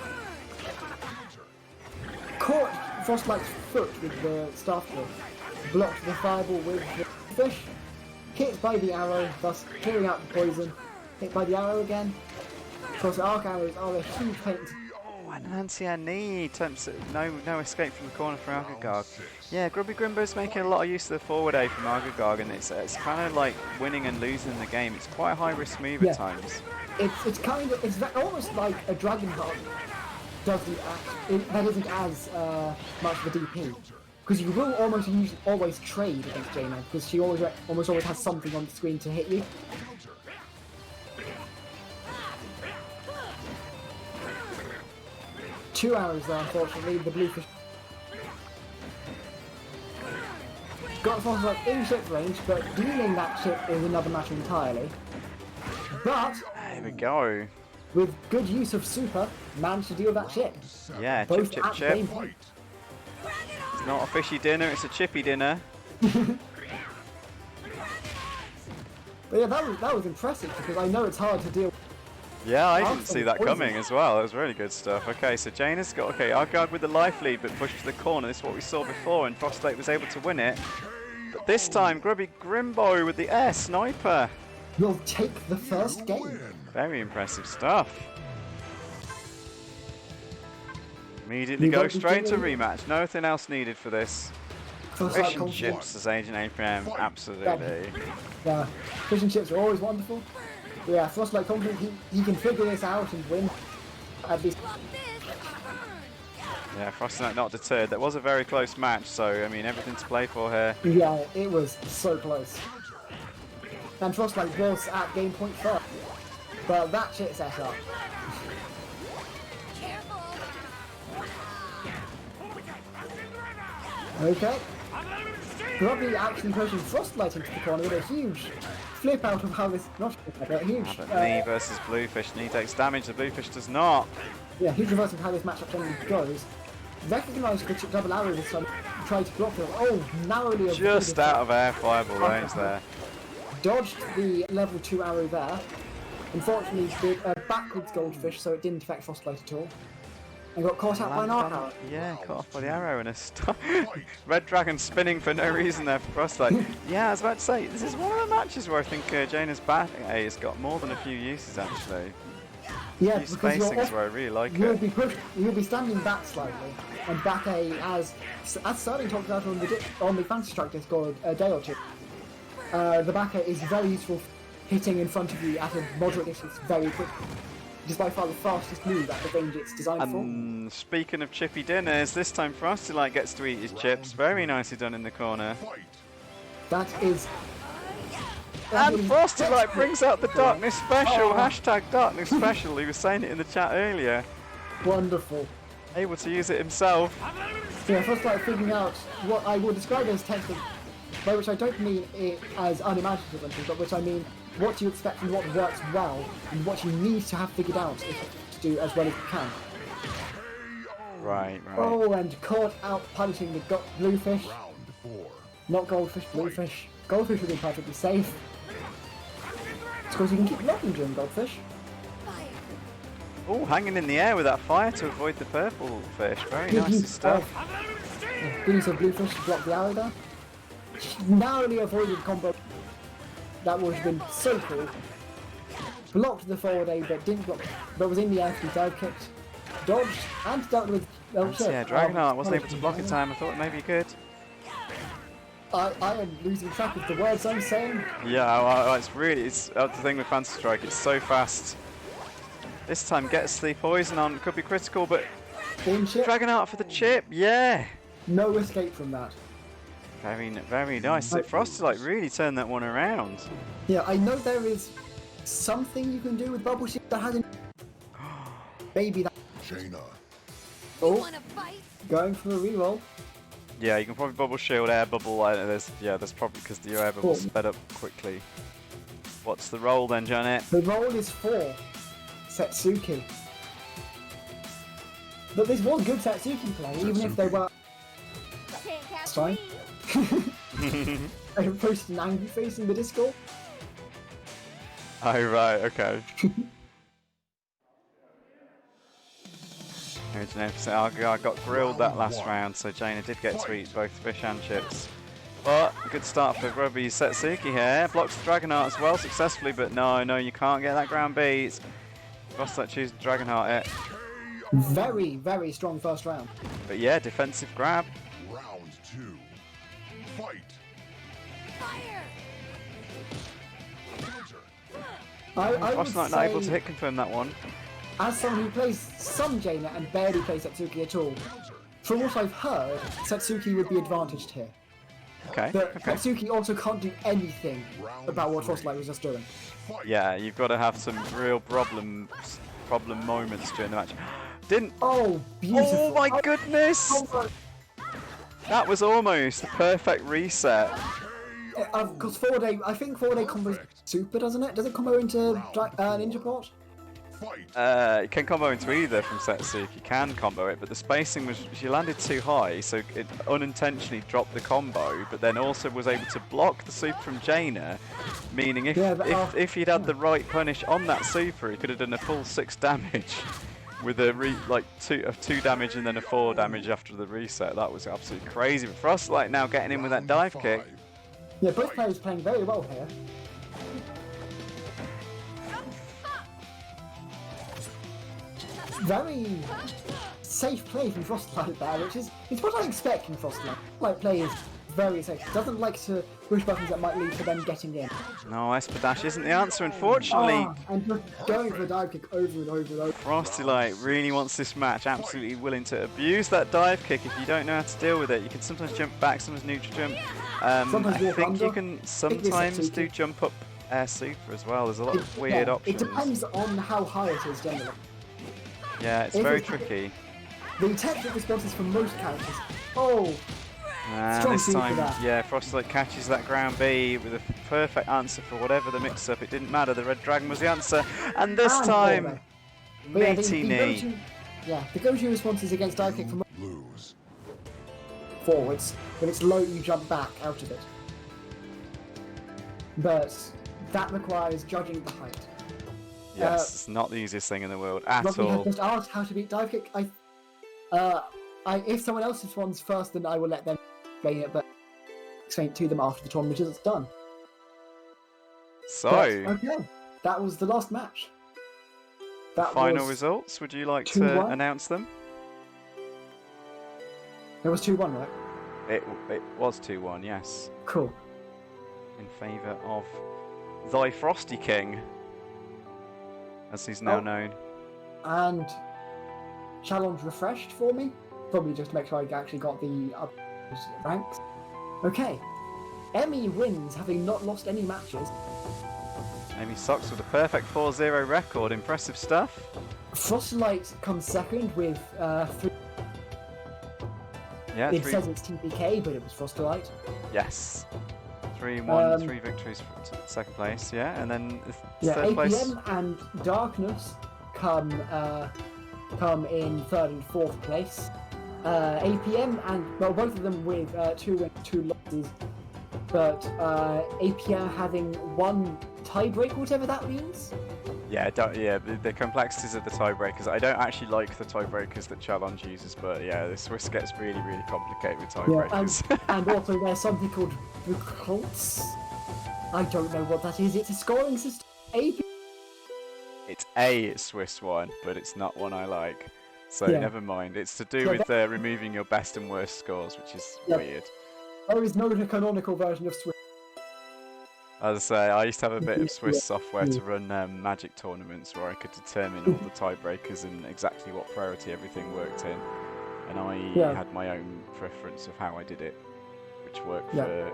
Caught Frostlight's foot with the staff drill. Blocked the fireball with the fish. Hit by the arrow, thus clearing out the poison. Hit by the arrow again. Of course, arc arrows are a huge pain. And Ancien knee attempts no escape from the corner for Argagog. Yeah, Grubby Grimbo's making a lot of use of the forward A from Argagog, and it's kind of like winning and losing the game. It's quite a high risk move Yeah. at times. It's kind of almost like a dragon heart doesn't act. That isn't as much of a DP because you will always trade against Jaina because she almost always has something on the screen to hit you. Two arrows there, unfortunately. The bluefish got Frostlight in ship range, but dealing that ship is another matter entirely. But There we go. with good use of super, managed to deal that ship. Yeah, Both chip, at chip, the same chip. point. It's not a fishy dinner, it's a chippy dinner. But yeah, that was impressive because I know it's hard to deal. Yeah, I didn't Awesome see that poison. coming as well. That was really good stuff. Okay, so Jaina's got, okay, Argard with the life lead, but pushed to the corner. This is what we saw before, and Frostlight was able to win it. But this time, Grubby Grimbo with the air sniper. will take the first You game. win. Very impressive stuff. Immediately You go won't be straight to doing- rematch. Nothing else needed for this. First Fish like and confidence. chips, as Agent APM, absolutely. Yeah, fish and chips are always wonderful. Yeah, Frostlight confident he can figure this out and win. At least, Block this. Burn. Yeah, Frosty not deterred. That was a very close match, so I mean everything to play for here. yeah, it was so close. And Frostlight was at game point first, but that shit set up. Careful. Okay. Grubby actually pushing Frostlight into the corner with a huge flip out of how this not flip out, but a huge But Knee versus Bluefish. Knee takes damage, the Bluefish does not. yeah, huge reverse of how this matchup generally goes. Recognised the double arrow this time, tried to block it. Oh, narrowly avoided Just it. out of air fireball range there. Dodged the level 2 arrow there. Unfortunately, did a backwards goldfish, so it didn't affect Frostlight at all. And got caught out by an arrow. Yeah, caught off by the arrow and a stop. Red Dragon spinning for no reason there for Frostlight. Yeah, I was about to say, this is one of the matches where I think Jaina's back has got more than a few uses actually. Yeah, A few because you're spacings where I really like you'll it. be pushed, you'll be standing back slightly, and back A as Sterling talked about on the Fantasy Strike Discord a day or two. The back A is very useful for hitting in front of you at a moderate distance very quickly. It is by far the fastest move at the range it's designed for. And speaking of chippy dinners, this time Frosty Light gets to eat his chips. Very nicely done in the corner. Fight. That is. And Frosty Light brings out the Darkness Special. Hashtag Darkness Special. He was saying it in the chat earlier. Wonderful. Able to use it himself. Yeah, first like figuring out what I would describe as technical, by which I don't mean it as unimaginative or anything, but which I mean what you expect and what works well, and what you need to have figured out to do as well as you can. Right, right. Oh, and caught out punishing the bluefish. Round 4. Not goldfish, bluefish. Goldfish would be perfectly safe. It's because you can keep blocking during goldfish. Fire. Oh, hanging in the air with that fire to avoid the purple fish. Very Good nice use stuff. of- Good use of bluefish to block the arrow there. Narrowly avoided combo. That would have been so cool. Blocked the forward A, but didn't block. But was in the air to be dive kicked. Dodged and dealt with. Oh, shit. Yeah, Dragonheart wasn't able to block in time. I thought maybe he could. I am losing track of the words I'm saying. Yeah, well, it's really, it's the thing with Fantasy Strike, it's so fast. This time gets the poison on, could be critical, but In shit. Dragonheart for the chip, yeah! No escape from that. Very nice. So Frosty like really turned that one around. Yeah, I know there is something you can do with bubble shield that hasn't. Maybe that. Jaina. You Oh, wanna fight? going for a reroll. Yeah, you can probably bubble shield, air bubble. There's probably because the air bubble sped up quickly. What's the roll then, Janet? The roll is 4. Setsuki. But this was good Setsuki play, even if they were. Can't catch Sorry. me. I posted an angry face in the Discord. Oh right, okay. I got grilled that last round, so Jaina did get to eat both fish and chips. But good start for Grubby Setsuki here. Blocks the Dragonheart as well successfully, but no, you can't get that ground beat. Frostlight chooses Dragonheart it. Very, very strong first round. But yeah, defensive grab. Round 2. Fight. Fire. Counter. I would Frostlight not able to say, hit confirm that one. as someone who plays some Jaina and barely plays Setsuki at all, from what I've heard, Setsuki would be advantaged here. Okay, But okay. Setsuki also can't do anything about what Frostlight was just doing. Fight. Yeah, you've got to have some real problem moments during the match. Didn't. Oh, beautiful. Oh my goodness! Oh my. That was almost the perfect reset. Because 4-day, I think 4-day combo super, doesn't it? Does it combo into Ninja Port? Fight. It can combo into either from Setsuki. You can combo it, but the spacing was she landed too high, so it unintentionally dropped the combo. But then also was able to block the super from Jaina, meaning if he'd had the right punish on that super, he could have done a full 6 damage with a two damage and then a 4 damage after the reset. That was absolutely crazy. But Frostlight now getting in with that dive kick. Yeah, both players playing very well here. very safe play from Frostlight there, which is it's what I expect from Frostlight. Frostlight play is very safe. Doesn't like to push buttons that might lead to them getting in. No, Espadash isn't the answer, unfortunately. And just going for the dive kick over and over and over. Frostlight really wants this match, absolutely willing to abuse that dive kick if you don't know how to deal with it. You can sometimes jump back, sometimes neutral jump. Sometimes I walk think you under. can sometimes do jump up air super as well. There's a lot of weird options. It depends on how high it is generally. Yeah, it's If very it's- tricky. The technical responses for most characters. Oh, And Strong this team for time, that. yeah, Frostlight catches that ground B with a perfect answer for whatever the mix-up. It didn't matter, the Red Dragon was the answer. And this and time, Orbe. But yeah, meaty knee. the go-to responses against dive kick from Lose. forwards. When it's low, you jump back out of it. But that requires judging the height. Yes, it's not the easiest thing in the world at Robbie has all. just asked how to beat dive kick. If someone else responds first, then I will let them explain it, but explain it to them after the tournament is done. So, But, okay, that was the last match. That final was, results, would you like to 2-1? announce them? It was 2-1, right? It was 2-1, yes. Cool. In favour of Thy Frosty King, as he's now Oh. known. And challenge refreshed for me. Probably just to make sure I actually got the ranks. Okay. Emmy wins, having not lost any matches. Amy Socks with a perfect 4-0 record. Impressive stuff. Frostlight comes second with 3. Yeah, It says it's TPK, but it was Frostlight. Yes. 3-1, 3 Um, victories for second place, yeah, and then Yeah, third place. APM and Darkness come in third and fourth place. APM and both of them with 2 wins, 2 losses, but APM having 1 tiebreak, whatever that means. Yeah, the complexities of the tiebreakers. I don't actually like the tiebreakers that Challenge uses, but yeah, the Swiss gets really, really complicated with tiebreakers. And also there's something called the Cults. I don't know what that is. It's a scoring system. AP. It's a Swiss one, but it's not one I like. So Yeah. never mind. It's to do Yeah, with removing your best and worst scores, which is Yeah. weird. There is no canonical version of Swiss. As I say, I used to have a bit of Swiss Yeah. software to run Magic tournaments where I could determine all the tiebreakers and exactly what priority everything worked in. And I Yeah. had my own preference of how I did it, which worked Yeah. for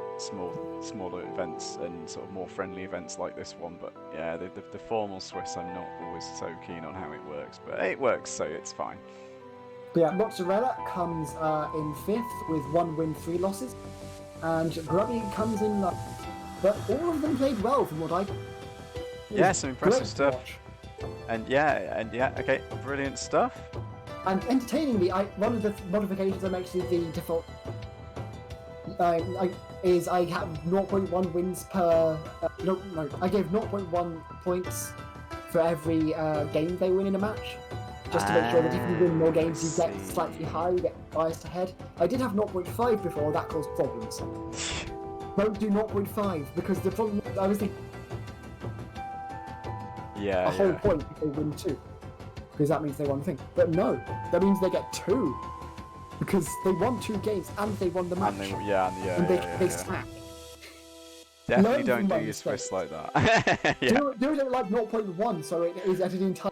smaller events and sort of more friendly events like this one. But yeah, the formal Swiss, I'm not always so keen on how it works, but it works, so it's fine. But yeah, Mozzarella comes in 5th with 1 win, 3 losses. And Grubby comes in last. But all of them played well from what I... Yeah, some impressive Great to stuff. watch. And yeah, okay, brilliant stuff. And entertainingly, one of the modifications I make to the default is I have 0.1 wins per... no, I give 0.1 points for every game they win in a match. Just to make sure that if you win more games, you get see. slightly higher, you get biased ahead. I did have 0.5 before, that caused problems. Don't do 0.5, because the problem I was thinking Yeah, a whole yeah. point if they win 2. Because that means they won the thing. But no, that means they get 2. Because they won 2 games and they won the match. And They stack. Definitely Learn don't from do my your Swiss like mistakes. that. Yeah. Do it like 0.1 so it is at an entire...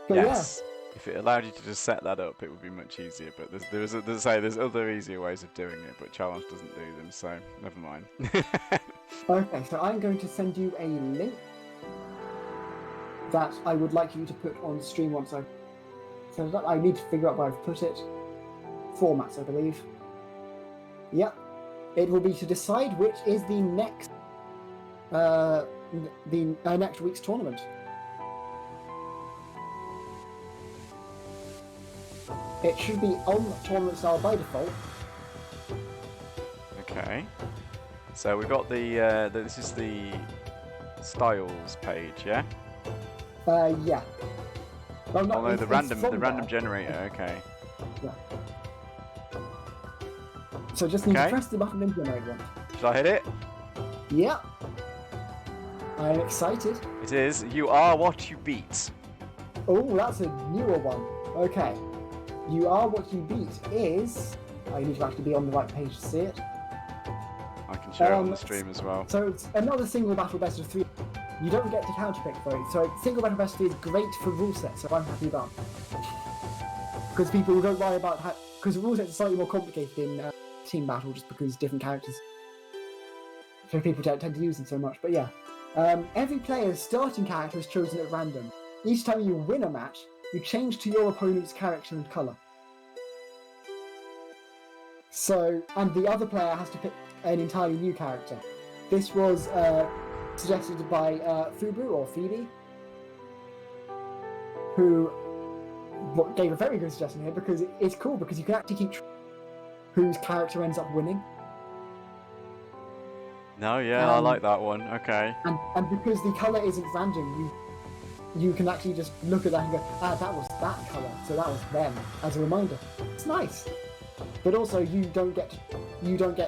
But Yes. If it allowed you to just set that up, it would be much easier. But there's other easier ways of doing it, but Challenge doesn't do them, so never mind. yeah. Okay, so I'm going to send you a link that I would like you to put on stream once I've set it up. I need to figure out where I've put it. Formats, I believe. Yep. It will be to decide which is the next next week's tournament. It should be on tournament style by default. Okay. So we've got this is the styles page, yeah? Yeah. Well, Oh no, it's the random from there. generator. Okay. Yeah. So just need Okay. to press the button and generate one. Should I hit it? Yeah. I'm excited. It is. You are what you beat. Oh, that's a newer one. Okay. You are what you beat is... I need to actually be on the right page to see it. I can share it on the stream as well. So it's another single battle best of 3. You don't get to counterpick though. So single battle best of 3 is great for rule sets, so I'm happy about it. Because people don't worry about how... Because rule sets are slightly more complicated in team battle just because different characters. So people don't tend to use them so much, but yeah. Every player's starting character is chosen at random. Each time you win a match, you change to your opponent's character and colour. So, and the other player has to pick an entirely new character. This was suggested by Fubu or Phoebe, who gave a very good suggestion here because it's cool because you can actually keep whose character ends up winning. No, yeah, I like that one. Okay. And because the colour isn't random, you can actually just look at that and go, that was that colour, so that was them, as a reminder. It's nice. But also you don't get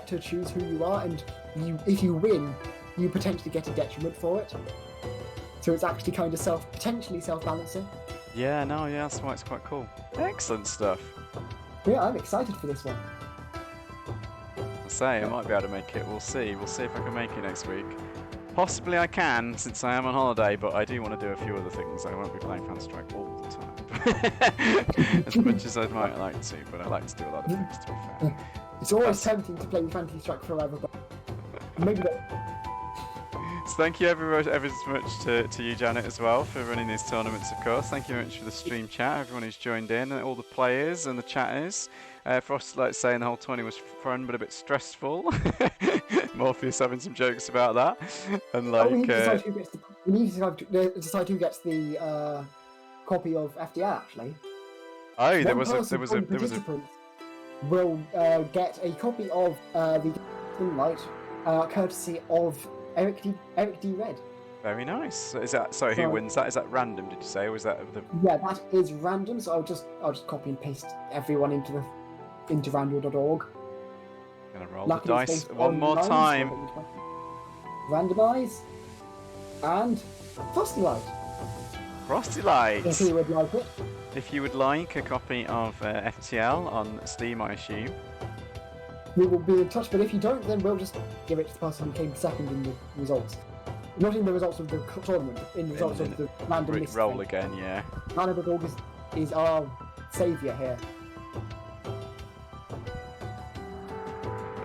to choose who you are, and if you win, you potentially get a detriment for it. So it's actually kind of potentially self-balancing. Yeah, no, yeah, that's why it's quite cool. Excellent stuff. Yeah, I'm excited for this one. I say, I might be able to make it. We'll see. We'll see if I can make it next week. Possibly I can, since I am on holiday, but I do want to do a few other things. I won't be playing Counter-Strike all the time. As much as I might like to, but I like to do a lot of things, to be fair. It's always tempting to play Fantasy Strike forever, but maybe not. So thank you ever so much to you, Janet, as well, for running these tournaments, of course. Thank you very much for the stream chat, everyone who's joined in, and all the players and the chatters. Frost, like saying the whole tourney was fun, but a bit stressful. Morpheus having some jokes about that. And like, we need to decide who gets the copy of FDR, actually. Oh, there was a will get a copy of the Light, courtesy of Eric D. Red. Very nice. Is that who wins that? Is that random? Did you say, or was that the? Yeah, that is random. So I'll just copy and paste everyone into random.org. Gonna roll the dice one more time. Randomize and Frosty Light. Frosty Light. If you would like it. If you would like a copy of FTL on Steam, I assume. We will be in touch, but if you don't, then we'll just give it to the person who came second in the results. Not in the results of the tournament, in the results of the random list. Roll again, yeah. Random.org is our saviour here.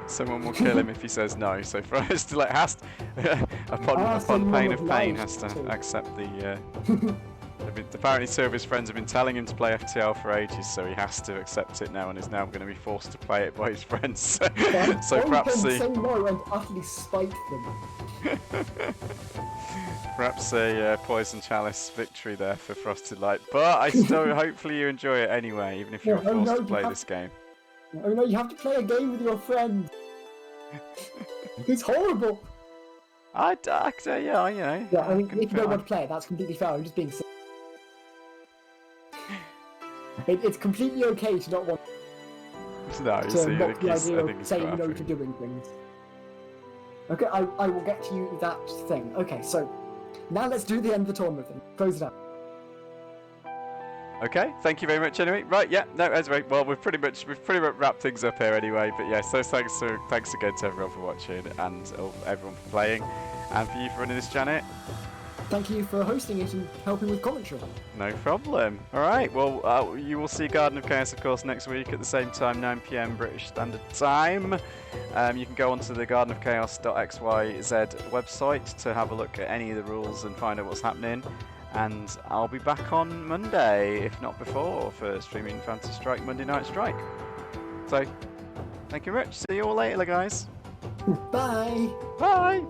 Someone will kill him if he says no. So for us to upon pain of pain, has to accept the. Apparently, two of his friends have been telling him to play FTL for ages, so he has to accept it now, and is now going to be forced to play it by his friends. So perhaps say no and utterly spite them. Perhaps a Poison Chalice victory there for Frosted Light, but I still hopefully you enjoy it anyway, even if you're forced to play this game. Oh no, you have to play a game with your friend. It's horrible. Yeah, you know. Yeah, I mean, if you don't want to play it, that's completely fair. I'm just being silly. It's completely okay to not want no, you to see, mock the idea of saying no happy. to doing things. Okay, I will get to you that thing. Okay, so now let's do the end of the tournament and close it up. Okay, thank you very much anyway. Right, yeah, no, that's right. Well, we've pretty much wrapped things up here anyway. But yeah, so thanks again to everyone for watching and everyone for playing, and for you for running this, Janet. Thank you for hosting it and helping with commentary. No problem. All right, well, you will see Garden of Chaos, of course, next week at the same time, 9 PM British Standard Time. You can go onto the gardenofchaos.xyz website to have a look at any of the rules and find out what's happening. And I'll be back on Monday, if not before, for streaming Fantasy Strike Monday Night Strike. So, thank you very much. See you all later, guys. Bye. Bye.